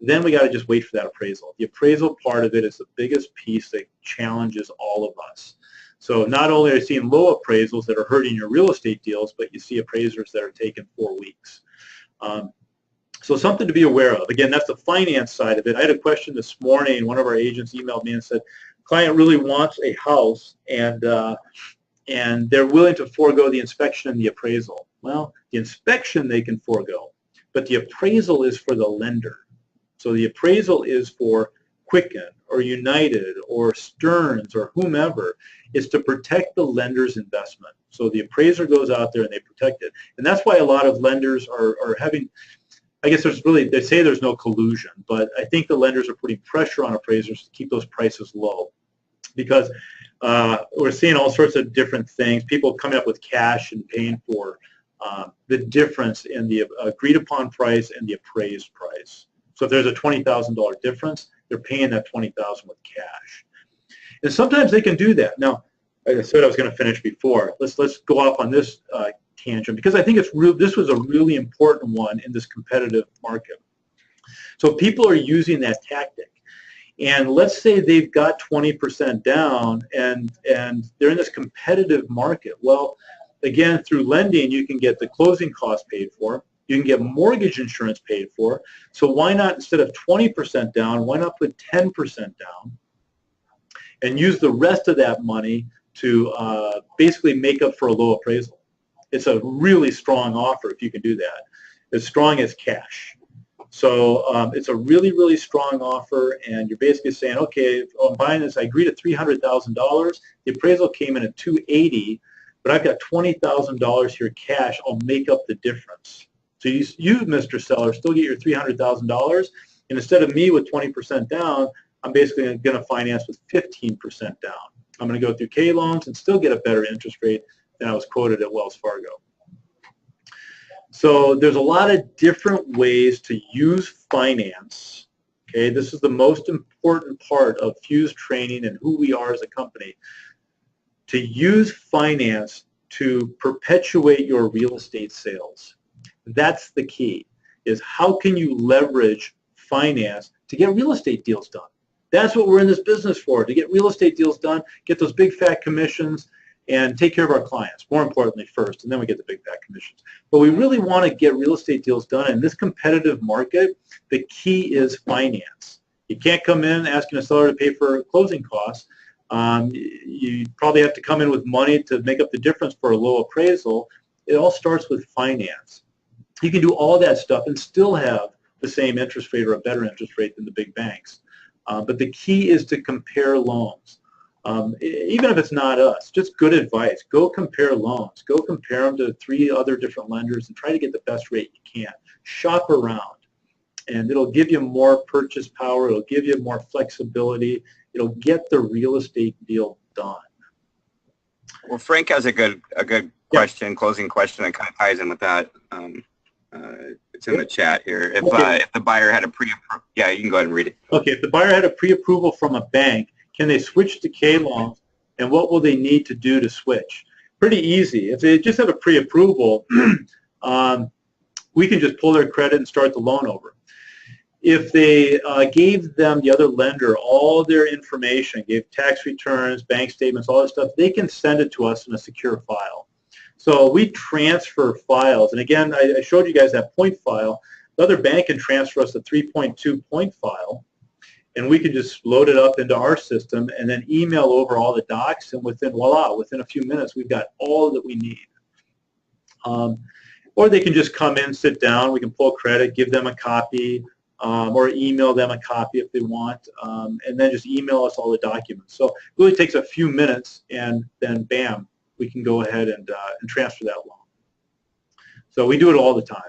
Then we got to just wait for that appraisal. The appraisal part of it is the biggest piece that challenges all of us. So not only are you seeing low appraisals that are hurting your real estate deals, but you see appraisers that are taking 4 weeks. So something to be aware of. Again, that's the finance side of it. I had a question this morning. One of our agents emailed me and said, client really wants a house, and they're willing to forego the inspection and the appraisal. Well, the inspection they can forego, but the appraisal is for the lender. So the appraisal is for Quicken or United or Stearns or whomever. Is to protect the lender's investment. So the appraiser goes out there and they protect it. And that's why a lot of lenders are having, I guess they say there's no collusion, but I think the lenders are putting pressure on appraisers to keep those prices low, because we're seeing all sorts of different things, people coming up with cash and paying for the difference in the agreed upon price and the appraised price. So if there's a $20,000 difference, they're paying that $20,000 with cash. And sometimes they can do that. Now, like I said, I was going to finish before. Let's go off on this tangent, because I think this was a really important one in this competitive market. So people are using that tactic, and let's say they've got 20% down, and they're in this competitive market. Well, again, through lending, you can get the closing costs paid for, You can get mortgage insurance paid for. So why not, instead of 20% down, why not put 10% down and use the rest of that money to basically make up for a low appraisal? It's a really strong offer if you can do that, as strong as cash. So it's a really, really strong offer, and you're basically saying, okay, if I'm buying this, I agree to $300,000. The appraisal came in at $280,000, but I've got $20,000 here cash. I'll make up the difference. So you, Mr. Seller, still get your $300,000, and instead of me with 20% down, I'm basically going to finance with 15% down. I'm going to go through K loans and still get a better interest rate than I was quoted at Wells Fargo. So there's a lot of different ways to use finance. Okay, this is the most important part of Fuse training and who we are as a company. To use finance to perpetuate your real estate sales. That's the key, is how can you leverage finance to get real estate deals done? That's what we're in this business for, to get real estate deals done, get those big fat commissions, and take care of our clients, more importantly first, and then we get the big fat commissions. But we really want to get real estate deals done. In this competitive market, the key is finance. You can't come in asking a seller to pay for closing costs. You probably have to come in with money to make up the difference for a low appraisal. It all starts with finance. You can do all that stuff and still have the same interest rate or a better interest rate than the big banks. But the key is to compare loans. Even if it's not us, just good advice. Go compare loans. Go compare them to 3 other different lenders and try to get the best rate you can. Shop around, and it'll give you more purchase power. It'll give you more flexibility. It'll get the real estate deal done. Well, Frank has a good question, closing question that kind of ties in with that. It's in the chat here. If the buyer had a yeah, you can go ahead and read it. Okay, if the buyer had a pre-approval from a bank, can they switch to K loans, and what will they need to do to switch? Pretty easy. If they just have a pre-approval, we can just pull their credit and start the loan over. If they gave them, the other lender, all their information, gave tax returns, bank statements, all that stuff, they can send it to us in a secure file. So we transfer files, and again, I showed you guys that point file. The other bank can transfer us a 3.2 point file, and we can just load it up into our system and then email over all the docs, and voila, within a few minutes, we've got all that we need. Or they can just come in, sit down, we can pull credit, give them a copy, or email them a copy if they want, and then just email us all the documents. So it really takes a few minutes, and then bam, we can go ahead and transfer that loan. So we do it all the time.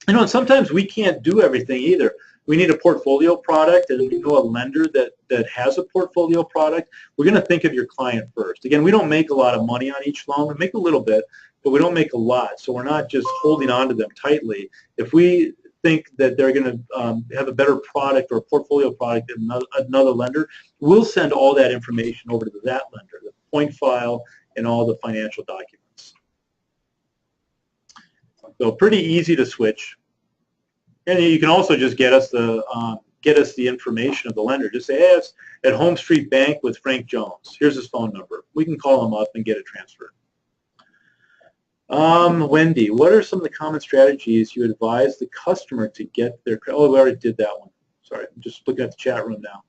You know, and sometimes we can't do everything either. We need a portfolio product, and we know a lender that has a portfolio product. We're going to think of your client first. Again, we don't make a lot of money on each loan. We make a little bit, but we don't make a lot. So we're not just holding on to them tightly. If we think that they're going to have a better product or a portfolio product than another lender, we'll send all that information over to that lender, the point file and all the financial documents. So pretty easy to switch. And you can also just get us the information of the lender. Just say, hey, it's at Home Street Bank with Frank Jones. Here's his phone number. We can call him up and get it transferred. Wendy, what are some of the common strategies you advise the customer to get their credit? Oh, we already did that one. Sorry, I'm just looking at the chat room now.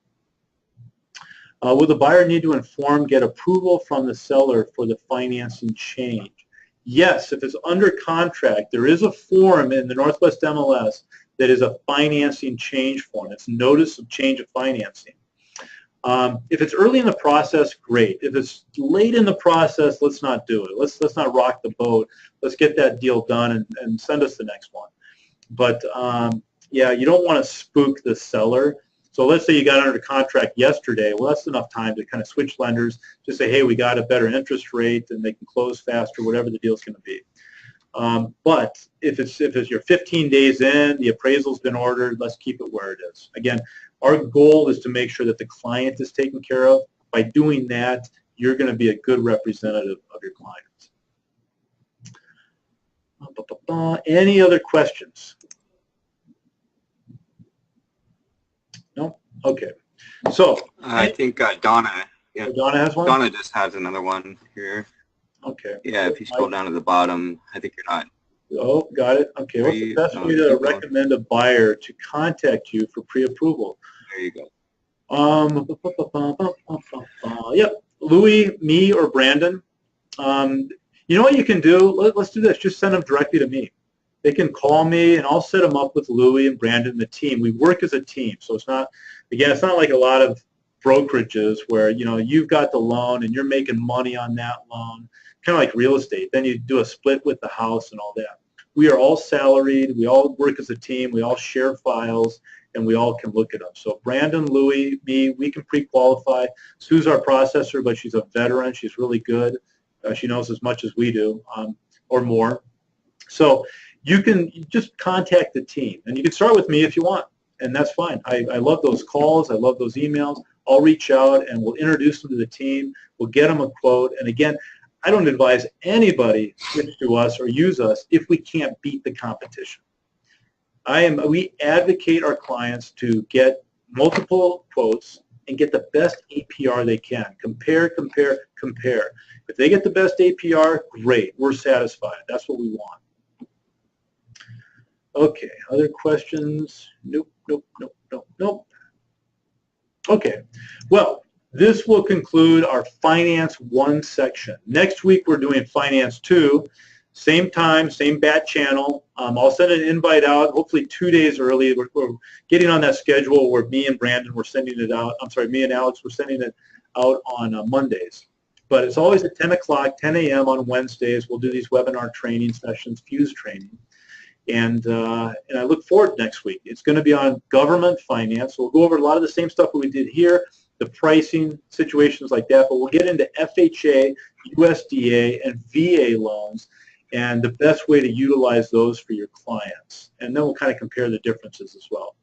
Will the buyer need to get approval from the seller for the financing change? Yes, if it's under contract, there is a form in the Northwest MLS that is a financing change form. It's notice of change of financing. If it's early in the process, great. If it's late in the process, let's not do it. Let's not rock the boat. Let's get that deal done and send us the next one. But yeah, you don't want to spook the seller. So let's say you got under contract yesterday. Well, that's enough time to kind of switch lenders. Just say, hey, we got a better interest rate, and they can close faster, whatever the deal's going to be. But if it's you're 15 days in, the appraisal's been ordered, let's keep it where it is. Again, our goal is to make sure that the client is taken care of. By doing that, you're going to be a good representative of your clients. Any other questions? No? Okay. So I think Donna. Yeah, Donna has one? Donna just has another one here. Okay. Yeah, if you scroll down to the bottom, I think you're not. Oh, got it. Okay, what's the best way to recommend a buyer to contact you for pre-approval? There you go. Yep, Louis, me, or Brandon. You know what you can do? Let's do this. Just send them directly to me. They can call me, and I'll set them up with Louis and Brandon and the team. We work as a team, so it's not, again, it's not like a lot of brokerages where, you know, you've got the loan and you're making money on that loan, kind of like real estate. Then you do a split with the house and all that. We are all salaried. We all work as a team. We all share files, and we all can look at them. So Brandon, Louis, me, we can pre-qualify. Sue's our processor, but she's a veteran. She's really good. She knows as much as we do, or more. So you can just contact the team, and you can start with me if you want, and that's fine. I love those calls. I love those emails. I'll reach out, and we'll introduce them to the team. We'll get them a quote, and again, I don't advise anybody switch to us or use us if we can't beat the competition. We advocate our clients to get multiple quotes and get the best APR they can. Compare, compare, compare. If they get the best APR, great. We're satisfied. That's what we want. Okay, other questions? Nope, nope, nope, nope, nope. Okay, well, this will conclude our Finance 1 section. Next week, we're doing Finance 2. Same time, same bat channel. I'll send an invite out, hopefully 2 days early. We're getting on that schedule where me and Brandon were sending it out. I'm sorry, me and Alex were sending it out on Mondays. But it's always at 10 o'clock, 10 a.m. on Wednesdays. We'll do these webinar training sessions, Fuse training. And I look forward to next week. It's going to be on government finance. We'll go over a lot of the same stuff that we did here, the pricing, situations like that, but we'll get into FHA, USDA, and VA loans, and the best way to utilize those for your clients. And then we'll kind of compare the differences as well.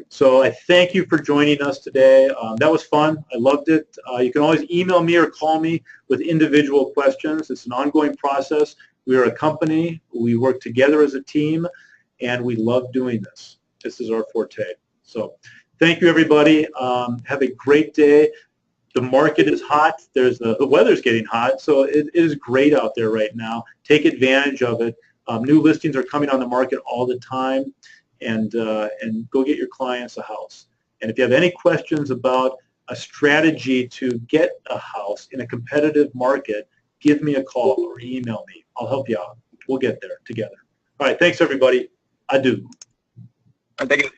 So I thank you for joining us today. That was fun. I loved it. You can always email me or call me with individual questions. It's an ongoing process. We are a company. We work together as a team, and we love doing this. This is our forte. So thank you, everybody. Have a great day. The market is hot. The weather's getting hot, so it is great out there right now. Take advantage of it. New listings are coming on the market all the time, and go get your clients a house. And if you have any questions about a strategy to get a house in a competitive market, give me a call or email me. I'll help you out. We'll get there together. All right, thanks, everybody. Adieu. Thank you.